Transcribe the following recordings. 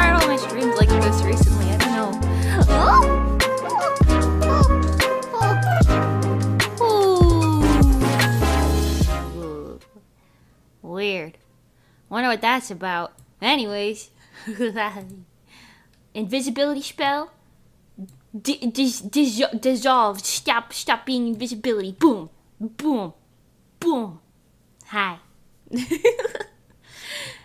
are all my streams like this recently? I don't know. Ooh. Weird. Wonder what that's about. Anyways. Invisibility spell. Dissolve. Stop being invisibility. Boom. Boom. Boom. Hi.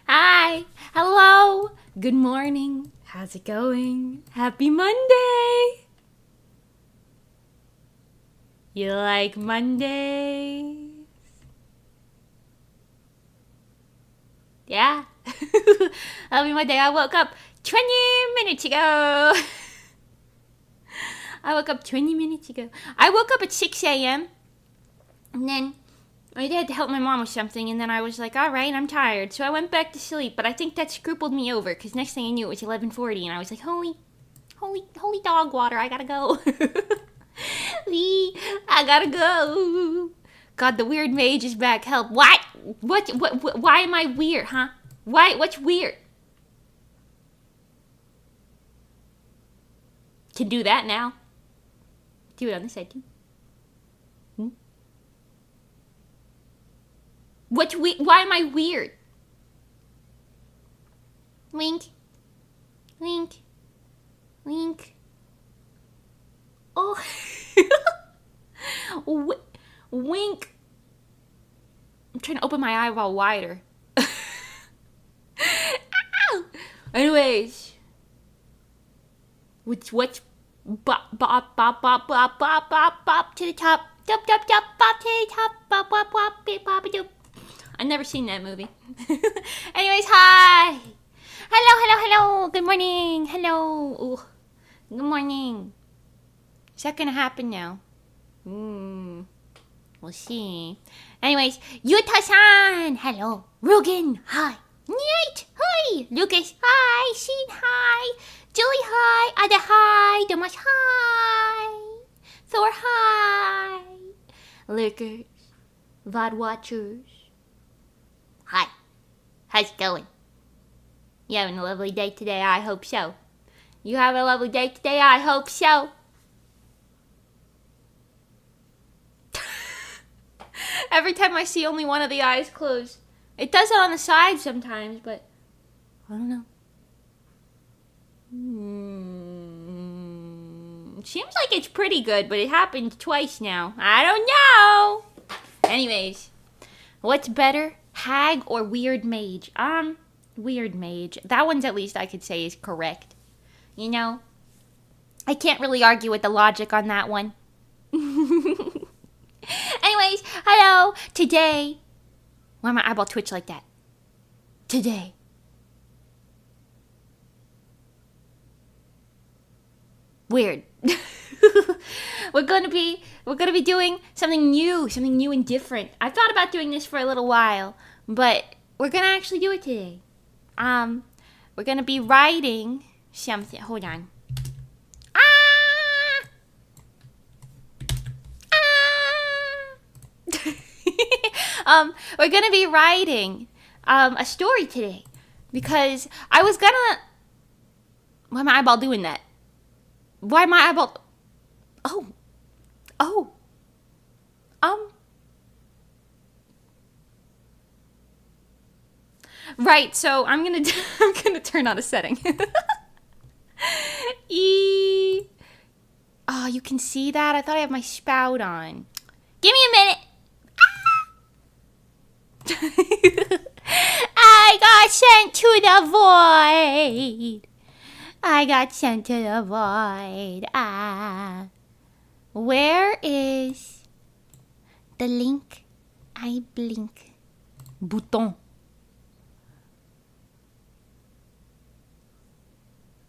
Hi. Hello. Good morning. How's it going? Happy Monday. You like Mondays? Yeah. Happy Monday. I woke up 20 minutes ago. I woke up 20 minutes ago. I woke up at 6 a.m. and then I had to help my mom with something, and then I was like, all right, I'm tired. So I went back to sleep, but I think that scrupled me over, because next thing I knew, it was 11:40, and I was like, holy dog water, I gotta go. I gotta go. God, the weird mage is back. Help. What? Why am I weird, huh? What's weird? Can do that now. Do it on this side, too. Why am I weird? Wink. Wink. Wink. Oh. Wink. I'm trying to open my eyeball wider. Anyways. What's bop to the top. Bop to the top. Bop. I've never seen that movie. Anyways, hi. Hello. Good morning. Hello. Ooh. Good morning. Is that gonna happen now? We'll see. Anyways, Yuta-san. Hello. Rugen. Hi. Nate. Hi. Lucas. Hi. Sheen. Hi. Julie. Hi. Ada. Hi. Domas. Hi. Thor. Hi. Lurkers. VOD watchers. Hi. How's it going? You having a lovely day today? I hope so. You have a lovely day today? I hope so. Every time I see only one of the eyes closed. It does it on the side sometimes, but I don't know. Seems like it's pretty good, but it happened twice now. I don't know. Anyways, what's better? Hag or weird mage? Weird mage. That one's at least I could say is correct. You know? I can't really argue with the logic on that one. Anyways, hello. Today. Why my eyeball twitch like that? Today. Weird. We're gonna be doing something new and different. I thought about doing this for a little while, but we're gonna actually do it today. We're gonna be writing something. Hold on. We're gonna be writing a story today because I was gonna. Why am my eyeball doing that? Why my eyeball? Oh. Right. So I'm gonna turn on a setting. Oh, you can see that? I thought I had my spout on. Give me a minute. I got sent to the void. Where is the link? I blink. Bouton.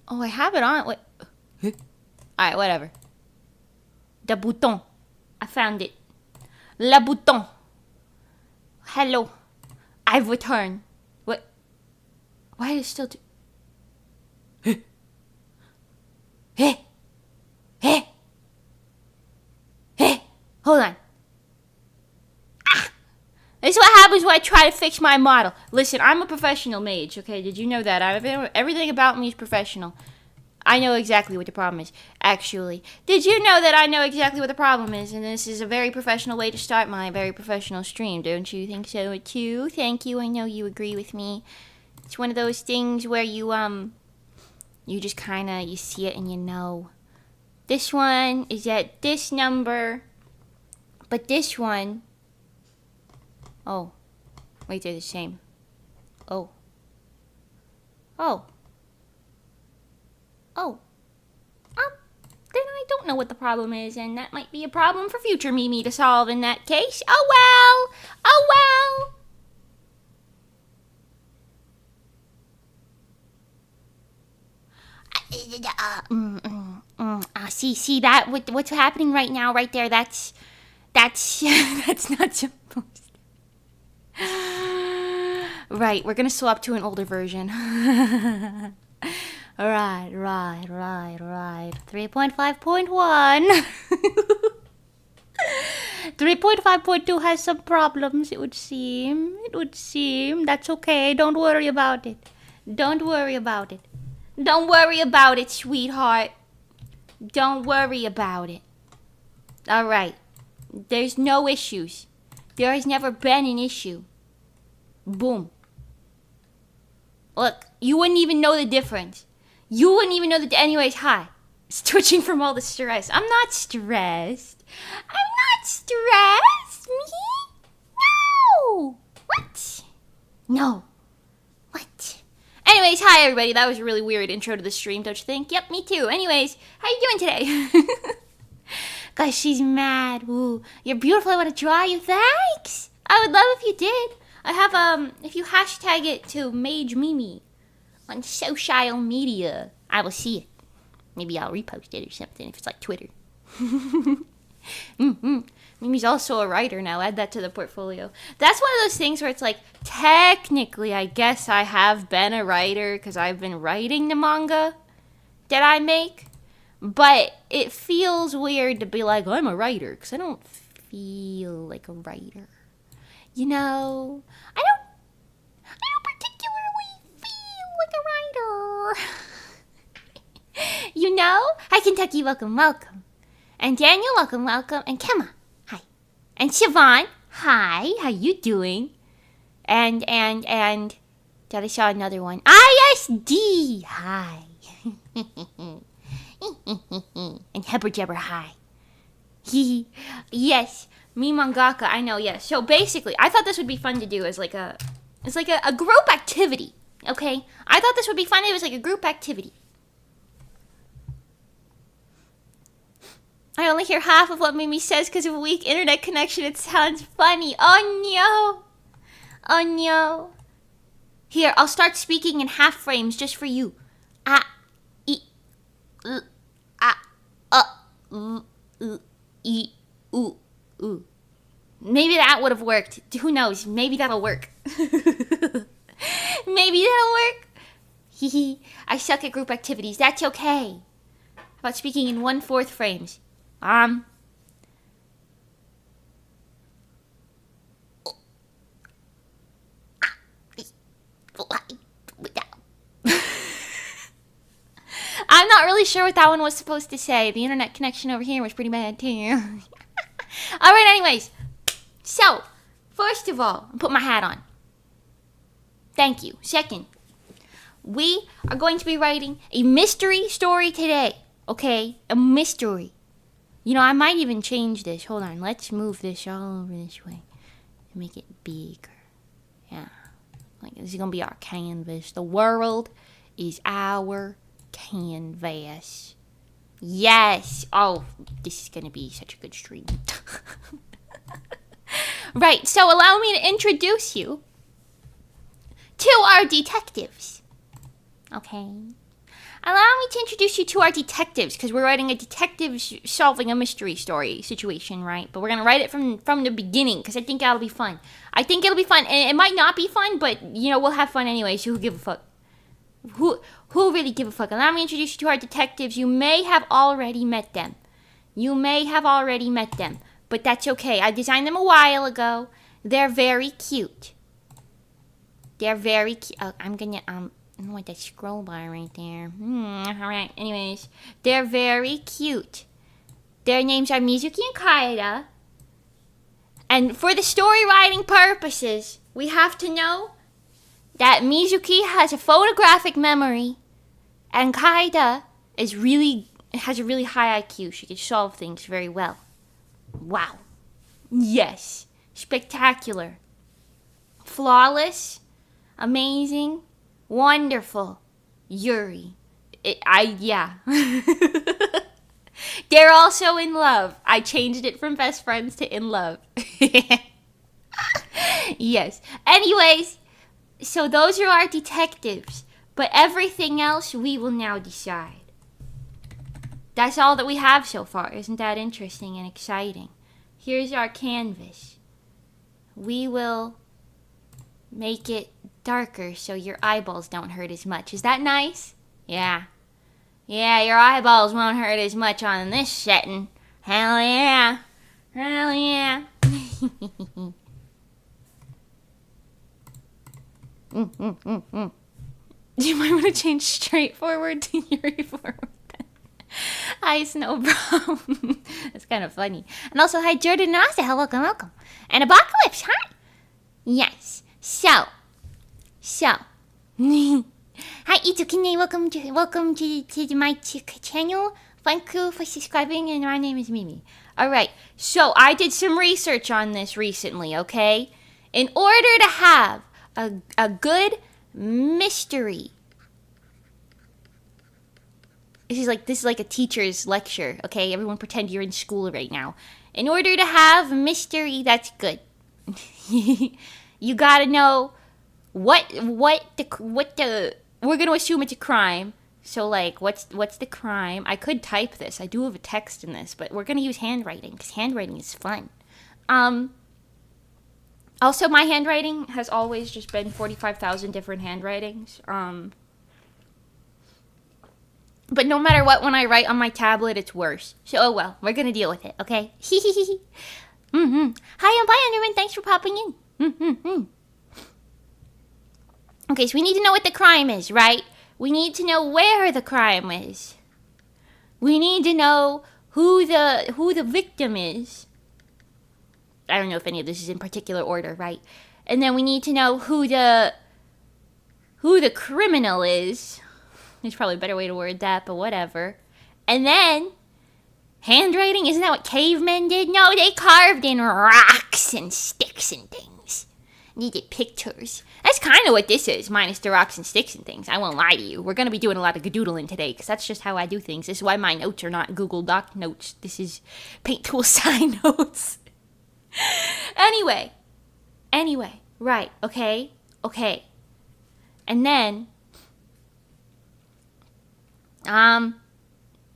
Oh, I have it on. Wait. Alright, whatever. The bouton. I found it. La bouton. Hello. I've returned. What? Why is it still Hey. Hold on. This is what happens why I try to fix my model. Listen, I'm a professional mage, okay? Did you know that? Everything about me is professional. I know exactly what the problem is, actually. Did you know that I know exactly what the problem is? And this is a very professional way to start my very professional stream. Don't you think so, too? Thank you. I know you agree with me. It's one of those things where you just kind of, you see it and you know. This one is at this number. But this one... Oh. Wait, they're the same. Oh. Oh. Oh. Then I don't know what the problem is, and that might be a problem for future Mimi to solve in that case. Oh well! Oh well! See that? What's happening right now, right there? That's that's not supposed to. Right, we're gonna swap to an older version. Right. 3.5.1. 3.5.2 has some problems, it would seem. That's okay. Don't worry about it. Don't worry about it, sweetheart. Don't worry about it. Alright. There's no issues. There has never been an issue. Boom. Look, you wouldn't even know the difference. Anyways, hi. It's twitching from all the stress. I'm not stressed. Me? No. What? No. What? Anyways, hi everybody. That was a really weird intro to the stream, don't you think? Yep, me too. Anyways, how you doing today? Guys, she's mad. Ooh, you're beautiful. I want to draw you. Thanks. I would love if you did. I have, if you hashtag it to Mage Mimi on social media, I will see it. Maybe I'll repost it or something if it's like Twitter. Mimi's also a writer now. Add that to the portfolio. That's one of those things where it's like, technically, I guess I have been a writer because I've been writing the manga that I make. But it feels weird to be like, I'm a writer, because I don't feel like a writer. You know, I don't particularly feel like a writer. You know? Hi, Kentucky, welcome. And Daniel, welcome. And Kemma, hi. And Siobhan, hi, how you doing? And, did I saw another one? ISD, hi. And Hebber Jebber, hi. Yes. Me mangaka, I know, yes. So basically, I thought this would be fun to do as like a group activity, okay? I thought this would be fun. It was like a group activity. I only hear half of what Mimi says because of a weak internet connection. It sounds funny. Oh no. Here, I'll start speaking in half frames just for you. Maybe that would have worked. Who knows? Maybe that'll work. I suck at group activities. That's okay. How about speaking in 1/4 frames? I'm not really sure what that one was supposed to say. The internet connection over here was pretty bad too. Alright, anyways. So, first of all, I'll put my hat on. Thank you. Second, we are going to be writing a mystery story today. Okay? A mystery. You know, I might even change this. Hold on. Let's move this all over this way. And make it bigger. Yeah. Like, this is going to be our canvas. The world is our canvas. Yes. Oh, this is going to be such a good stream. Right. So, allow me to introduce you to our detectives. Okay. Allow me to introduce you to our detectives, because we're writing a detective solving a mystery story situation, right? But we're going to write it from the beginning, because I think that'll be fun. And it might not be fun, but, you know, we'll have fun anyway, so who give a fuck? Who really give a fuck? Allow me to introduce you to our detectives. You may have already met them. But that's okay. I designed them a while ago. They're very cute. They're very cute. Oh, I'm gonna, I don't want that scroll bar right there. Alright, anyways. They're very cute. Their names are Mizuki and Kaida. And for the story writing purposes, we have to know that Mizuki has a photographic memory and Kaida has a really high IQ. She can solve things very well. Wow. Yes. Spectacular. Flawless. Amazing. Wonderful. Yuri. Yeah. They're also in love. I changed it from best friends to in love. Yes. Anyways, so those are our detectives. But everything else we will now decide. That's all that we have so far. Isn't that interesting and exciting? Here's our canvas. We will make it darker so your eyeballs don't hurt as much. Is that nice? Yeah. Yeah, your eyeballs won't hurt as much on this setting. Hell yeah. Hell yeah. You might want to change straightforward to Yuri forward. Ice, no problem. That's kind of funny. And also, hi, Jordan and Asa. Hello, welcome. And Apocalypse, hi. Yes. So. Hi, Itzukine. Welcome to my channel. Thank you for subscribing, and my name is Mimi. Alright, so I did some research on this recently, okay? In order to have a good mystery. This is like a teacher's lecture, okay? Everyone pretend you're in school right now. In order to have a mystery that's good, you gotta know what the we're gonna assume it's a crime. So like, what's the crime? I could type this. I do have a text in this, but we're gonna use handwriting because handwriting is fun. Also, my handwriting has always just been 45,000 different handwritings. But no matter what, when I write on my tablet, it's worse. So, oh well, we're gonna deal with it, okay? Hi, and bye, Underman. Thanks for popping in. Okay, so we need to know what the crime is, right? We need to know where the crime is. We need to know who the victim is. I don't know if any of this is in particular order, right? And then we need to know who the criminal is. There's probably a better way to word that, but whatever. And then, handwriting, isn't that what cavemen did? No, they carved in rocks and sticks and things. Needed pictures. That's kind of what this is, minus the rocks and sticks and things. I won't lie to you. We're going to be doing a lot of gadoodling today, because that's just how I do things. This is why my notes are not Google Doc notes. This is Paint Tool Sign notes. Anyway, right, okay. And then,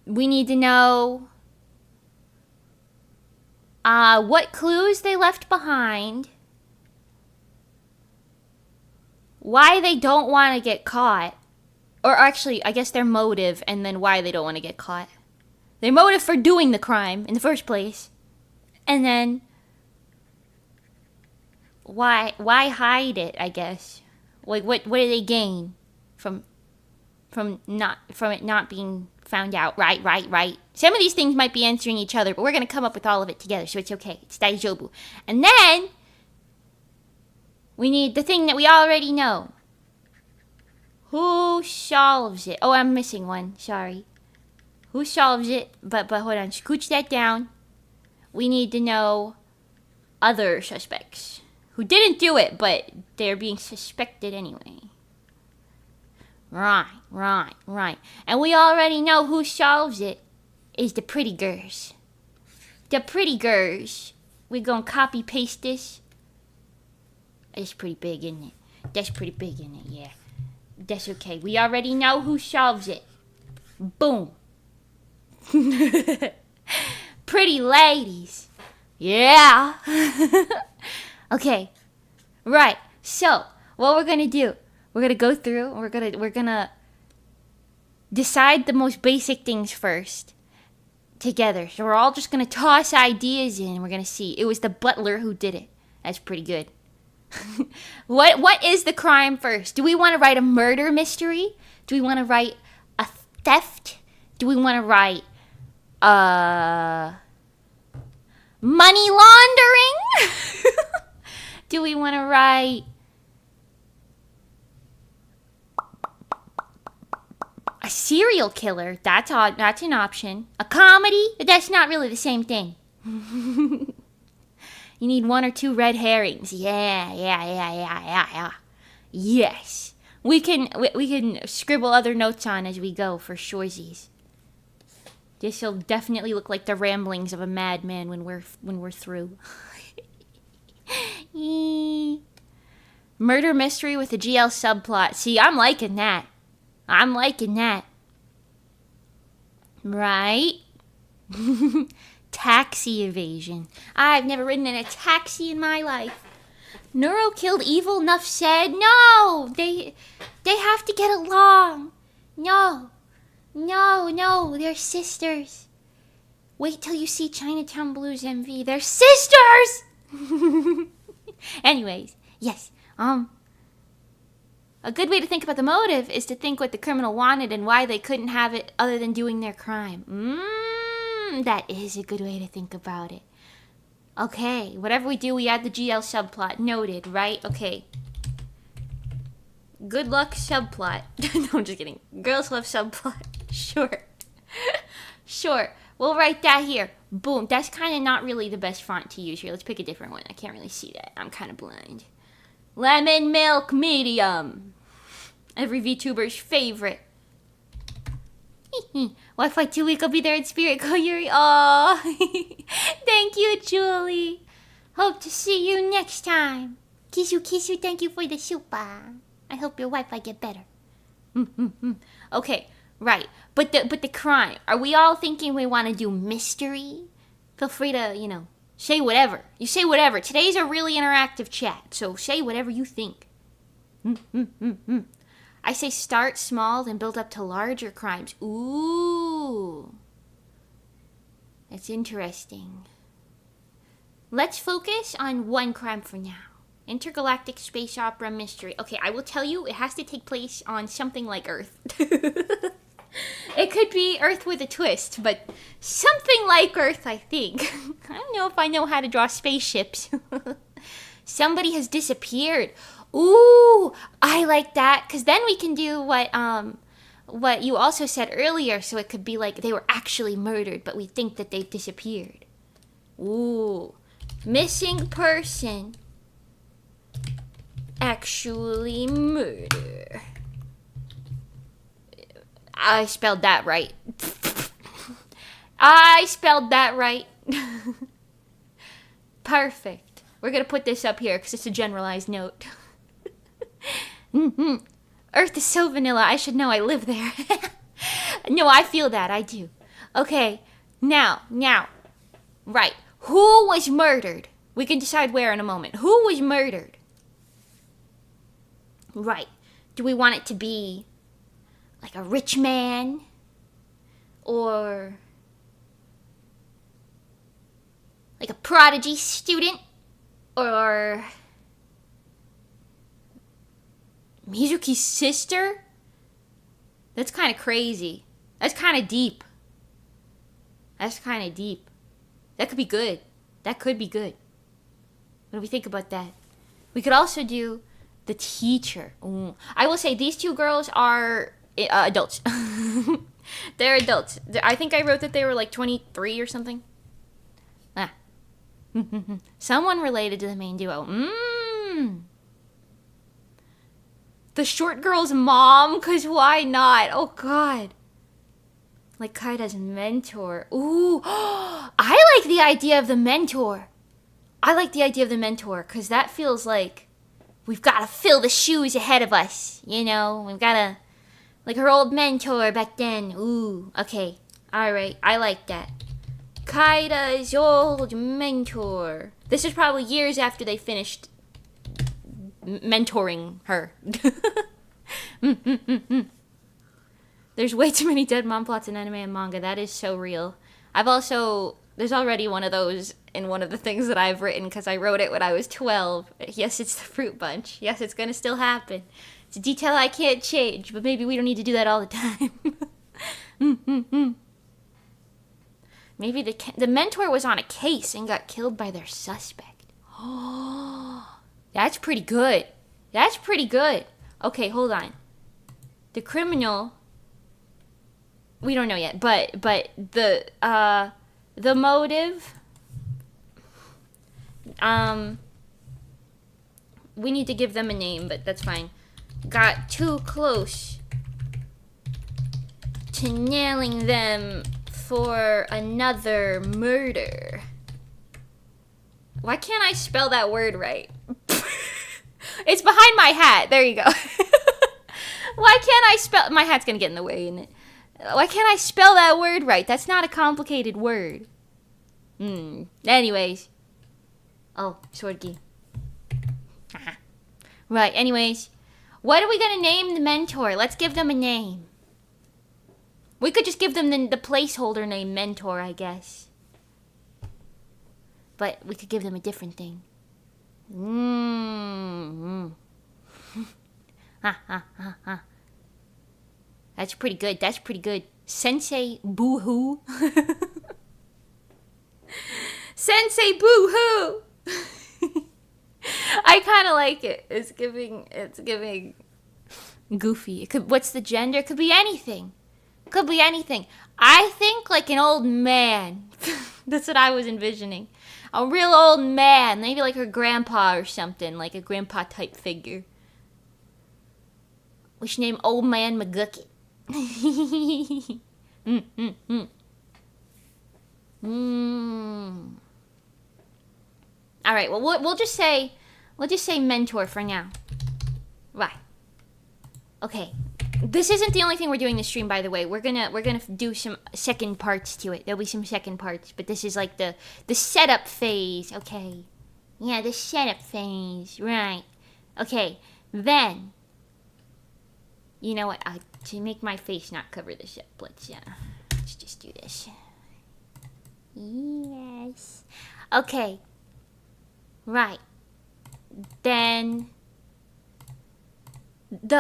we need to know what clues they left behind, why they don't want to get caught, or actually, I guess their motive, and then why they don't want to get caught. Their motive for doing the crime in the first place, and then why hide it, I guess. Like, what do they gain from it not being found out? Right. Some of these things might be answering each other, but we're going to come up with all of it together, so it's okay. It's daijobu. And then, we need the thing that we already know. Who solves it? Oh, I'm missing one. Sorry. Who solves it? But hold on. Scooch that down. We need to know other suspects who didn't do it, but they're being suspected anyway. Right. And we already know who solves it is the pretty girls. The pretty girls. We're gonna copy paste this. It's pretty big, isn't it? That's pretty big, isn't it? Yeah. That's okay. We already know who solves it. Boom. Pretty ladies. Yeah. Okay. Right. So, what we're gonna do, we're gonna go through, we're gonna decide the most basic things first together. So we're all just gonna toss ideas in and we're gonna see. It was the butler who did it. That's pretty good. What is the crime first? Do we want to write a murder mystery? Do we want to write a theft? Do we want to write money laundering? Do we want to write a serial killer? That's an option. A comedy? That's not really the same thing. You need one or two red herrings. Yeah. Yes. We can scribble other notes on as we go for surezies. This'll definitely look like the ramblings of a madman when we're through. Murder mystery with a GL subplot. See, I'm liking that. Right? Taxi evasion. I've never ridden in a taxi in my life. Neuro killed evil, enough said. No! They have to get along. No, they're sisters. Wait till you see Chinatown Blues MV. They're sisters! Anyways, yes. A good way to think about the motive is to think what the criminal wanted and why they couldn't have it other than doing their crime. That is a good way to think about it. Okay, whatever we do, we add the GL subplot. Noted, right? Okay. Good luck subplot. No, I'm just kidding. Girls love subplot. Sure. We'll write that here. Boom. That's kind of not really the best font to use here. Let's pick a different one. I can't really see that. I'm kind of blind. Lemon milk medium. Every VTuber's favorite. Wi-Fi 2 week, I'll be there in spirit. Go Yuri. Aw. Thank you, Julie. Hope to see you next time. Kiss you. Thank you for the super. I hope your Wi-Fi get better. Okay, right. But the crime. Are we all thinking we want to do mystery? Feel free to, say whatever. You say whatever. Today's a really interactive chat, so say whatever you think. I say start small, then build up to larger crimes. Ooh. That's interesting. Let's focus on one crime for now. Intergalactic space opera mystery. Okay, I will tell you, it has to take place on something like Earth. It could be Earth with a twist, but something like Earth, I think. I don't know if I know how to draw spaceships. Somebody has disappeared. Ooh, I like that, because then we can do what you also said earlier, so it could be like they were actually murdered, but we think that they disappeared. Ooh, missing person. Actually murder. I spelled that right. Perfect. We're gonna put this up here because it's a generalized note. Earth is so vanilla. I should know. I live there. No, I feel that. I do. Okay. Now. Right. Who was murdered? We can decide where in a moment. Who was murdered? Right. Do we want it to be like a rich man? Or like a prodigy student? Or Mizuki's sister? That's kind of crazy. That's kind of deep. That could be good. What do we think about that? We could also do the teacher. Ooh. I will say these two girls are adults. They're adults. I think I wrote that they were like 23 or something. Someone related to the main duo. The short girl's mom, because why not? Oh, God. Like Kaida's mentor. Ooh. I like the idea of the mentor. Because that feels like we've got to fill the shoes ahead of us. We've got to, like her old mentor back then. Ooh. Okay. All right. I like that. Kaida's old mentor. This is probably years after they finished mentoring her. There's way too many dead mom plots in anime and manga. That is so real. I've also There's already one of those in one of the things that I've written because I wrote it when I was 12. Yes, it's the fruit bunch. Yes, it's gonna still happen. It's a detail I can't change, but maybe we don't need to do that all the time. Maybe the mentor was on a case and got killed by their suspect. Oh, that's pretty good. That's pretty good. Okay, hold on. The criminal, we don't know yet, but the motive, we need to give them a name, but that's fine. Got too close to nailing them for another murder. Why can't I spell that word right? It's behind my hat. There you go. Why can't I spell... My hat's gonna get in the way, isn't it? Why can't I spell that word right? That's not a complicated word. Anyways. Oh, swordkey. Right, anyways. What are we gonna name the mentor? Let's give them a name. We could just give them the placeholder name mentor, I guess. But we could give them a different thing. That's pretty good. That's pretty good. Sensei Boo-hoo. Sensei Boo-hoo. I kind of like it. It's giving goofy. It could. What's the gender? It could be anything. Could be anything. I think like an old man. That's what I was envisioning. A real old man. Maybe like her grandpa or something. Like a grandpa type figure. We should name Old Man McGucket. All right. Well, we'll just say mentor for now. Right. Okay. This isn't the only thing we're doing this stream, by the way. We're gonna do some second parts to it. There'll be some second parts, but this is like the setup phase. Okay. Yeah, the setup phase. Right. Okay. Then. You know what? To make my face not cover this up, let's just do this. Yes. Okay. Right. Then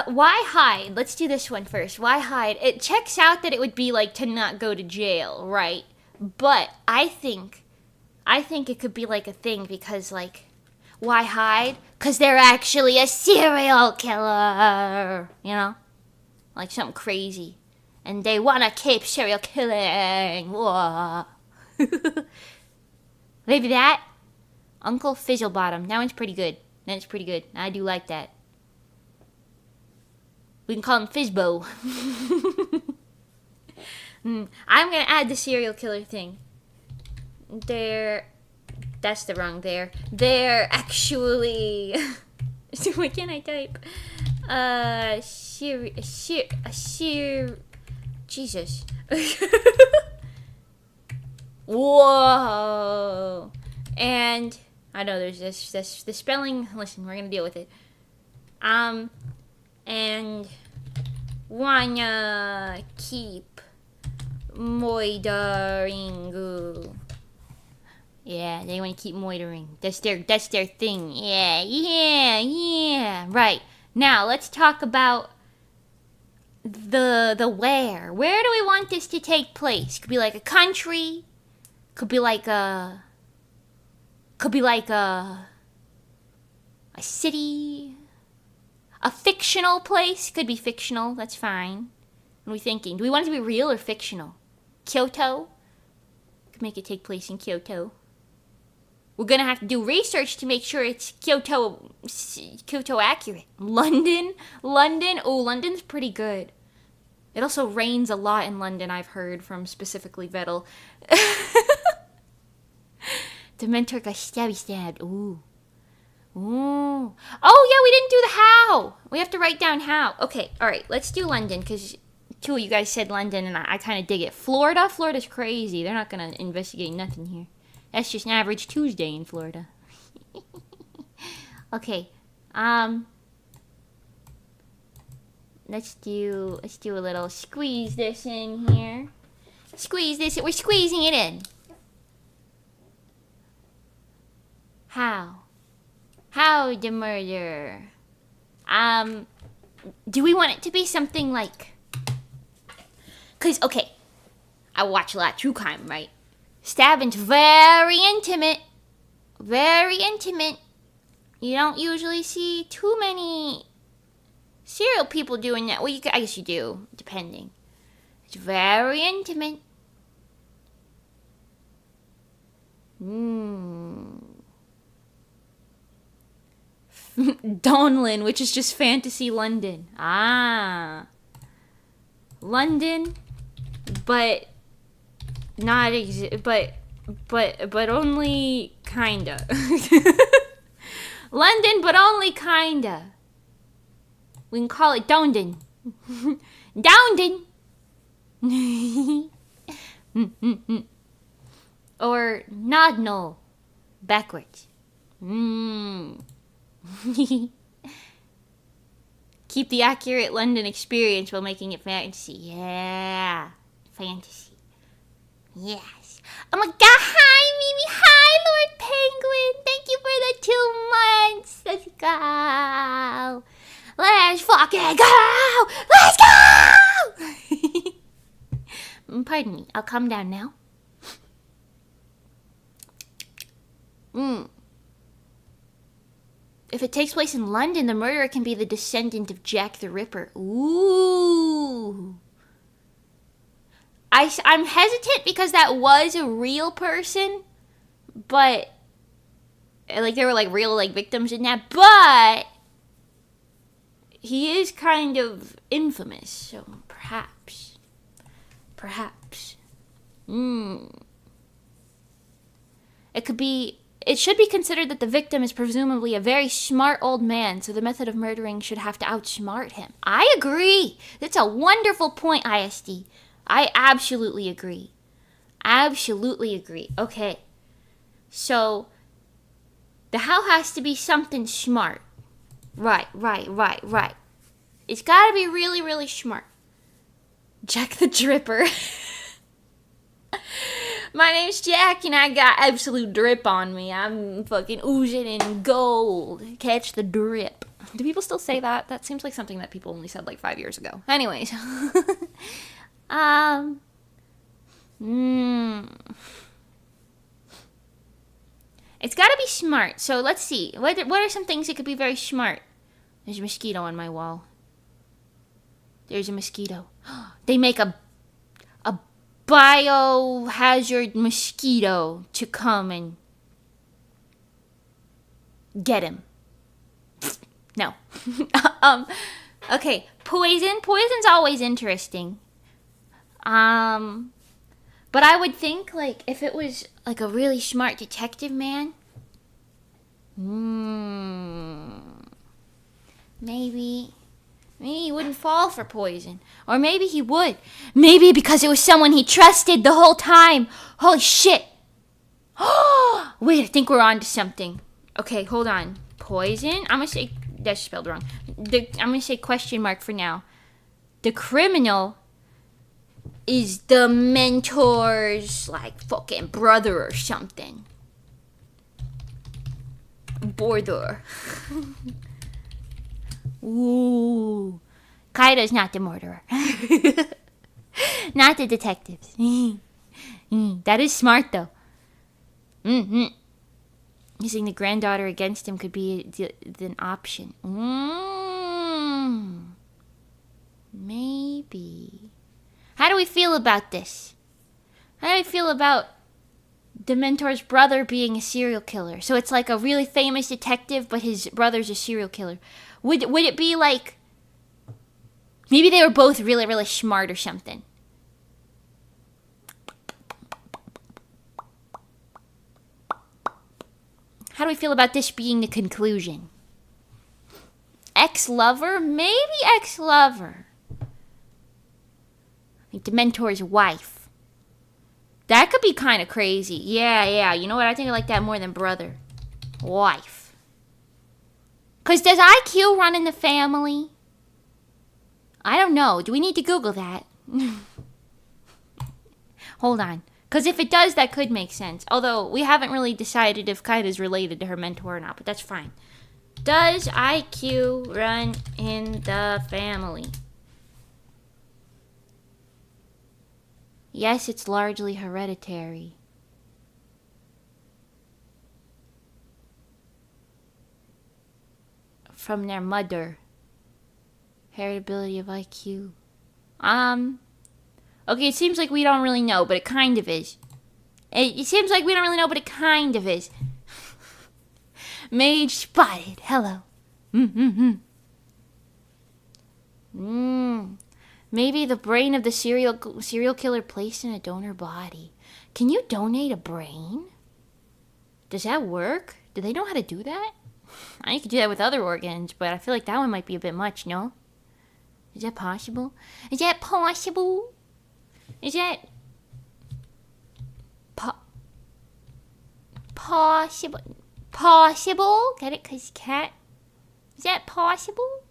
why hide? Let's do this one first. Why hide? It checks out that it would be like to not go to jail, right? But I think it could be like a thing because like why hide? Because they're actually a serial killer, you know? Like something crazy. And they want to keep serial killing. Whoa. Maybe that. Uncle Fizzlebottom. That one's pretty good. That's pretty good. I do like that. We can call him Fizzbo. I'm going to add the serial killer thing. That's the wrong there. They're actually... What can I type? Jesus. Whoa. And I know there's this the spelling. Listen, we're gonna deal with it. And wanna keep moidering. Yeah, they want to keep moidering. That's their thing. Yeah. Right. Now, let's talk about the where. Where do we want this to take place? Could be like a country. Could be like a city. A fictional place. Could be fictional. That's fine. What are we thinking? Do we want it to be real or fictional? Kyoto? Could make it take place in Kyoto. We're gonna have to do research to make sure it's Kyoto accurate. London? Oh, London's pretty good. It also rains a lot in London, I've heard from specifically Vettel. The mentor got stabbed. Ooh. Oh, yeah, we didn't do the how. We have to write down how. Okay, all right, let's do London, because two of you guys said London, and I kind of dig it. Florida's crazy. They're not going to investigate nothing here. That's just an average Tuesday in Florida. Okay, let's do a little squeeze this in here. Squeeze this. We're squeezing it in. How? How the murder? Do we want it to be something like... Cause, okay, I watch a lot of true crime, right? Stabbing's very intimate. Very intimate. You don't usually see too many serial people doing that. Well, I guess you do, depending. It's very intimate. Donlin, which is just fantasy London. Ah. London, but not but only kinda. London, but only kinda. We can call it Downdon. Downdon. Or Nodno. Backwards. Keep the accurate London experience while making it fantasy. Yeah. Fantasy. Yes. Oh my god, hi Mimi. Hi Lord Penguin. Thank you for the 2 months. Let's go. Let's fucking go. Let's go. Pardon me. I'll calm down now. If it takes place in London, the murderer can be the descendant of Jack the Ripper. Ooh. I'm hesitant because that was a real person, but like there were like real like victims in that, but he is kind of infamous, so perhaps. It should be considered that the victim is presumably a very smart old man, so the method of murdering should have to outsmart him. I agree. That's a wonderful point, ISD. I absolutely agree. Okay. So, the how has to be something smart. Right. It's gotta be really, really smart. Jack the Dripper. My name's Jack and I got absolute drip on me. I'm fucking oozing in gold. Catch the drip. Do people still say that? That seems like something that people only said like 5 years ago. Anyways. It's gotta be smart. So let's see. What are some things that could be very smart? There's a mosquito on my wall. There's a mosquito. They make a biohazard mosquito to come and get him. No. Okay, poison. Poison's always interesting. But I would think, like, if it was, like, a really smart detective man, maybe he wouldn't fall for poison. Or maybe he would. Maybe because it was someone he trusted the whole time. Holy shit. Wait, I think we're on to something. Okay, hold on. Poison? I'm gonna say, that's spelled wrong. I'm gonna say question mark for now. The criminal is the mentor's, like, fucking brother or something. Border. Ooh. Kaido's not the murderer. Not the detectives. That is smart, though. Using the granddaughter against him could be an option. Maybe. How do we feel about this? How do we feel about the mentor's brother being a serial killer? So it's like a really famous detective, but his brother's a serial killer. Would it be like, maybe they were both really, really smart or something? How do we feel about this being the conclusion? Ex-lover? Maybe ex-lover. Like the mentor's wife. That could be kind of crazy. Yeah. You know what? I think I like that more than brother. Wife. Because does IQ run in the family? I don't know. Do we need to Google that? Hold on. Because if it does, that could make sense. Although, we haven't really decided if Kaida is related to her mentor or not, but that's fine. Does IQ run in the family? Yes, it's largely hereditary. From their mother. Heritability of IQ. Okay, it seems like we don't really know, but it kind of is. It seems like we don't really know, but it kind of is. Mage spotted. Hello. Maybe the brain of the serial killer placed in a donor body. Can you donate a brain? Does that work? Do they know how to do that? I could do that with other organs, but I feel like that one might be a bit much, no? Is that possible? Is that possible? Is that... possible? Possible? Get it? Because cat... Is that possible?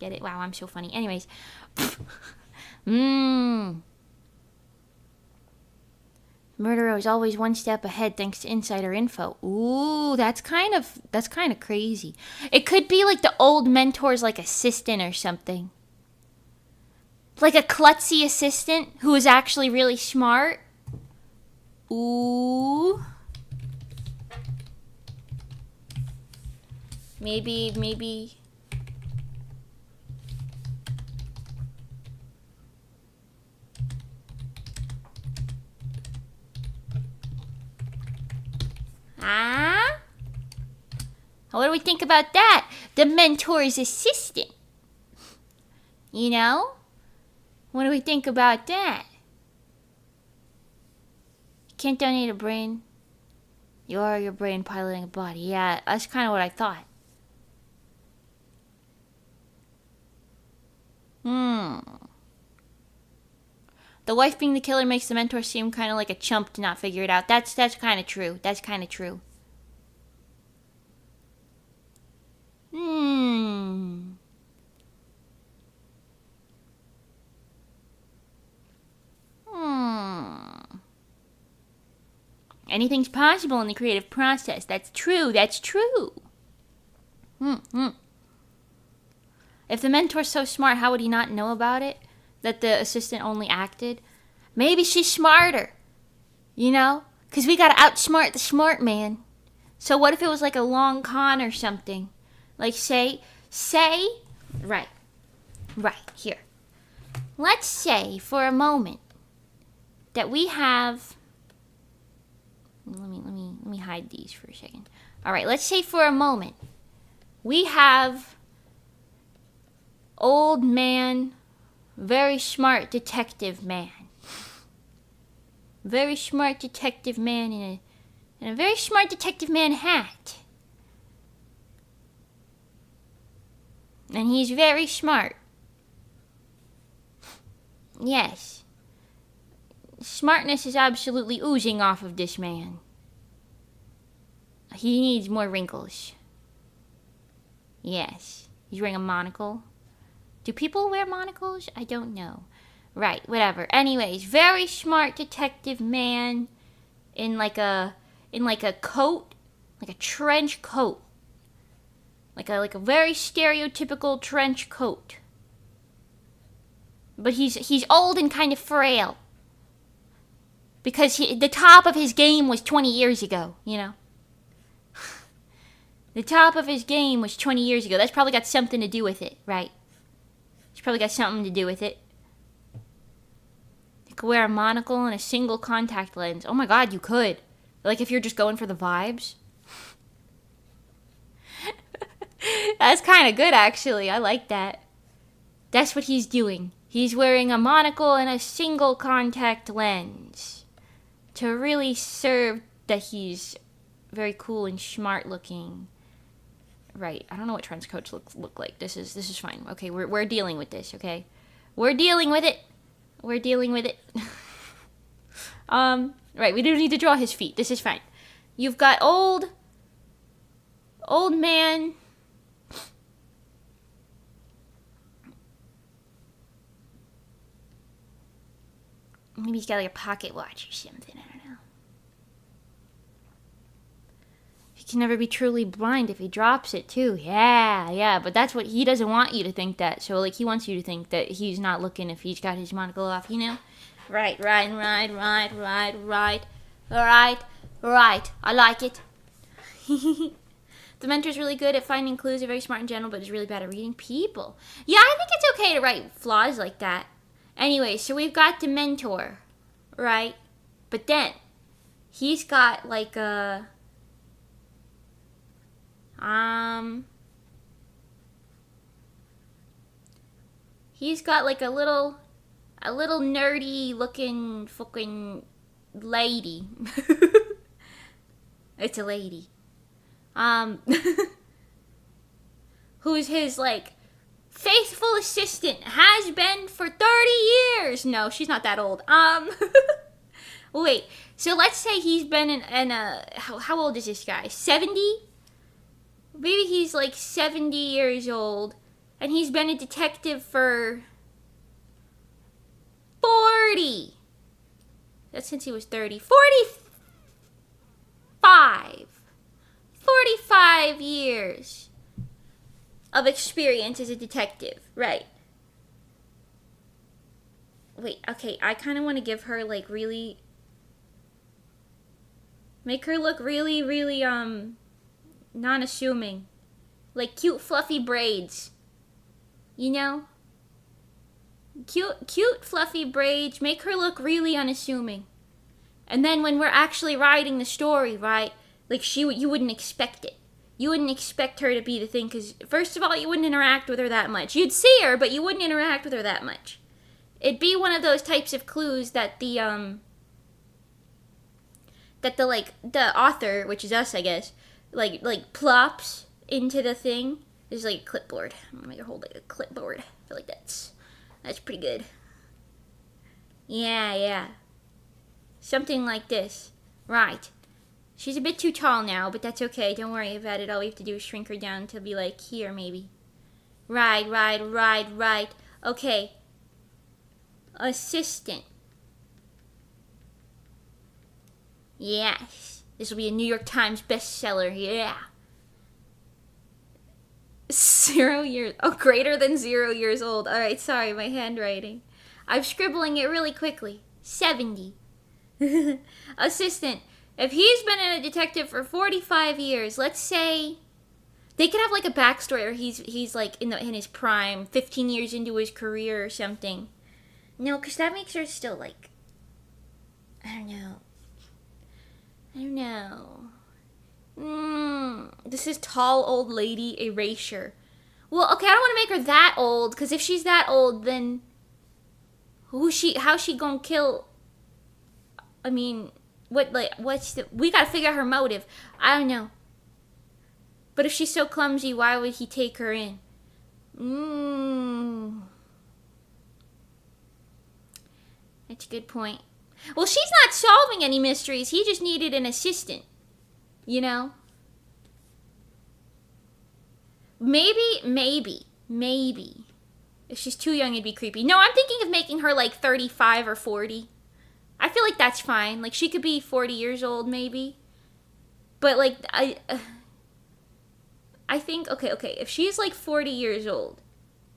Get it? Wow, I'm so funny. Anyways. Murderer is always one step ahead thanks to insider info. Ooh, that's kind of crazy. It could be like the old mentor's like assistant or something. Like a klutzy assistant who is actually really smart. Ooh. Maybe. What do we think about that? The mentor's assistant. You know? What do we think about that? You can't donate a brain. You are your brain piloting a body. Yeah, that's kind of what I thought. The wife being the killer makes the mentor seem kind of like a chump to not figure it out. That's kind of true. That's kind of true. Anything's possible in the creative process. That's true. That's true. If the mentor's so smart, how would he not know about it? That the assistant only acted? Maybe she's smarter. You know? Because we gotta outsmart the smart man. So what if it was like a long con or something? Like say, right, here. Let's say for a moment that we have, let me hide these for a second. All right, let's say for a moment we have old man, very smart detective man. Very smart detective man in a very smart detective man hat. And he's very smart. Yes. Smartness is absolutely oozing off of this man. He needs more wrinkles. Yes. He's wearing a monocle. Do people wear monocles? I don't know. Right, whatever. Anyways, very smart detective man in like a coat, like a trench coat. Like a very stereotypical trench coat. But he's old and kind of frail. Because the top of his game was 20 years ago, you know? The top of his game was 20 years ago. That's probably got something to do with it, right? It's probably got something to do with it. You could wear a monocle and a single contact lens. Oh my god, you could. Like if you're just going for the vibes. That's kind of good, actually. I like that. That's what he's doing. He's wearing a monocle and a single contact lens. To really serve that he's very cool and smart looking. Right. I don't know what trench coats look like. This is fine. Okay, we're dealing with this, okay? We're dealing with it. We're dealing with it. Right, we don't need to draw his feet. This is fine. You've got old man. Maybe he's got like a pocket watch or something. I don't know. He can never be truly blind if he drops it too. Yeah. But that's what he doesn't want you to think that. So like he wants you to think that he's not looking if he's got his monocle off. You know? Right. I like it. The mentor's really good at finding clues. They're very smart in general, but is really bad at reading people. Yeah, I think it's okay to write flaws like that. Anyway, so we've got the mentor, right? But then he's got like a he's got like a little nerdy looking fucking lady. It's a lady. Who's his like faithful assistant, has been for 30 years. No, she's not that old. Wait, so let's say he's been in a, how old is this guy? 70? Maybe he's like 70 years old, and he's been a detective for 40. That's since he was 30. 45 years of experience as a detective, right? Wait, okay, I kind of want to give her like really, make her look really, really non-assuming, like cute fluffy braids, you know? Cute fluffy braids, make her look really unassuming. And then when we're actually writing the story, right, like you wouldn't expect it. You wouldn't expect her to be the thing, because first of all, you wouldn't interact with her that much. You'd see her, but you wouldn't interact with her that much. It'd be one of those types of clues that the author, which is us, I guess, like plops into the thing. There's like a clipboard. I'm gonna make her hold like a clipboard. I feel like that's pretty good. Yeah. Something like this. Right. She's a bit too tall now, but that's okay. Don't worry about it. All we have to do is shrink her down to be like here, maybe. Right. Okay. Assistant. Yes. This will be a New York Times bestseller. Yeah. 0 years. Oh, greater than 0 years old. Alright, sorry, my handwriting. I'm scribbling it really quickly. 70. Assistant. If he's been a detective for 45 years, let's say they could have like a backstory where he's like in his prime, 15 years into his career or something. No, because that makes her still like, I don't know. This is tall old lady erasure. Well, okay, I don't want to make her that old, because if she's that old, then how's she gonna kill? I mean, we gotta figure out her motive. I don't know. But if she's so clumsy, why would he take her in? That's a good point. Well, she's not solving any mysteries. He just needed an assistant. You know? Maybe. If she's too young, it'd be creepy. No, I'm thinking of making her like 35 or 40. I feel like that's fine. Like, she could be 40 years old, maybe. But, like, I think, okay, if she's, like, 40 years old,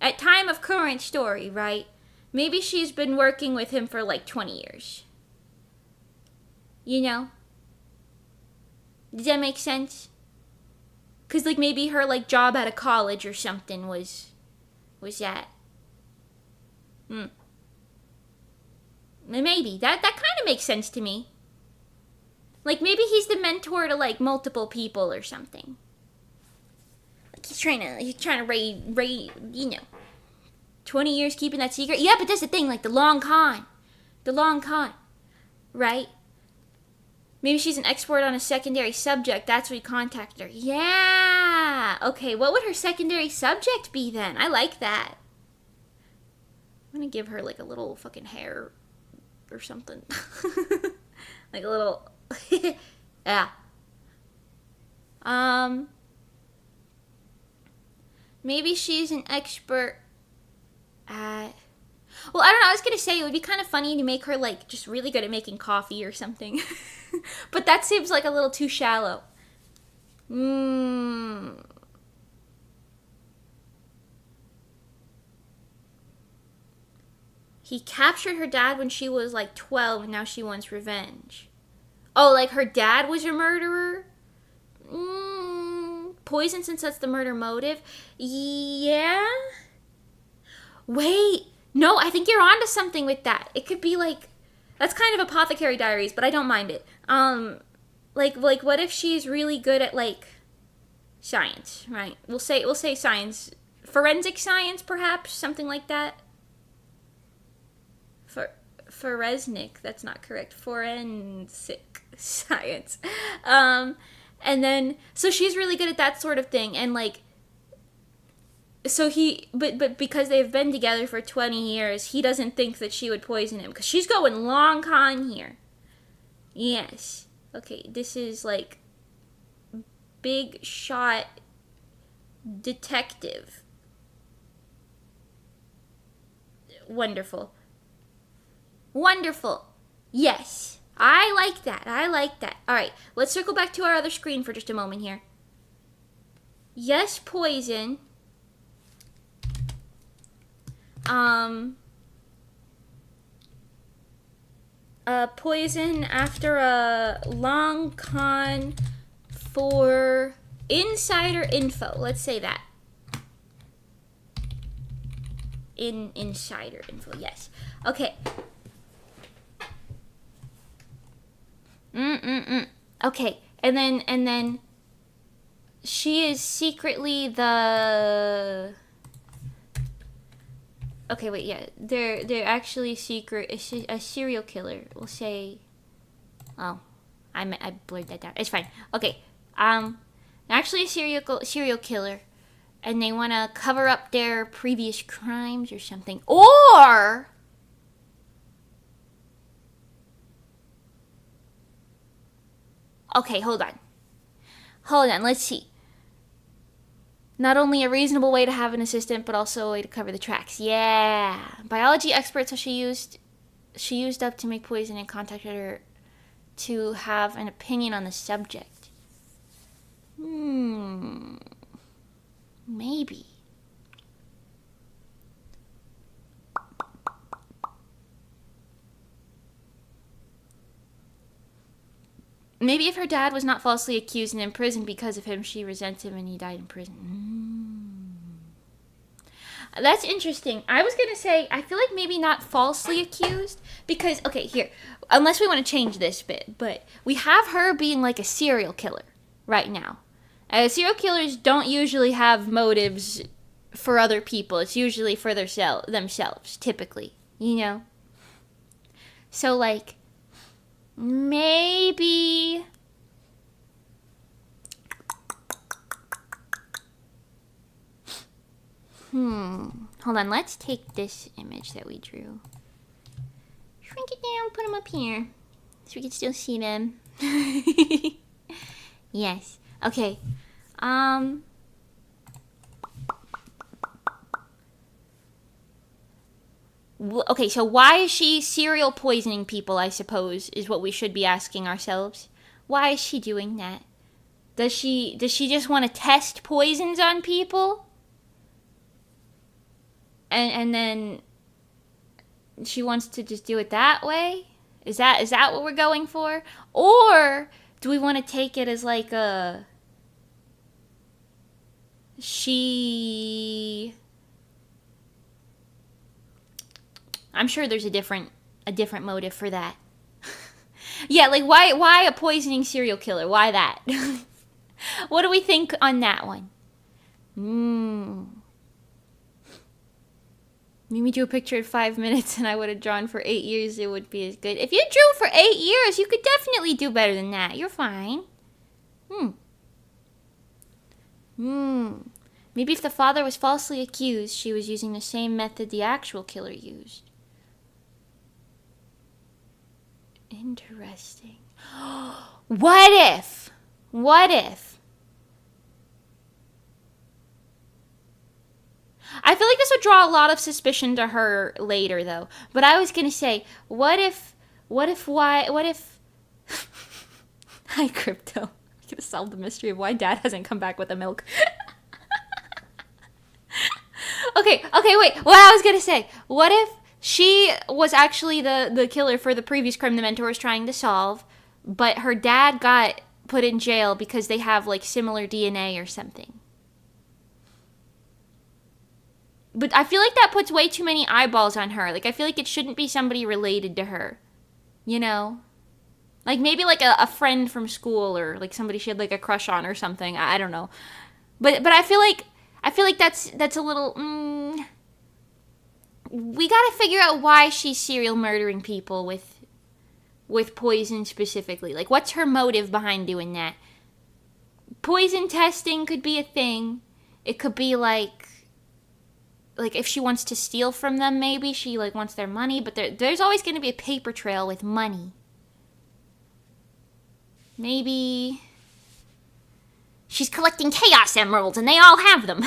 at time of current story, right? Maybe she's been working with him for, like, 20 years. You know? Does that make sense? Because, like, maybe her, like, job out of college or something was that. Maybe. That kind of makes sense to me. Like, maybe he's the mentor to, like, multiple people or something. Like, he's trying to raid, 20 years keeping that secret. Yeah, but that's the thing, like, the long con. Right? Maybe she's an expert on a secondary subject. That's why we contacted her. Yeah! Okay, what would her secondary subject be then? I like that. I'm gonna give her, like, a little fucking hair or something. Like a little... yeah. Maybe she's an expert at... Well, I don't know. I was gonna say it would be kind of funny to make her like just really good at making coffee or something, but that seems like a little too shallow. He captured her dad when she was like 12, and now she wants revenge. Oh, like her dad was a murderer? Poison, since that's the murder motive? Yeah? Wait. No, I think you're onto something with that. It could be like... That's kind of Apothecary Diaries, but I don't mind it. Like what if she's really good at, like, science, right? We'll say science. Forensic science, perhaps? Something like that? Forensic, that's not correct. Forensic science. And then, so she's really good at that sort of thing, and like, so but because they've been together for 20 years, he doesn't think that she would poison him, because she's going long con here. Yes. Okay, this is like, big shot detective. Wonderful. Wonderful. Yes. I like that. Alright, let's circle back to our other screen for just a moment here. Yes, poison. Poison after a long con for insider info. Let's say that. Insider info, yes. Okay. Okay, and then she is secretly the... Okay, wait, yeah. They're actually secret... A serial killer. We'll say... Oh. I blurred that down. It's fine. Okay. Actually a serial killer. And they want to cover up their previous crimes or something. Or... Okay, hold on, let's see. Not only a reasonable way to have an assistant, but also a way to cover the tracks. Yeah. Biology expert, so she used up to make poison and contacted her to have an opinion on the subject. Maybe. Maybe if her dad was not falsely accused and imprisoned because of him, she resents him and he died in prison. That's interesting. I was going to say, I feel like maybe not falsely accused because, okay, here, unless we want to change this bit, but we have her being like a serial killer right now. Serial killers don't usually have motives for other people. It's usually for themselves, typically, you know? So, like, maybe... Hold on, let's take this image that we drew. Shrink it down, put them up here. So we can still see them. Yes. Okay. Okay, so why is she serial poisoning people, I suppose, is what we should be asking ourselves. Why is she doing that? Does she just want to test poisons on people? And then she wants to just do it that way? Is that what we're going for? Or do we want to take it as like a... I'm sure there's a different motive for that. Yeah, like why a poisoning serial killer? Why that? What do we think on that one? Made me do a picture in 5 minutes and I would have drawn for 8 years, it would be as good. If you drew for 8 years, you could definitely do better than that. You're fine. Maybe if the father was falsely accused, she was using the same method the actual killer used. Interesting. What if? I feel like this would draw a lot of suspicion to her later, though. But I was gonna say, what if, hi, Crypto. I'm gonna solve the mystery of why Dad hasn't come back with the milk. Okay, wait. What I was gonna say, what if she was actually the killer for the previous crime the mentor was trying to solve, but her dad got put in jail because they have, like, similar DNA or something? But I feel like that puts way too many eyeballs on her. Like, I feel like it shouldn't be somebody related to her. You know? Like, maybe, like, a friend from school or, like, somebody she had, like, a crush on or something. I don't know. But I feel like that's a little... we gotta figure out why she's serial murdering people with poison specifically. Like, what's her motive behind doing that? Poison testing could be a thing. It could be, like if she wants to steal from them, maybe she, like, wants their money, but there's always going to be a paper trail with money. Maybe she's collecting chaos emeralds and they all have them.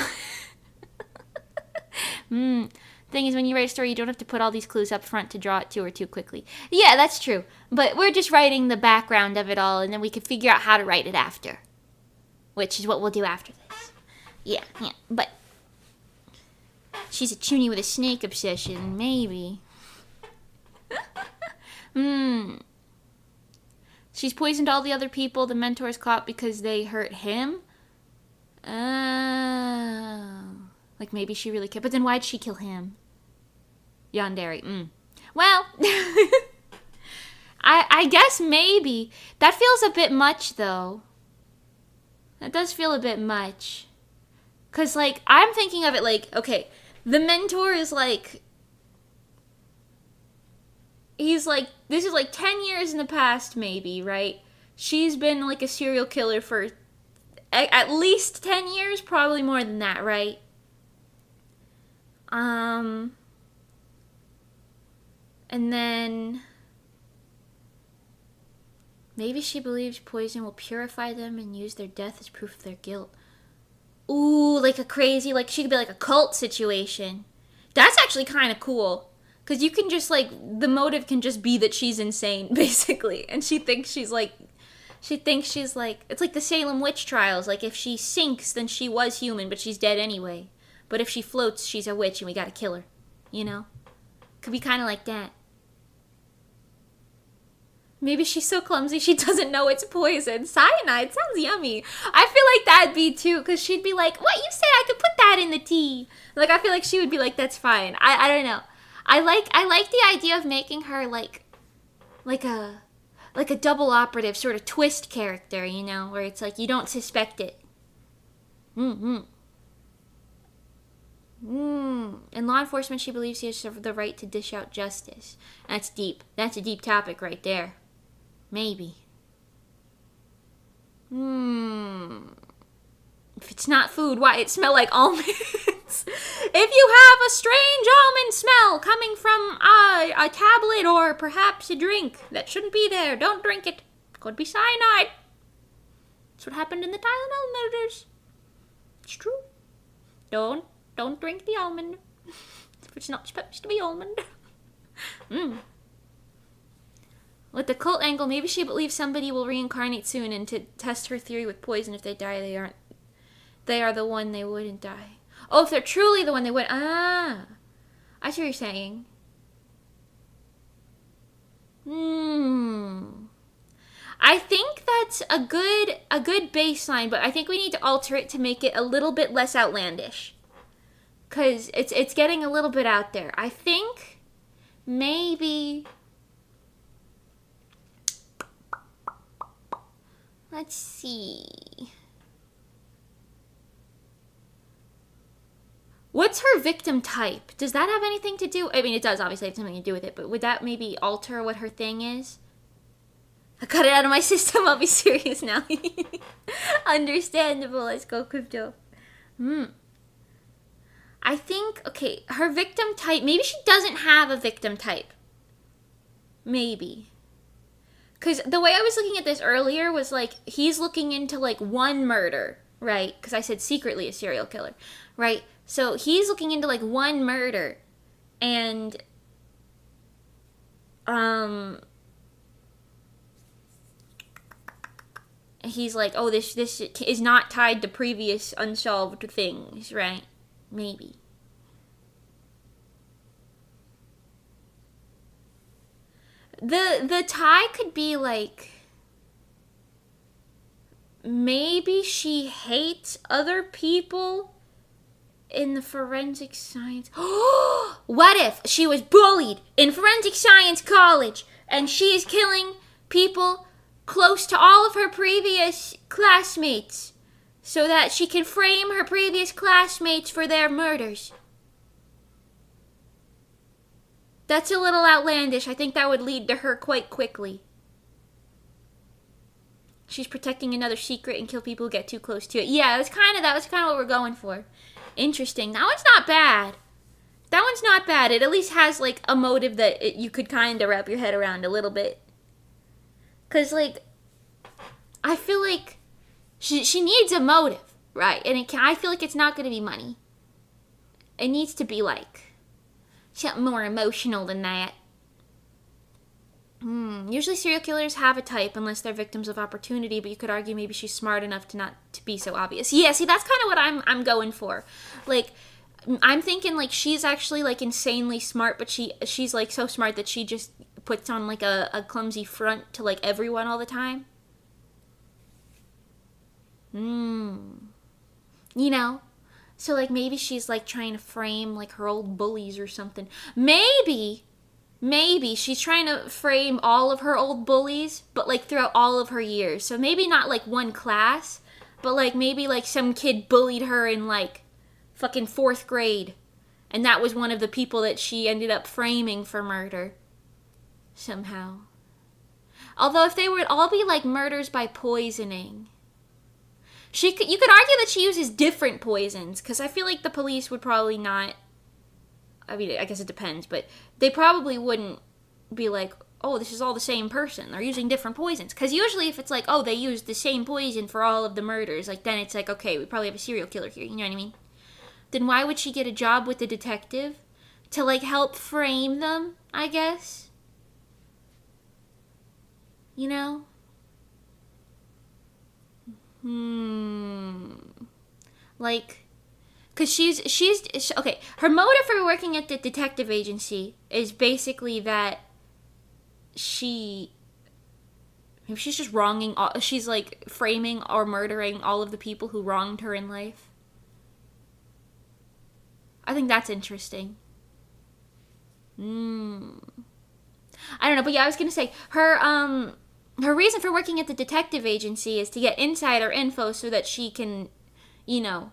Thing is, when you write a story, you don't have to put all these clues up front to draw it to her too quickly. Yeah, that's true. But we're just writing the background of it all, and then we can figure out how to write it after. Which is what we'll do after this. Yeah. But she's a chuny with a snake obsession, maybe. She's poisoned all the other people the mentor's caught because they hurt him? Oh. Like, maybe she really cared. But then why'd she kill him? Yandere. Well, I guess maybe. That feels a bit much, though. That does feel a bit much. Because, like, I'm thinking of it like, okay, the mentor is like... He's like, this is like 10 years in the past, maybe, right? She's been like a serial killer for at least 10 years, probably more than that, right? And then maybe she believes poison will purify them and use their death as proof of their guilt. Ooh, like a crazy, like she could be like a cult situation. That's actually kind of cool. Because you can just, like, the motive can just be that she's insane, basically. And she thinks she's like, it's like the Salem witch trials. Like, if she sinks, then she was human, but she's dead anyway. But if she floats, she's a witch and we gotta kill her. You know? Could be kind of like that. Maybe she's so clumsy she doesn't know it's poison. Cyanide sounds yummy. I feel like that'd be too, because she'd be like, what, you said I could put that in the tea. Like, I feel like she would be like, that's fine. I don't know. I like the idea of making her like a double operative sort of twist character, you know, where it's like you don't suspect it. In law enforcement, she believes she has the right to dish out justice. That's deep. That's a deep topic right there. Maybe. If it's not food, why it smell like almonds? If you have a strange almond smell coming from a tablet or perhaps a drink that shouldn't be there, don't drink it. Could be cyanide. That's what happened in the Tylenol murders. It's true. Don't drink the almond. If it's not supposed to be almond. With the cult angle, maybe she believes somebody will reincarnate soon, and to test her theory with poison, if they die, they are the one they wouldn't die. Oh, if they're truly the one they would. I see what you're saying. I think that's a good baseline, but I think we need to alter it to make it a little bit less outlandish. Because it's getting a little bit out there. I think maybe... Let's see... What's her victim type? Does that have anything to do? I mean, it does obviously have something to do with it, but would that maybe alter what her thing is? I got it out of my system. I'll be serious now. Understandable. Let's go, Crypto. I think, okay, her victim type, maybe she doesn't have a victim type. Maybe. Because the way I was looking at this earlier was like, he's looking into like one murder, right? Because I said secretly a serial killer, right? So he's looking into like one murder, and he's like, oh, this is not tied to previous unsolved things, right? Maybe. The tie could be like, maybe she hates other people in the forensic science. What if she was bullied in forensic science college and she is killing people close to all of her previous classmates so that she can frame her previous classmates for their murders? That's a little outlandish. I think that would lead to her quite quickly. She's protecting another secret and kill people who get too close to it. Yeah, that was kind of what we're going for. Interesting. That one's not bad. That one's not bad. It at least has like a motive that you could kind of wrap your head around a little bit. Cause like, I feel like she needs a motive, right? And I feel like it's not going to be money. It needs to be like something more emotional than that. Usually serial killers have a type unless they're victims of opportunity, but you could argue maybe she's smart enough to not to be so obvious. Yeah, see, that's kind of what I'm going for. Like, I'm thinking like she's actually like insanely smart, but she's like so smart that she just puts on like a clumsy front to like everyone all the time. You know? So like maybe she's like trying to frame like her old bullies or something. Maybe she's trying to frame all of her old bullies, but like throughout all of her years. So maybe not like one class, but like maybe like some kid bullied her in like fucking 4th grade. And that was one of the people that she ended up framing for murder. Somehow. Although if they would all be like murders by poisoning, you could argue that she uses different poisons, because I feel like the police would probably not, I mean, I guess it depends, but they probably wouldn't be like, oh, this is all the same person. They're using different poisons. Because usually if it's like, oh, they used the same poison for all of the murders, like then it's like, okay, we probably have a serial killer here, you know what I mean? Then why would she get a job with the detective? To like help frame them, I guess? You know? Like, because she's okay, her motive for working at the detective agency is basically that maybe she's just she's like framing or murdering all of the people who wronged her in life. I think that's interesting. I don't know, but yeah, I was gonna say her reason for working at the detective agency is to get insider info so that she can, you know,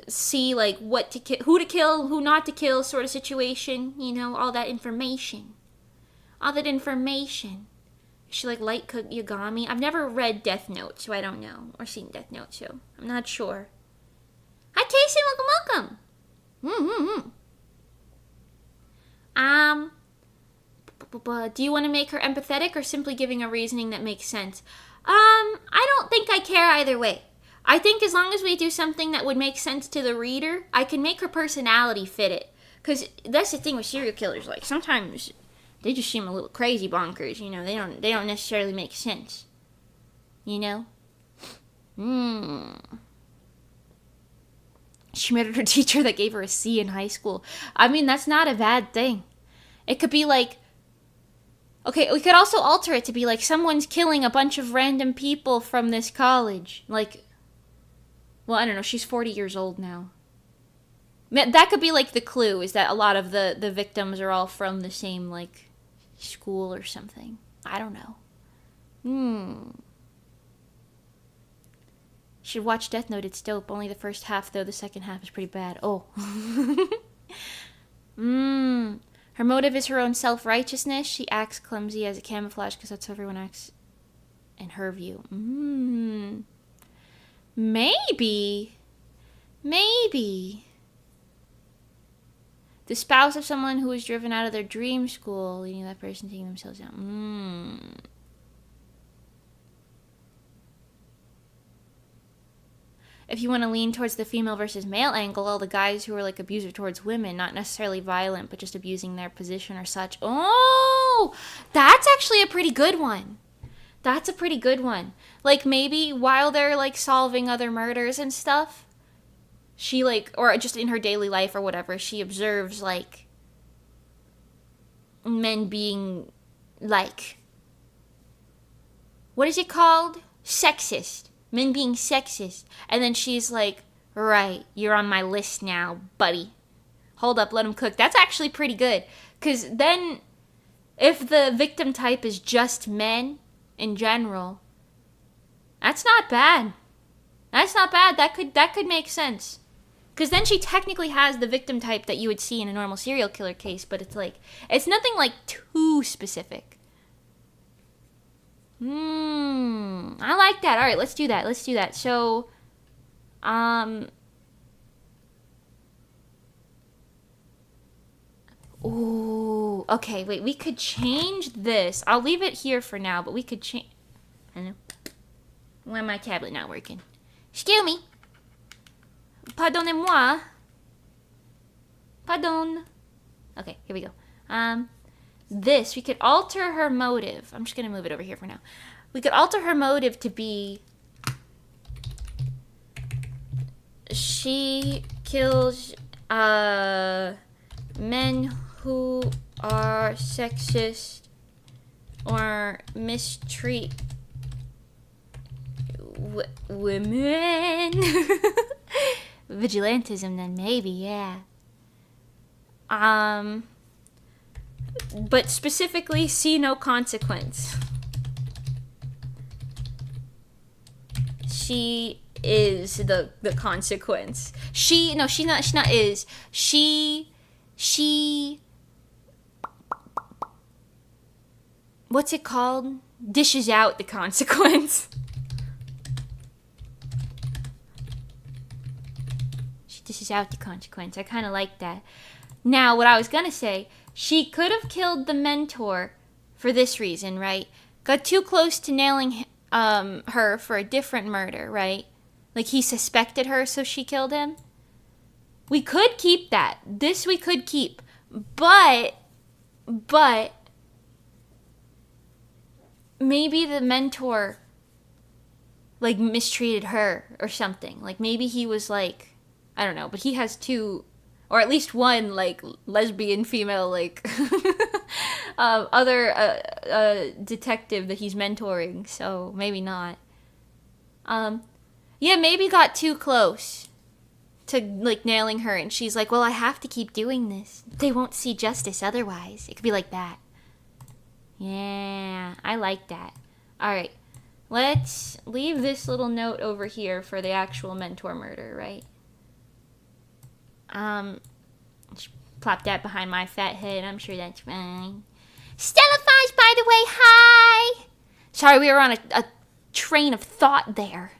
see like who to kill, who not to kill, sort of situation. You know, all that information. Is she like light Yagami? I've never read Death Note, so I don't know, or seen Death Note, so I'm not sure. Hi, Casey, welcome. Do you want to make her empathetic or simply giving a reasoning that makes sense? I don't think I care either way. I think as long as we do something that would make sense to the reader, I can make her personality fit it. Because that's the thing with serial killers. Like, sometimes they just seem a little crazy bonkers, you know. They don't necessarily make sense. You know? She murdered her teacher that gave her a C in high school. I mean, that's not a bad thing. It could be like, okay, we could also alter it to be like someone's killing a bunch of random people from this college. Like, well, I don't know, she's 40 years old now. That could be like the clue, is that a lot of the victims are all from the same, like, school or something. I don't know. Should watch Death Note, it's dope. Only the first half, though. The second half is pretty bad. Oh. Her motive is her own self-righteousness. She acts clumsy as a camouflage because that's how everyone acts in her view. Maybe. The spouse of someone who was driven out of their dream school, leading that person taking themselves out. if you want to lean towards the female versus male angle, all the guys who are like abusive towards women, not necessarily violent, but just abusing their position or such. Oh, that's actually a pretty good one. That's a pretty good one. Like, maybe while they're, like, solving other murders and stuff, she, like, or just in her daily life or whatever, she observes, like, men being, like, what is it called? Sexist. Men being sexist. And then she's like, right, you're on my list now, buddy. Hold up, let him cook. That's actually pretty good. Because then, if the victim type is just men in general, that's not bad. That's not bad. That could make sense. Because then she technically has the victim type that you would see in a normal serial killer case, but it's like, it's nothing like too specific. I like that. All right, let's do that. So, ooh, okay, wait, we could change this. I'll leave it here for now, but we could change. I know. Why my tablet not working? Excuse me. Pardonnez-moi. Pardon. Okay, here we go. This, we could alter her motive. I'm just going to move it over here for now. We could alter her motive to be, she kills men who are sexist or mistreat women. Vigilantism, then, maybe, yeah. But specifically, see no consequence. She is the consequence. She's not is. She, what's it called? Dishes out the consequence. She dishes out the consequence. I kind of like that. Now, what I was gonna say, she could have killed the mentor for this reason, right? Got too close to nailing her for a different murder, right? Like, he suspected her, so she killed him. We could keep that. This we could keep. But maybe the mentor, like, mistreated her or something. Like, maybe he was, like, I don't know, but he has two, or at least one, like, lesbian female, like, other detective that he's mentoring, so maybe not. Yeah, maybe got too close to, like, nailing her, and she's like, well, I have to keep doing this. They won't see justice otherwise. It could be like that. Yeah, I like that. Alright, let's leave this little note over here for the actual mentor murder, right? Plop that behind my fat head. I'm sure that's fine. Stella Fives, by the way, hi! Sorry, we were on a train of thought there.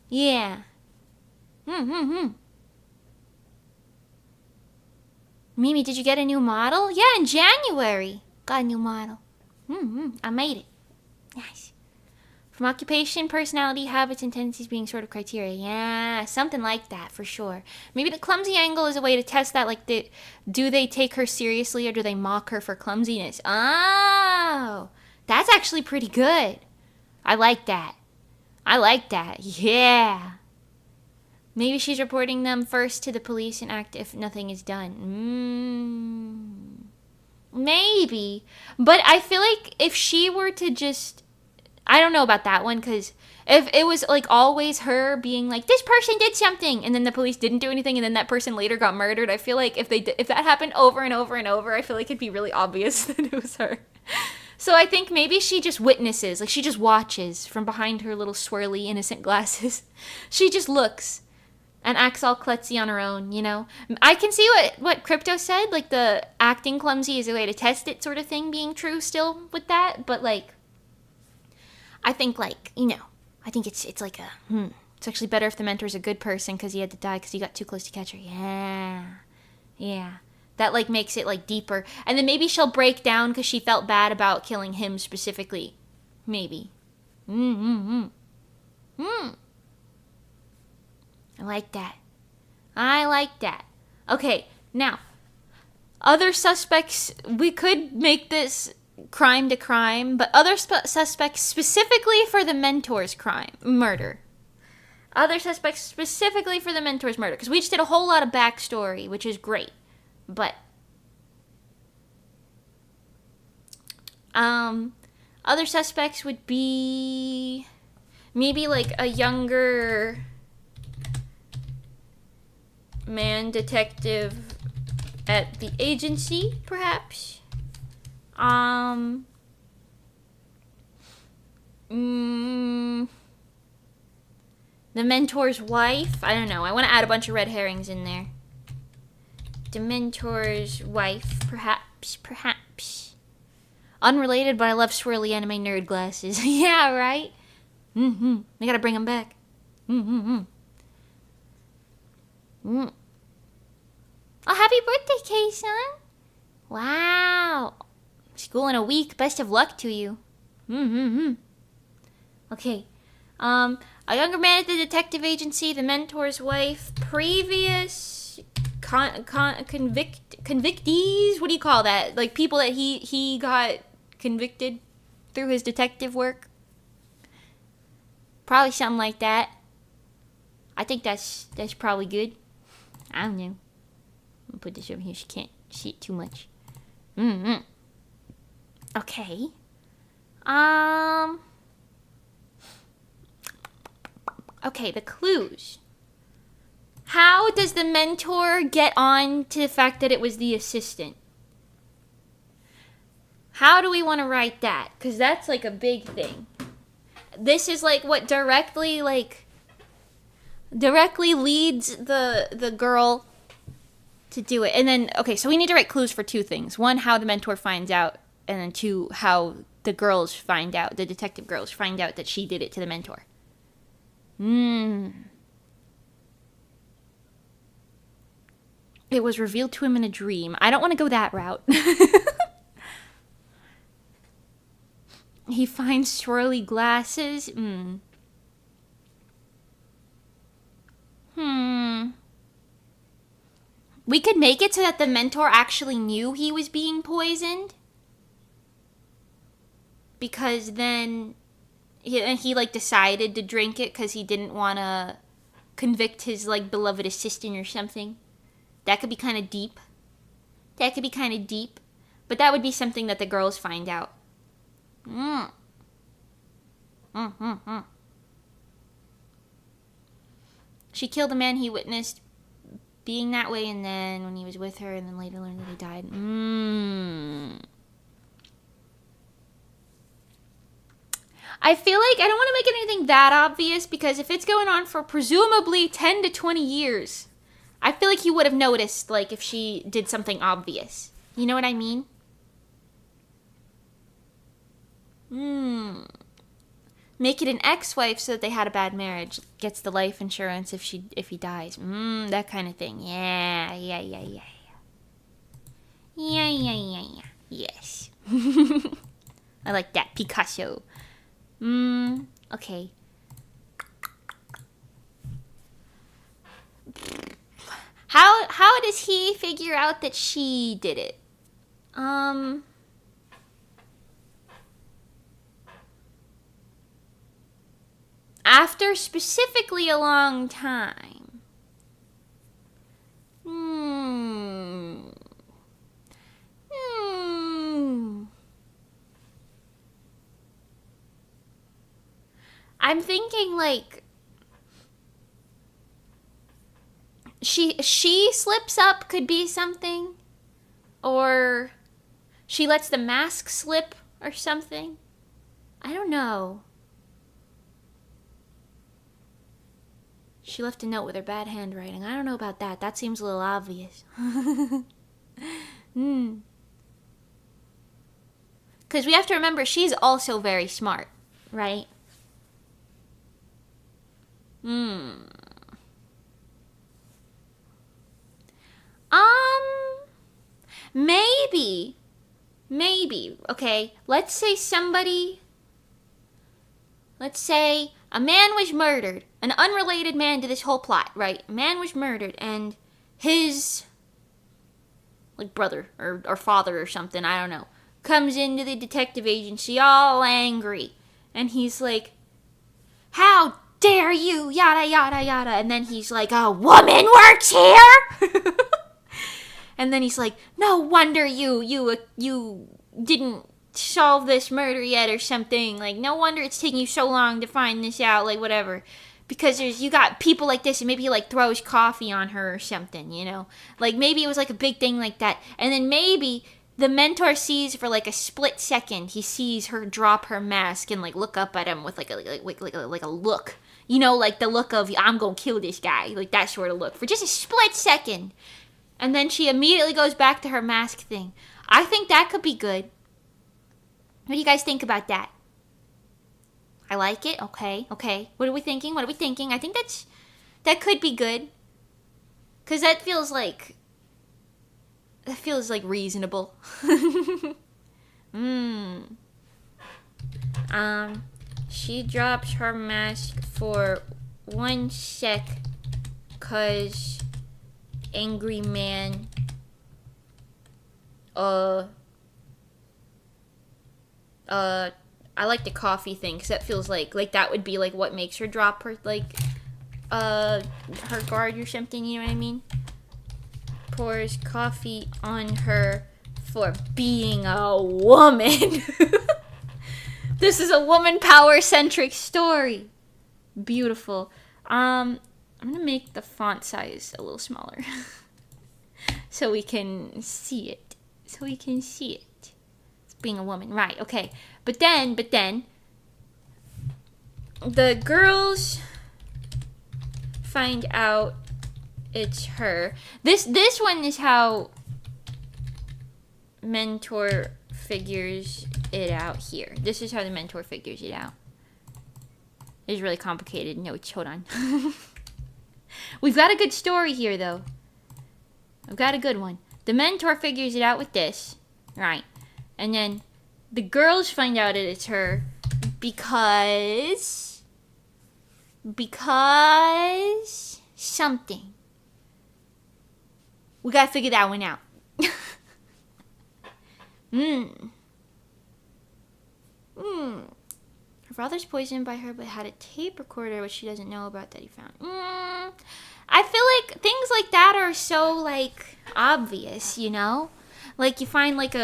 Yeah. Mimi, did you get a new model? Yeah, in January. Got a new model. I made it. Nice. From occupation, personality, habits, and tendencies being sort of criteria. Yeah, something like that, for sure. Maybe the clumsy angle is a way to test that. Like, do they take her seriously or do they mock her for clumsiness? Oh, that's actually pretty good. I like that. Yeah. Maybe she's reporting them first to the police and act if nothing is done. Maybe. But I feel like if she were to just, I don't know about that one, because if it was, like, always her being like, this person did something, and then the police didn't do anything, and then that person later got murdered, I feel like if that happened over and over and over, I feel like it'd be really obvious that it was her. So I think maybe she just witnesses, like, she just watches from behind her little swirly innocent glasses. She just looks and acts all klutzy on her own, you know? I can see what Crypto said, like, the acting clumsy is a way to test it sort of thing being true still with that, but, like, I think, like, you know, I think it's like a, it's actually better if the mentor's a good person because he had to die because he got too close to catch her. Yeah. That, like, makes it, like, deeper. And then maybe she'll break down because she felt bad about killing him specifically. Maybe. I like that. I like that. Okay, now, other suspects, we could make this crime to crime, but other suspects specifically for the mentor's murder. Other suspects specifically for the mentor's murder, because we just did a whole lot of backstory, which is great. But, other suspects would be maybe like a younger man detective at the agency, perhaps. The mentor's wife. I don't know. I want to add a bunch of red herrings in there. The mentor's wife, perhaps. Unrelated, but I love swirly anime nerd glasses. Yeah, right? We gotta bring them back. Oh, happy birthday, K-san. Wow. School in a week. Best of luck to you. Okay. A younger man at the detective agency, the mentor's wife, previous convictees. What do you call that? Like people that he got convicted through his detective work. Probably something like that. I think that's probably good. I don't know. I'll put this over here. She can't see it too much. Okay. Okay, the clues. How does the mentor get on to the fact that it was the assistant? How do we want to write that? Because that's like a big thing. This is like what directly leads the girl to do it. And then, okay, so we need to write clues for two things. One, how the mentor finds out, and then two, how the detective girls find out that she did it to the mentor. It was revealed to him in a dream. I don't want to go that route. He finds swirly glasses. We could make it so that the mentor actually knew he was being poisoned. Because then he like decided to drink it because he didn't want to convict his like beloved assistant or something. That could be kind of deep. But that would be something that the girls find out. She killed the man he witnessed being that way, and then when he was with her, and then later learned that he died. I feel like I don't want to make anything that obvious, because if it's going on for presumably 10 to 20 years, I feel like he would have noticed, like, if she did something obvious. You know what I mean? Make it an ex-wife so that they had a bad marriage. Gets the life insurance if he dies. That kind of thing. Yeah. Yes. I like that. Picasso. Okay. How does he figure out that she did it? After specifically a long time. I'm thinking like she slips up could be something, or she lets the mask slip or something. I don't know. She left a note with her bad handwriting. I don't know about that. That seems a little obvious. Because we have to remember, she's also very smart, right? Maybe, okay, let's say a man was murdered. an unrelated man to this whole plot, right? Man was murdered, and his, like, brother or father or something, I don't know, comes into the detective agency all angry. And he's like, how dare you, yada, yada, yada. And then he's like, a woman works here? And then he's like, no wonder you didn't solve this murder yet or something. Like, no wonder it's taking you so long to find this out, like, whatever. Because you got people like this, and maybe he, like, throws coffee on her or something, you know? Like, maybe it was, like, a big thing like that. And then maybe the mentor sees for, like, a split second, he sees her drop her mask and, like, look up at him with, like a look. You know, like, the look of, I'm gonna kill this guy. Like, that sort of look. For just a split second. And then she immediately goes back to her mask thing. I think that could be good. What do you guys think about that? I like it. Okay. What are we thinking? I think that could be good. Because that feels like reasonable. She drops her mask for 1 sec cause angry man I like the coffee thing, because that feels like that would be, like, what makes her drop her, like, her guard or something, you know what I mean? Pours coffee on her for being a woman. This is a woman power-centric story. Beautiful. I'm gonna make the font size a little smaller. so we can see it. It's being a woman. Right, okay. But then, the girls find out it's her. This one is how mentor figures it out here. This is how the mentor figures it out. It's really complicated notes. Hold on. We've got a good story here, though. I've got a good one. The mentor figures it out with this. Right. And then the girls find out that it's her because something. We gotta figure that one out. Her father's poisoned by her, but had a tape recorder, which she doesn't know about, that he found. I feel like things like that are so, like, obvious, you know? Like, you find, like,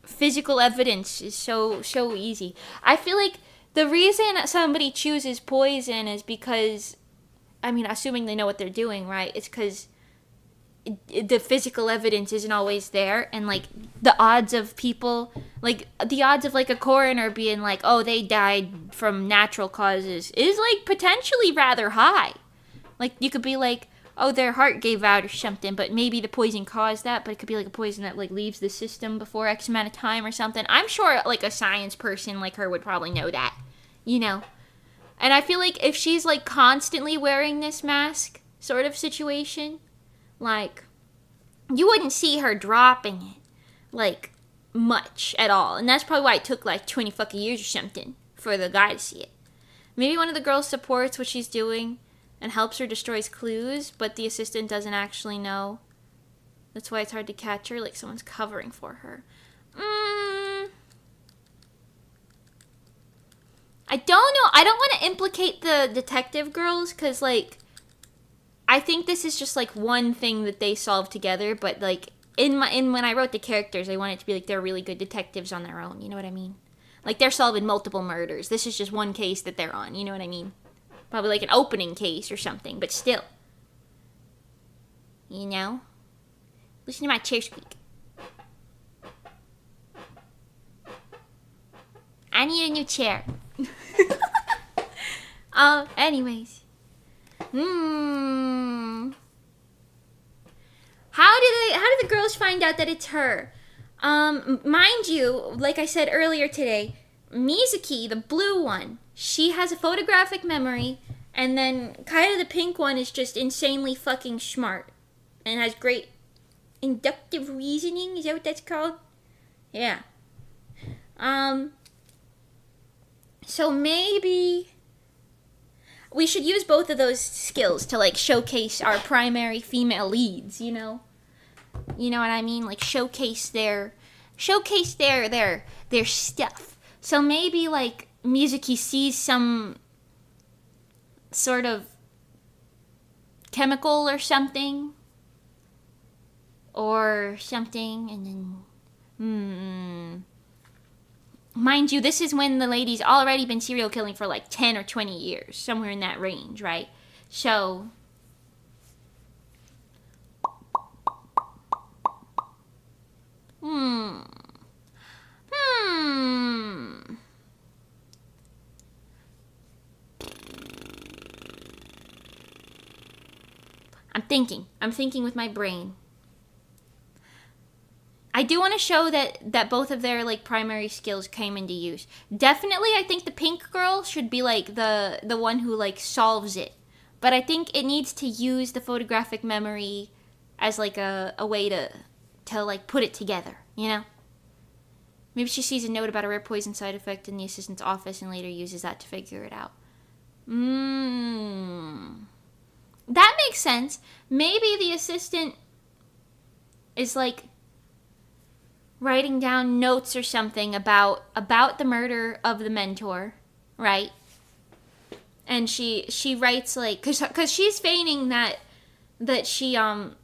physical evidence is so easy. I feel like the reason somebody chooses poison is because, I mean, assuming they know what they're doing, right? It's because the physical evidence isn't always there, and, like, the odds of people, like, the odds of, like, a coroner being like, oh, they died from natural causes is, like, potentially rather high. Like, you could be like, oh, their heart gave out or something, but maybe the poison caused that, but it could be, like, a poison that, like, leaves the system before X amount of time or something. I'm sure, like, a science person like her would probably know that, you know? And I feel like if she's, like, constantly wearing this mask sort of situation, like, you wouldn't see her dropping it, like, much at all. And that's probably why it took, like, 20 fucking years or something for the guy to see it. Maybe one of the girls supports what she's doing and helps her destroy clues, but the assistant doesn't actually know. That's why it's hard to catch her, like someone's covering for her. I don't know. I don't want to implicate the detective girls, because, like, I think this is just, like, one thing that they solve together, but, like, when I wrote the characters, I want it to be, like, they're really good detectives on their own, you know what I mean? Like, they're solving multiple murders. This is just one case that they're on, you know what I mean? Probably, like, an opening case or something, but still. You know? Listen to my chair squeak. I need a new chair. Anyways. How do the girls find out that it's her? Mind you, like I said earlier today, Mizuki, the blue one, she has a photographic memory, and then Kaida, the pink one, is just insanely fucking smart and has great inductive reasoning. Is that what that's called? Yeah. So maybe... we should use both of those skills to like showcase our primary female leads, you know? You know what I mean? Like showcase their stuff. So maybe like Mizuki sees some sort of chemical or something, and then mind you, this is when the lady's already been serial killing for like 10 or 20 years, somewhere in that range, right? So I'm thinking with my brain. I do want to show that both of their like primary skills came into use. Definitely, I think the pink girl should be like the one who like solves it. But I think it needs to use the photographic memory as like a way to like put it together, you know? Maybe she sees a note about a rare poison side effect in the assistant's office and later uses that to figure it out. That makes sense. Maybe the assistant is like writing down notes or something about the murder of the mentor, right? And she writes like cuz she's feigning that she unrelated,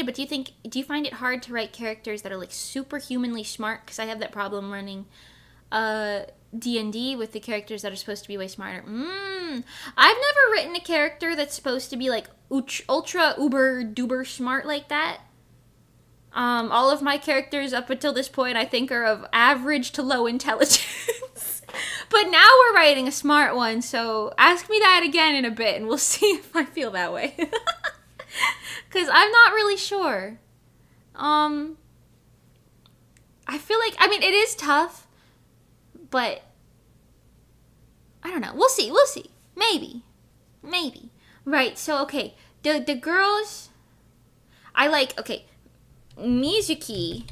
but do you find it hard to write characters that are like superhumanly smart? Cuz I have that problem running D&D with the characters that are supposed to be way smarter. I've never written a character that's supposed to be like ultra uber duper smart like that. All of my characters up until this point I think are of average to low intelligence. But now we're writing a smart one, so ask me that again in a bit and we'll see if I feel that way. Cuz I'm not really sure. I feel like, I mean, it is tough, but I don't know. We'll see. Maybe. Right, so okay. The girls I like, okay. Mizuki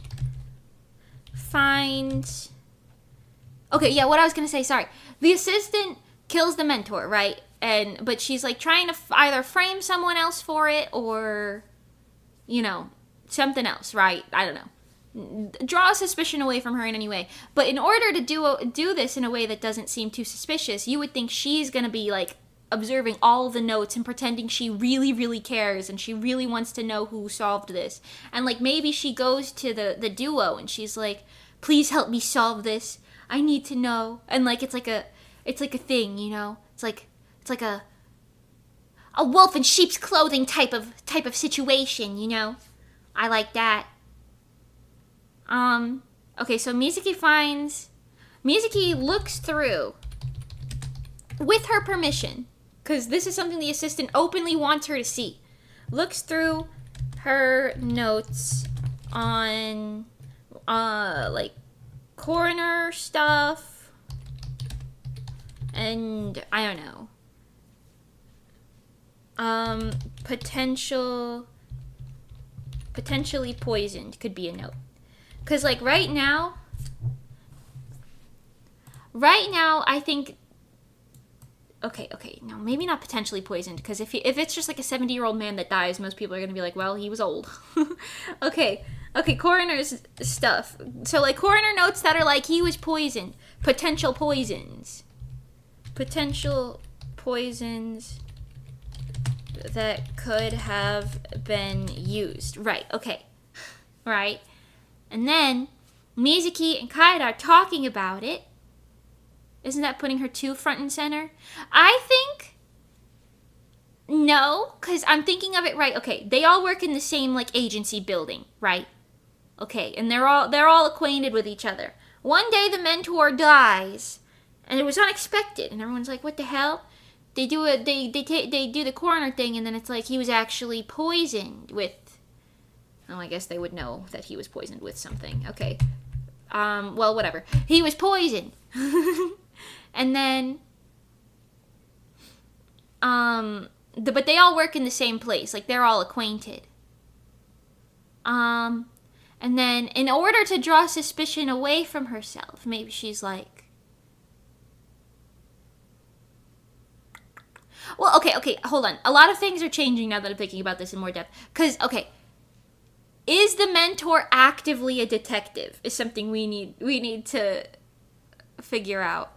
finds, okay, yeah, what I was gonna say, sorry. The assistant kills the mentor, right? But she's like trying to either frame someone else for it or, you know, something else, right? I don't know. Draw suspicion away from her in any way. But in order to do this in a way that doesn't seem too suspicious, you would think she's gonna be like observing all the notes and pretending she really, really cares and she really wants to know who solved this. And like maybe she goes to the duo and she's like, please help me solve this. I need to know. And like it's like a thing, you know? It's like a wolf in sheep's clothing type of situation, you know? I like that. Okay, so Mizuki looks through, with her permission, because this is something the assistant openly wants her to see, looks through her notes on, like, coroner stuff, and, I don't know, potentially poisoned could be a note. Because, like, right now, I think, okay, no, maybe not potentially poisoned, because if it's just, like, a 70-year-old man that dies, most people are going to be like, well, he was old. Okay, coroner's stuff. So, like, coroner notes that are like, he was poisoned. Potential poisons that could have been used. Right, okay. Right. And then Mizuki and Kaida are talking about it. Isn't that putting her too front and center? I think no, because I'm thinking of it right. Okay, they all work in the same like agency building, right? Okay, and they're all acquainted with each other. One day the mentor dies, and it was unexpected, and everyone's like, "What the hell?" They do the coroner thing, and then it's like he was actually poisoned with. Oh, I guess they would know that he was poisoned with something. Okay. Well, whatever. He was poisoned. And then, but they all work in the same place. Like, they're all acquainted. And And then in order to draw suspicion away from herself, maybe she's like, well, okay, hold on. A lot of things are changing now that I'm thinking about this in more depth. Because, okay, is the mentor actively a detective? Is something we need to figure out.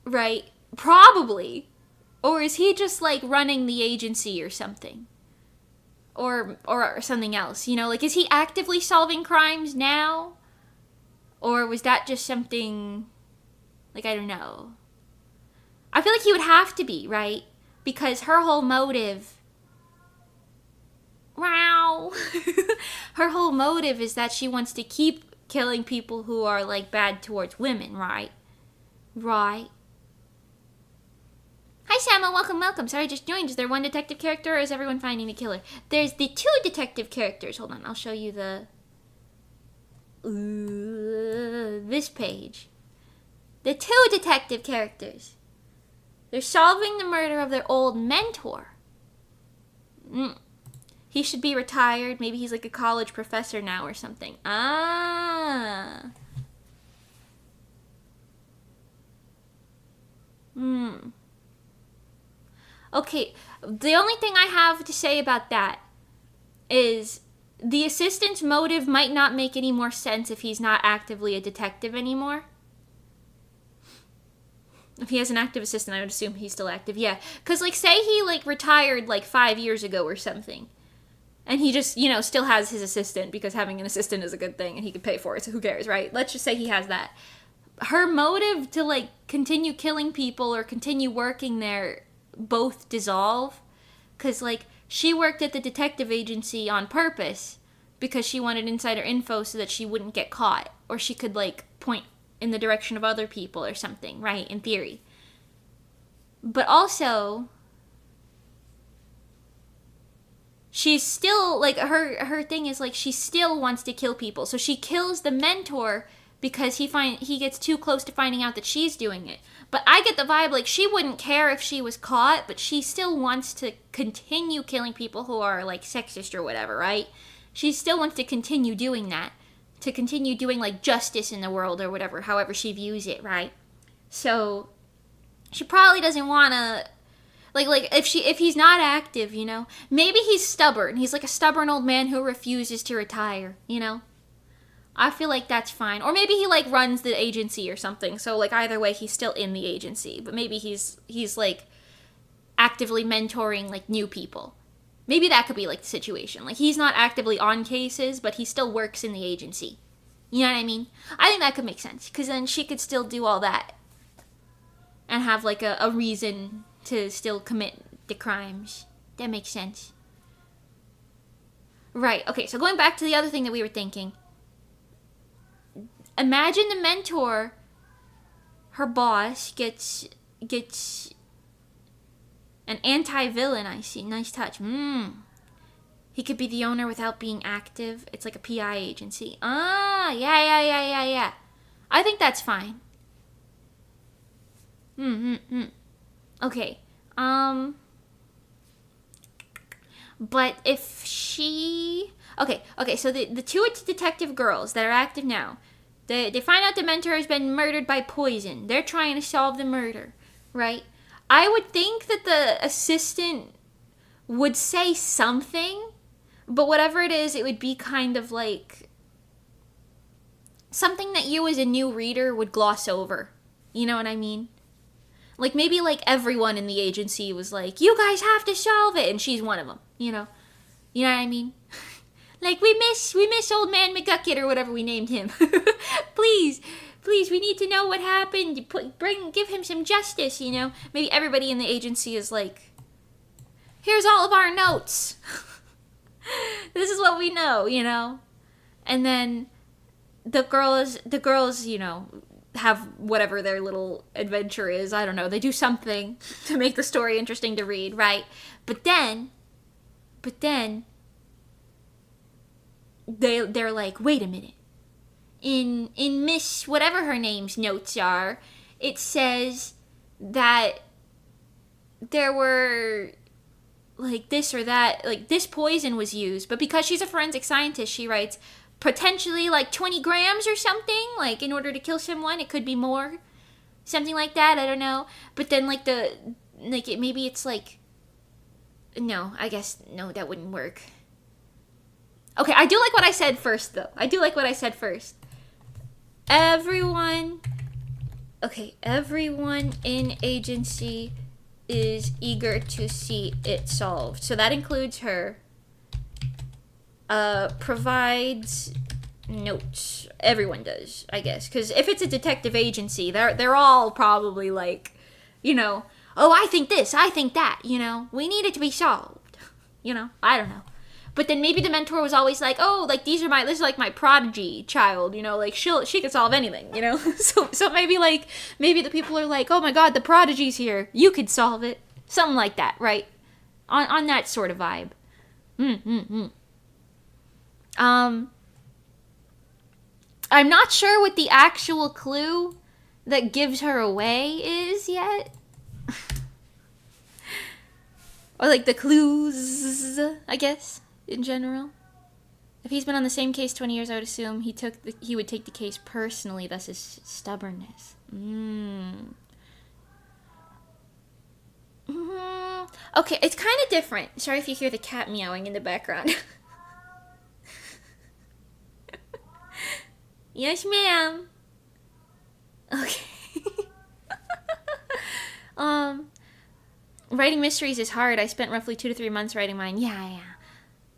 Right? Probably. Or is he just like running the agency or something? Or something else, you know? Like, is he actively solving crimes now? Or was that just something, like, I don't know. I feel like he would have to be, right? Because her whole motive... Wow! Her whole motive is that she wants to keep killing people who are, like, bad towards women, right? Right. Hi, Sama. Welcome. Sorry, just joined. Is there one detective character, or is everyone finding the killer? There's the 2 detective characters. Hold on, I'll show you the... this page. The 2 detective characters. They're solving the murder of their old mentor. He should be retired. Maybe he's like a college professor now or something. Ah. Okay, the only thing I have to say about that is the assistant's motive might not make any more sense if he's not actively a detective anymore. If he has an active assistant, I would assume he's still active. Yeah, because, like, say he, like, retired, like, 5 years ago or something. And he just, you know, still has his assistant because having an assistant is a good thing and he can pay for it, so who cares, right? Let's just say he has that. Her motive to, like, continue killing people or continue working there both dissolve. Because, like, she worked at the detective agency on purpose because she wanted insider info so that she wouldn't get caught. Or she could, like, point in the direction of other people or something, right? In theory. But also... she's still, like, her thing is, like, she still wants to kill people. So she kills the mentor because he gets too close to finding out that she's doing it. But I get the vibe, like, she wouldn't care if she was caught, but she still wants to continue killing people who are, like, sexist or whatever, right? She still wants to continue doing that. To continue doing, like, justice in the world or whatever, however she views it, right? So she probably doesn't want to... Like if he's not active, you know, maybe he's stubborn. He's like a stubborn old man who refuses to retire, you know. I feel like that's fine. Or maybe he like runs the agency or something. So like either way, he's still in the agency, but maybe he's like actively mentoring like new people. Maybe that could be like the situation. Like he's not actively on cases, but he still works in the agency. You know what I mean? I think that could make sense because then she could still do all that and have like a reason to still commit the crimes. That makes sense. Right, okay, so going back to the other thing that we were thinking. Imagine the mentor, her boss, gets an anti-villain, I see. Nice touch. He could be the owner without being active. It's like a PI agency. Ah, yeah. I think that's fine. Okay. But if she... Okay, so the 2 detective girls that are active now, they find out the mentor has been murdered by poison. They're trying to solve the murder, right? I would think that the assistant would say something, but whatever it is, it would be kind of like... something that you as a new reader would gloss over. You know what I mean? Like, maybe, like, everyone in the agency was like, you guys have to solve it, and she's one of them, you know? You know what I mean? Like, we miss old man McGucket, or whatever we named him. Please, we need to know what happened. Give him some justice, you know? Maybe everybody in the agency is like, here's all of our notes. This is what we know, you know? And then the girls, you know... have whatever their little adventure is. I don't know. They do something to make the story interesting to read, right? But then they're like, wait a minute. In Miss whatever her name's notes are, it says that there were like this or that, like this poison was used. But because she's a forensic scientist, she writes potentially like 20 grams or something, like in order to kill someone. It could be more, something like that. I don't know. But then like maybe it's like, no, I guess no, that wouldn't work. Okay, I do like what I said first though. I do like what I said first. Everyone in agency is eager to see it solved. So that includes her. Provides notes. Everyone does, I guess. Because if it's a detective agency, they're all probably like, you know, oh, I think this, I think that, you know. We need it to be solved. You know, I don't know. But then maybe the mentor was always like, oh, like this is like my prodigy child, you know, like she could solve anything, you know. so maybe the people are like, oh my god, the prodigy's here, you could solve it, something like that, right? On that sort of vibe. I'm not sure what the actual clue that gives her away is yet. Or like the clues, I guess, in general. If he's been on the same case 20 years, I would assume he would take the case personally, thus his stubbornness. Okay, it's kind of different. Sorry if you hear the cat meowing in the background. Yes, ma'am. Okay. Writing mysteries is hard. I spent roughly 2 to 3 months writing mine. Yeah.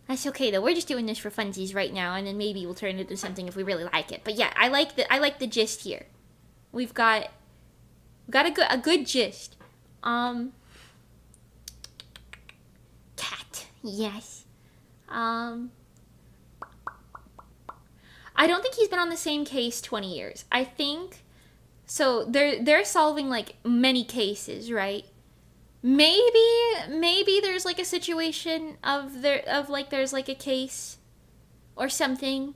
That's okay though. We're just doing this for funsies right now, and then maybe we'll turn it into something if we really like it. But yeah, I like the gist here. We've got a good gist. Cat. Yes. I don't think he's been on the same case 20 years. I think so they're solving like many cases, right? Maybe there's like a situation of like there's like a case or something.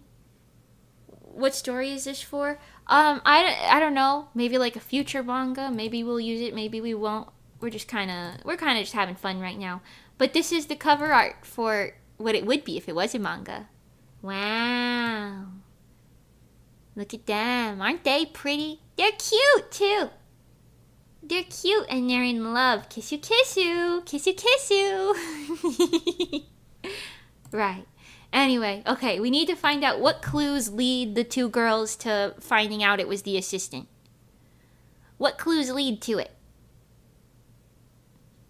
What story is this for? I don't know. Maybe like a future manga. Maybe we'll use it, maybe we won't. We're kind of just having fun right now. But this is the cover art for what it would be if it was a manga. Wow. Look at them. Aren't they pretty? They're cute, too. They're cute and they're in love. Kiss you, kiss you. Kiss you, kiss you. Right. Anyway, okay, we need to find out what clues lead the two girls to finding out it was the assistant. What clues lead to it?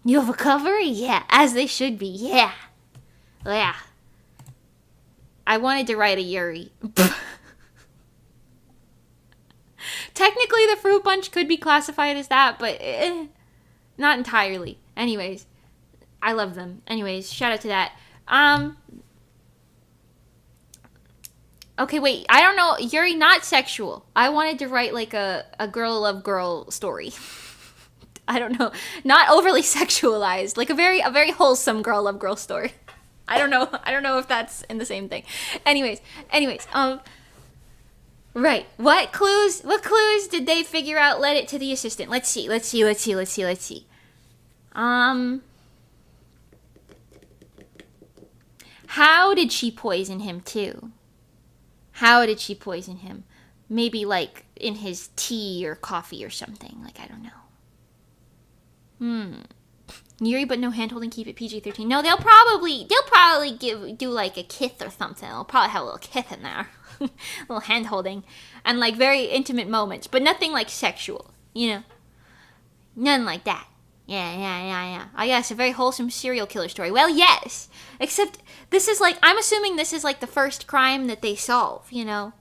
You have a cover? Yeah, as they should be. Yeah. Yeah. I wanted to write a Yuri. Technically, the fruit punch could be classified as that, but not entirely. Anyways, I love them. Anyways, shout out to that. Okay, wait. I don't know. Yuri, not sexual. I wanted to write like a girl love girl story. I don't know. Not overly sexualized. Like a very wholesome girl love girl story. I don't know if that's in the same thing. Anyways, right. What clues did they figure out led it to the assistant? Let's see. How did she poison him too? How did she poison him? Maybe like in his tea or coffee or something. Like, I don't know. Yuri, but no hand-holding, keep it PG-13. No, they'll probably do like a kiss or something. They'll probably have a little kiss in there. A little hand-holding. And like very intimate moments. But nothing like sexual, you know? Nothing like that. Yeah. I guess a very wholesome serial killer story. Well, yes. Except this is like, I'm assuming this is like the first crime that they solve, you know?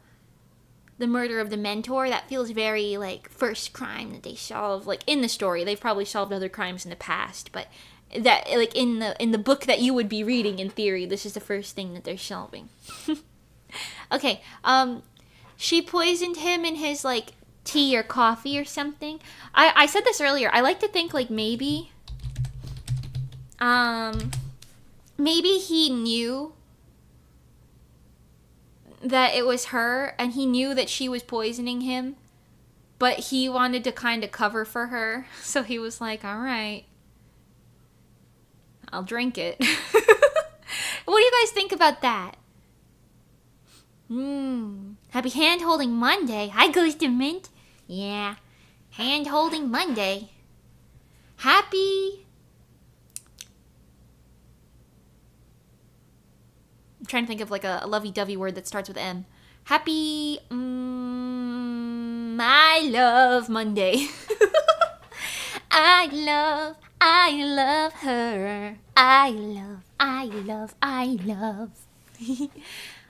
The murder of the mentor, that feels very like first crime that they solve. Like in the story, they've probably solved other crimes in the past, but that like in the book that you would be reading in theory, this is the first thing that they're solving. Okay, she poisoned him in his like tea or coffee or something. I said this earlier. I like to think like maybe he knew that it was her and he knew that she was poisoning him, but he wanted to kind of cover for her. So he was like, all right, I'll drink it. What do you guys think about that? Happy hand-holding Monday. Hi, Ghost of Mint. Yeah. Hand-holding Monday. Happy... I'm trying to think of like a lovey-dovey word that starts with M. Happy... I love Monday. I love her. I love.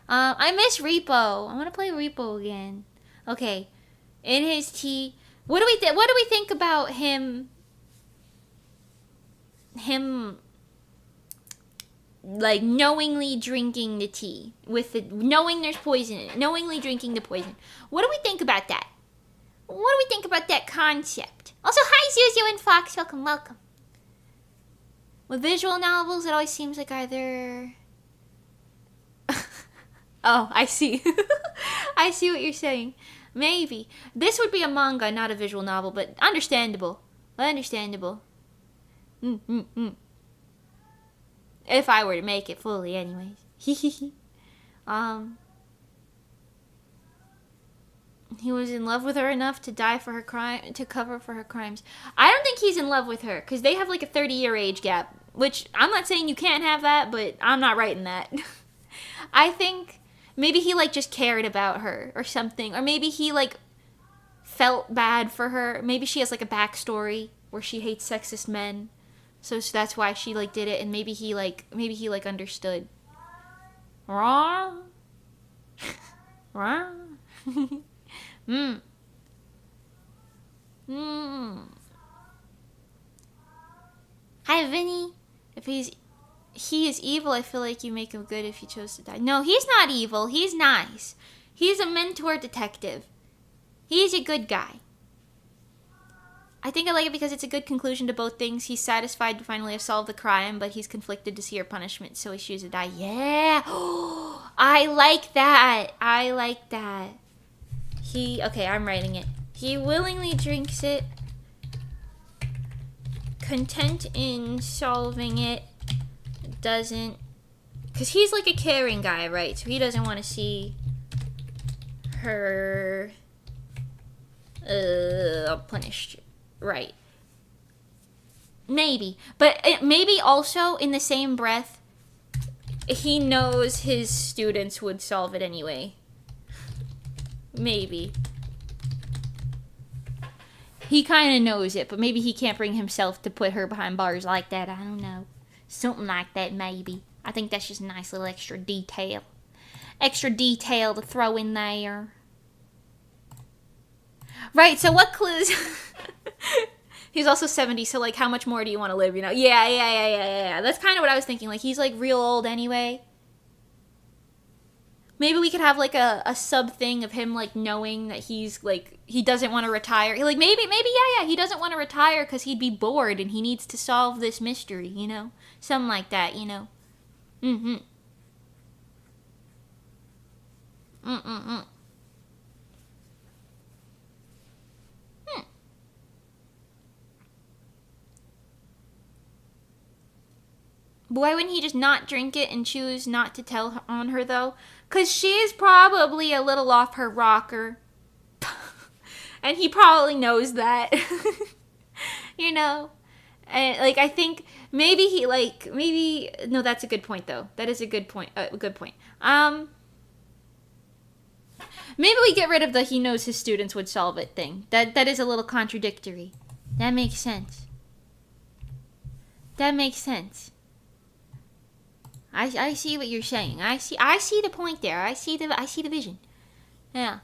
I miss Repo. I want to play Repo again. Okay. In his tea. What do we think about him like knowingly drinking the tea with the knowing there's poison in it, knowingly drinking the poison? What do we think about that? What do we think about that concept? Also, hi Zuzu and Fox, welcome. With visual novels, it always seems like either... Oh, I see. I see what you're saying. Maybe. This would be a manga, not a visual novel, but understandable. Understandable. If I were to make it fully, anyways. He was in love with her enough to die for her crime, to cover for her crimes. I don't think he's in love with her, because they have like a 30-year age gap, which I'm not saying you can't have that, but I'm not writing that. I think maybe he like just cared about her or something, or maybe he like felt bad for her. Maybe she has like a backstory where she hates sexist men, so that's why she like did it, and maybe he like understood. Wrong. Wrong. Hi, Vinny. If he is evil, I feel like you make him good if he chose to die. No, he's not evil. He's nice. He's a mentor detective. He's a good guy. I think I like it because it's a good conclusion to both things. He's satisfied to finally have solved the crime, but he's conflicted to see her punishment, so he chooses to die. Yeah! I like that. Okay, I'm writing it. He willingly drinks it, content in solving it, doesn't, because he's like a caring guy, right? So he doesn't want to see her punished, right? Maybe, but maybe also in the same breath, he knows his students would solve it anyway. Maybe. He kind of knows it, but maybe he can't bring himself to put her behind bars like that. I don't know. Something like that, maybe. I think that's just a nice little extra detail. Extra detail to throw in there. Right, so what clues... He's also 70, so like how much more do you want to live, you know? Yeah. That's kind of what I was thinking. Like he's like real old anyway. Maybe we could have like a sub thing of him like knowing that he's like, he doesn't want to retire. Like maybe, yeah, he doesn't want to retire because he'd be bored and he needs to solve this mystery, you know? Something like that, you know? Why wouldn't he just not drink it and choose not to tell on her, though? Because she's probably a little off her rocker. And he probably knows that. You know? And, like, I think maybe he, like, maybe... No, that's a good point, though. That is a good point. Good point. Maybe we get rid of the he knows his students would solve it thing. That is a little contradictory. That makes sense. That makes sense. I see what you're saying. I see the point there. I see the vision. Yeah.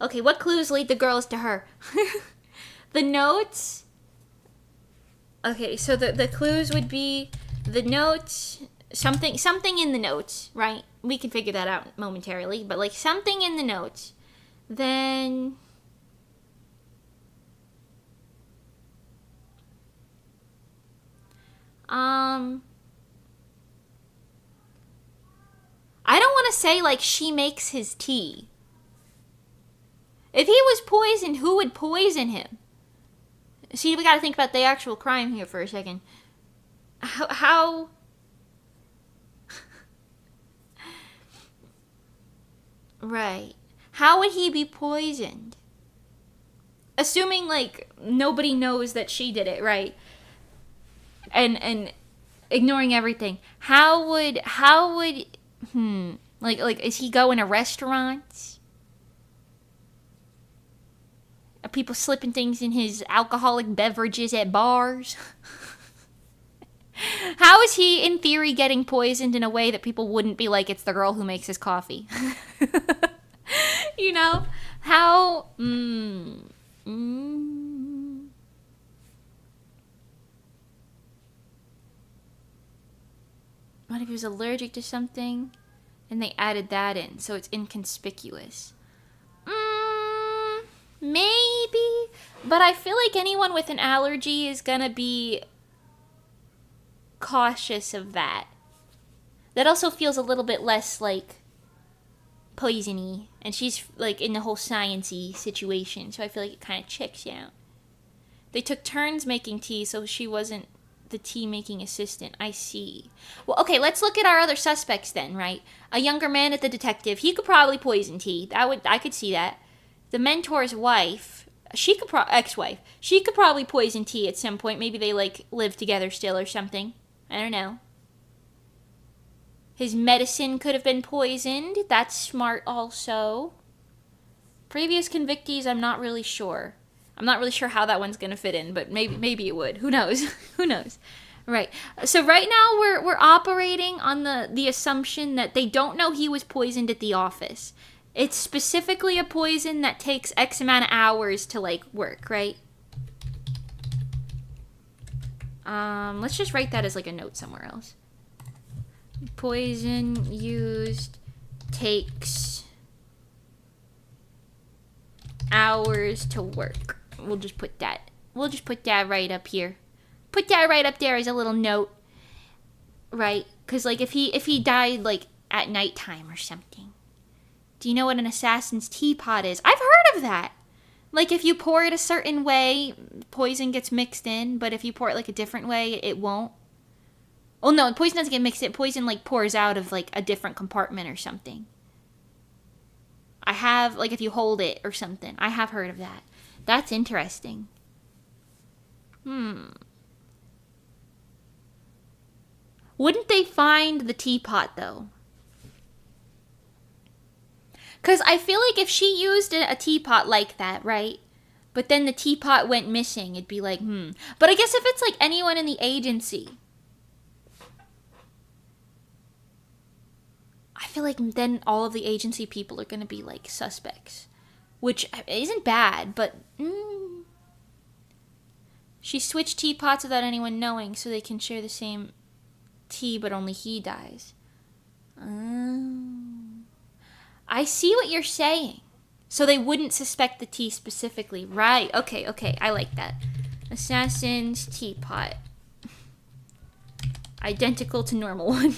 Okay, what clues lead the girls to her? The notes. Okay, so the clues would be the notes, something in the notes, right? We can figure that out momentarily, but like something in the notes. Then I don't want to say like she makes his tea. If he was poisoned, who would poison him? See, we gotta think about the actual crime here for a second. How... Right. How would he be poisoned? Assuming, like, nobody knows that she did it, right? And ignoring everything. How would, like, is he going to restaurants? Are people slipping things in his alcoholic beverages at bars? How is he, in theory, getting poisoned in a way that people wouldn't be like, it's the girl who makes his coffee? You know? How... What if he was allergic to something and they added that in, so it's inconspicuous? Maybe. But I feel like anyone with an allergy is gonna be cautious of that. That also feels a little bit less, like, poisony. And she's, like, in the whole science-y situation, so I feel like it kind of checks out. They took turns making tea, so she wasn't the tea-making assistant. I see. Well, okay, let's look at our other suspects then, right? A younger man at the detective. He could probably poison tea. I could see that. The mentor's wife, ex-wife, she could probably poison tea at some point. Maybe they, like, live together still or something. I don't know. His medicine could have been poisoned. That's smart also. Previous convictees, I'm not really sure. I'm not really sure how that one's going to fit in, but maybe it would. Who knows? Who knows? Right. So right now we're operating on the assumption that they don't know he was poisoned at the office. It's specifically a poison that takes X amount of hours to, like, work, right? Let's just write that as, like, a note somewhere else. Poison used takes hours to work. We'll just put that right up here. Put that right up there as a little note. Right? Because, like, if he died, like, at nighttime or something. Do you know what an assassin's teapot is? I've heard of that. Like, if you pour it a certain way, poison gets mixed in. But if you pour it, like, a different way, it won't. Oh, no, poison doesn't get mixed in. Poison, like, pours out of, like, a different compartment or something. I have, like, if you hold it or something. I have heard of that. That's interesting. Wouldn't they find the teapot, though? Because I feel like if she used a teapot like that, right? But then the teapot went missing, it'd be like, But I guess if it's, like, anyone in the agency, I feel like then all of the agency people are going to be, like, suspects. Which isn't bad, but... She switched teapots without anyone knowing so they can share the same tea, but only he dies. I see what you're saying. So they wouldn't suspect the tea specifically. Right, okay, I like that. Assassin's teapot. Identical to normal one.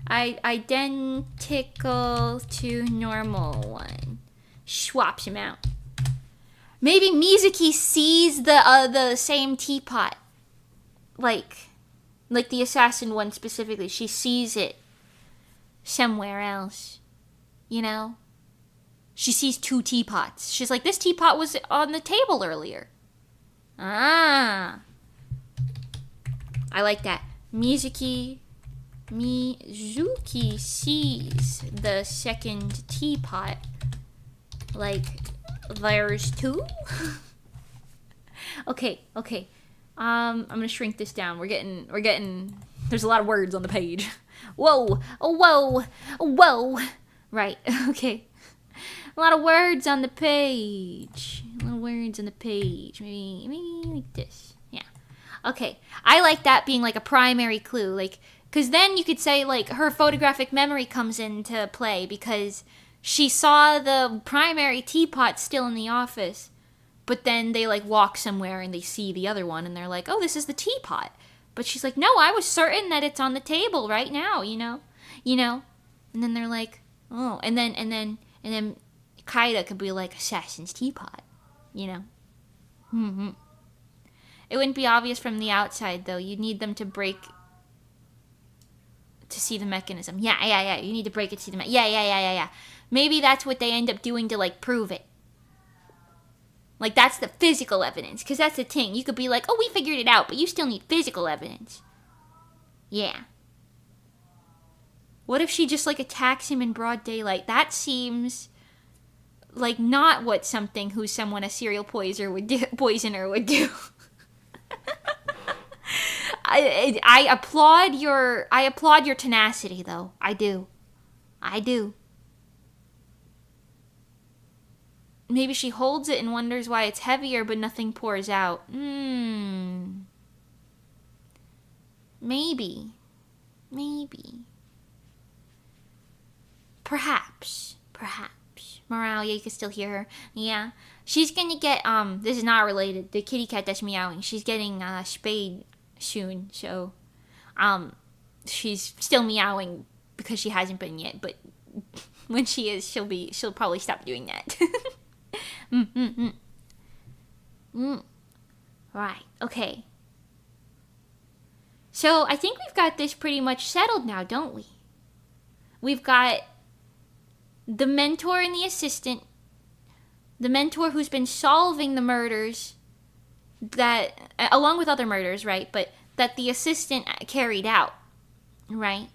Identical to normal one. Swaps him out. Maybe Mizuki sees the same teapot. Like the assassin one specifically. She sees it somewhere else. You know? She sees two teapots. She's like, this teapot was on the table earlier. I like that. Mizuki sees the second teapot. Like, there's two? Okay. I'm gonna shrink this down. We're getting, there's a lot of words on the page. Whoa. Right, okay. A lot of words on the page. Maybe like this. Yeah. Okay. I like that being like a primary clue. Like, because then you could say, like, her photographic memory comes into play because she saw the primary teapot still in the office, but then they, like, walk somewhere and they see the other one and they're like, oh, this is the teapot. But she's like, no, I was certain that it's on the table right now, you know? And then they're like, oh, and then Kaida could be like Assassin's Teapot, you know? Mm-hmm. It wouldn't be obvious from the outside, though. You'd need them to break to see the mechanism. Yeah. You need to break it to see the Yeah. Maybe that's what they end up doing to, like, prove it. Like, that's the physical evidence. Because that's the thing. You could be like, oh, we figured it out, but you still need physical evidence. Yeah. What if she just, like, attacks him in broad daylight? That seems like not what someone a serial poisoner would do. I applaud your tenacity, though. I do. Maybe she holds it and wonders why it's heavier, but nothing pours out. Maybe. Perhaps. Moralia, you can still hear her. Yeah. She's gonna get, this is not related. The kitty cat that's meowing. She's getting, spayed soon, so, she's still meowing because she hasn't been yet, but when she is, she'll probably stop doing that. Right, okay. So, I think we've got this pretty much settled now, don't we? We've got the mentor and the assistant. The mentor who's been solving the murders that, along with other murders, right? But that the assistant carried out, right?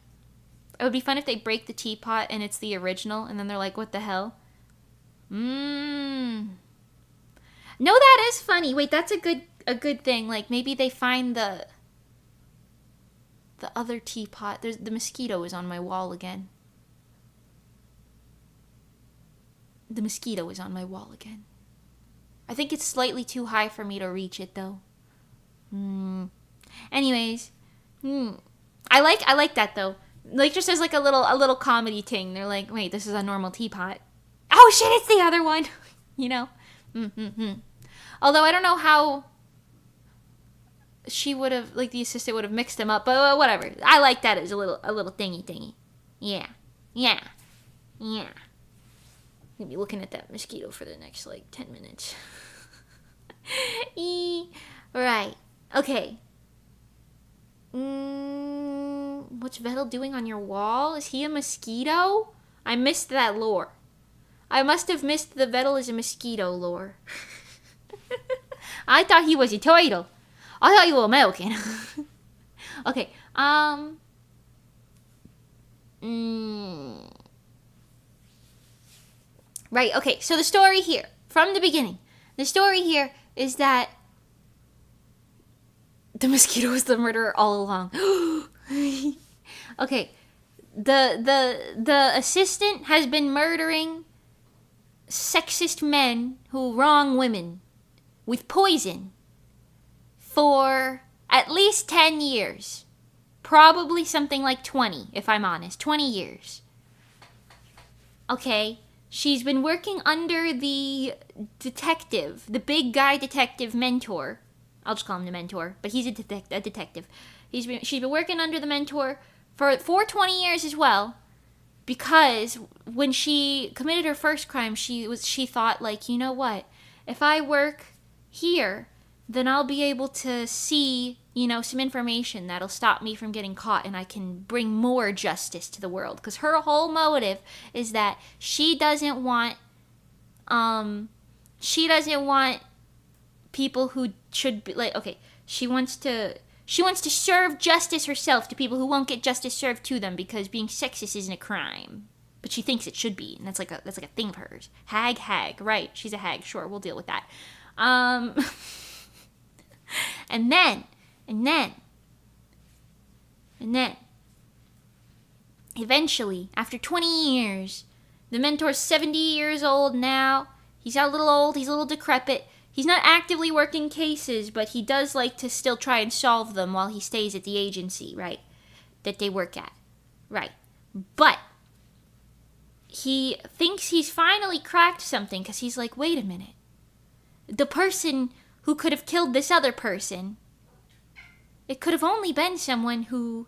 It would be fun if they break the teapot and it's the original, and then they're like, what the hell? No, that is funny. Wait, that's a good thing. Like, maybe they find the other teapot. The mosquito is on my wall again. I think it's slightly too high for me to reach it, though. Anyways, I like that, though. Like, just as like a little comedy thing. They're like, wait, this is a normal teapot. Oh shit, it's the other one. You know. Although I don't know how she would have, like, the assistant would have mixed them up, but whatever. I like that as a little thingy. Yeah. I'm gonna be looking at that mosquito for the next, like, 10 minutes. Right. Okay. What's Vettel doing on your wall? Is he a mosquito? I missed that lore. I must have missed the Vettel is a mosquito lore. I thought he was a turtle. I thought you were American. Okay. Right, okay. So the story here, from the beginning, the story here is that the mosquito was the murderer all along. Okay. The assistant has been murdering sexist men who wrong women with poison for at least 10 years. Probably something like 20, if I'm honest. 20 years. Okay. She's been working under the detective, the big guy detective mentor. I'll just call him the mentor, but he's a detective. She's been working under the mentor for 20 years as well, because when she committed her first crime, she thought, like, you know what? If I work here, then I'll be able to see, you know, some information that'll stop me from getting caught, and I can bring more justice to the world. Because her whole motive is that she doesn't want people who should be, like, okay, she wants to serve justice herself to people who won't get justice served to them, because being sexist isn't a crime. But she thinks it should be, and that's like a thing of hers. Hag, right? She's a hag. Sure, we'll deal with that. And then, eventually, after 20 years, the mentor's 70 years old now. He's a little old, he's a little decrepit. He's not actively working cases, but he does like to still try and solve them while he stays at the agency, right? That they work at. Right. But he thinks he's finally cracked something, because he's like, wait a minute. The person who could have killed this other person, it could have only been someone who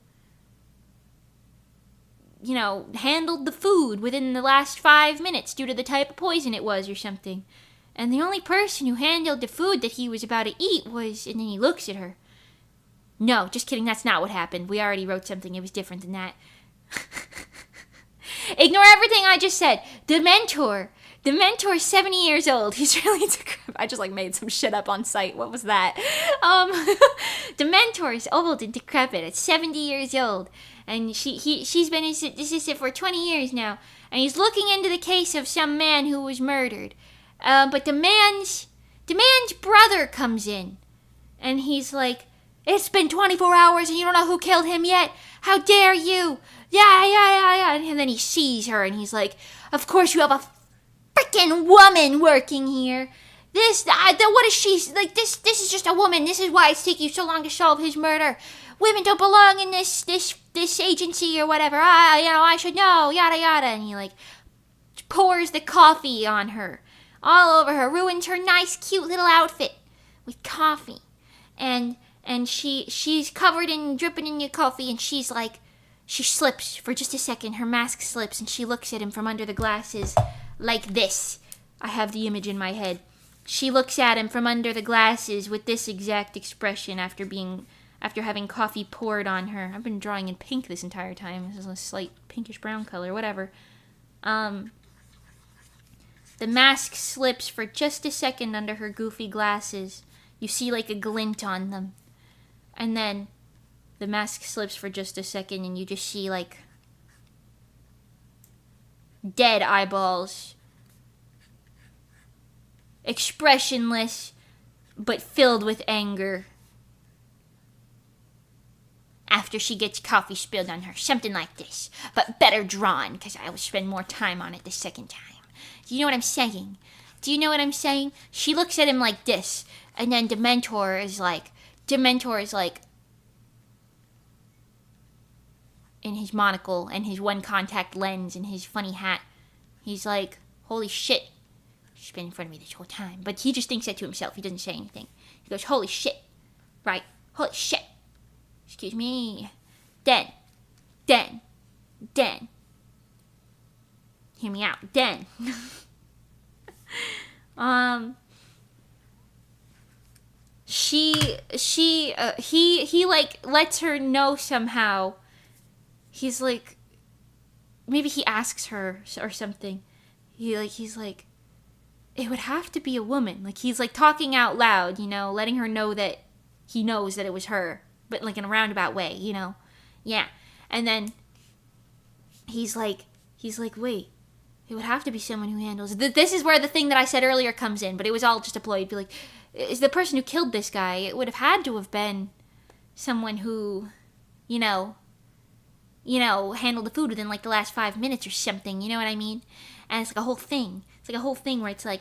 handled the food within the last 5 minutes due to the type of poison it was or something. And the only person who handled the food that he was about to eat was, and then he looks at her. No, just kidding, that's not what happened. We already wrote something, it was different than that. Ignore everything I just said. The mentor is 70 years old. He's really decrepit. I just made some shit up on site. What was that? The mentor is old and decrepit. It's 70 years old. And she's been his assistant for 20 years now. And he's looking into the case of some man who was murdered. But the man's brother comes in. And he's like, it's been 24 hours and you don't know who killed him yet? How dare you? Yeah. And then he sees her and he's like, of course you have a freaking woman working here. What is she? This is just a woman. This is why it's taking you so long to solve his murder. Women don't belong in this agency or whatever. I should know, yada yada. And he pours the coffee on her, all over her, ruins her nice, cute little outfit with coffee. And she's covered in, dripping in your coffee, and she slips for just a second. Her mask slips, and she looks at him from under the glasses like this. I have the image in my head. She looks at him from under the glasses with this exact expression after having coffee poured on her. I've been drawing in pink this entire time. This is a slight pinkish brown color, whatever. The mask slips for just a second under her goofy glasses. You see a glint on them. And then the mask slips for just a second and you just see dead eyeballs. Expressionless, but filled with anger. After she gets coffee spilled on her. Something like this. But better drawn, because I will spend more time on it the second time. Do you know what I'm saying? She looks at him like this. And then Dementor is in his monocle and his one contact lens and his funny hat. He's like, holy shit. She's been in front of me this whole time. But he just thinks that to himself. He doesn't say anything. He goes, holy shit. Right. Holy shit. Excuse me. Den. Hear me out. Den. He lets her know somehow. He's like, maybe he asks her or something. He's like, it would have to be a woman. He's talking out loud, letting her know that he knows that it was her, but in a roundabout way, Yeah. And then he's like, wait, it would have to be someone who handles it. This is where the thing that I said earlier comes in, but it was all just a ploy. He'd be like, is the person who killed this guy, it would have had to have been someone who, handled the food within the last 5 minutes or something, you know what I mean? And it's a whole thing. It's a whole thing where it's and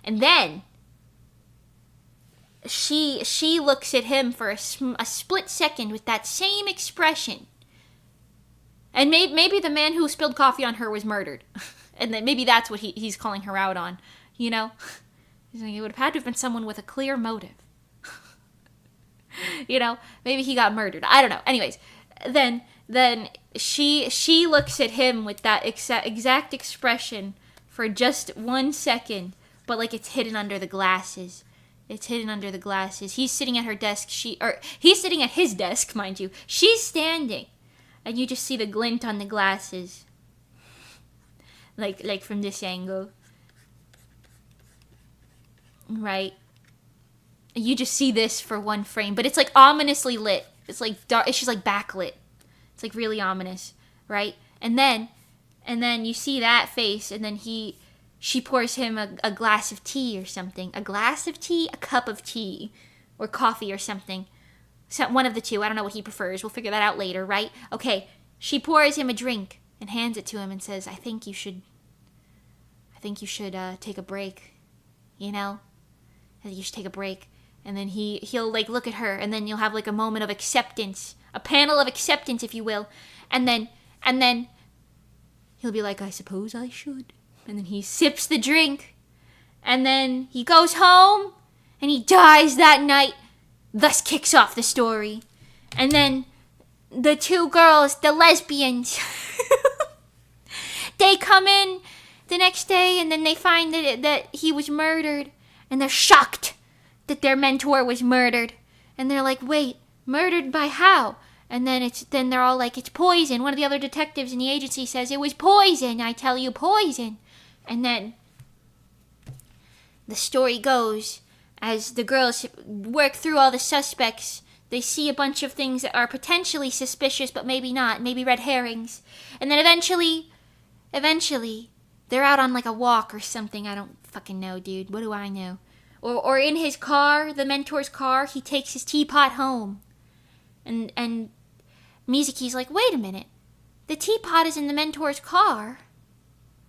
then she looks at him for a split second with that same expression. And maybe the man who spilled coffee on her was murdered. And then maybe that's what he's calling her out on, He's like, it would have had to have been someone with a clear motive. Maybe he got murdered. I don't know. Anyways, then she looks at him with that exact expression for just 1 second, but it's hidden under the glasses. It's hidden under the glasses. He's sitting at her desk. He's sitting at his desk, mind you. She's standing, and you just see the glint on the glasses, like from this angle, right? You just see this for one frame, but it's ominously lit. It's dark. It's just backlit. It's really ominous, right? And then you see that face, and then she pours him a glass of tea or something. A glass of tea, a cup of tea, or coffee or something. So one of the two. I don't know what he prefers. We'll figure that out later, right? Okay. She pours him a drink and hands it to him and says, I think you should take a break. I think you should take a break. And then he'll look at her, and then you'll have a moment of acceptance, a panel of acceptance, if you will. And then he'll be like, I suppose I should. And then he sips the drink, and then he goes home, and he dies that night, thus kicks off the story. And then the two girls, the lesbians, they come in the next day and then they find that he was murdered. And they're shocked that their mentor was murdered. And they're like, wait, murdered by how? And then they're all like, it's poison. One of the other detectives in the agency says, it was poison. I tell you, poison. And then the story goes, as the girls work through all the suspects, they see a bunch of things that are potentially suspicious, but maybe not, maybe red herrings. And then eventually, they're out on like a walk or something. I don't fucking know, dude. What do I know? Or in his car, the mentor's car, he takes his teapot home. And Mizuki's like, wait a minute. The teapot is in the mentor's car.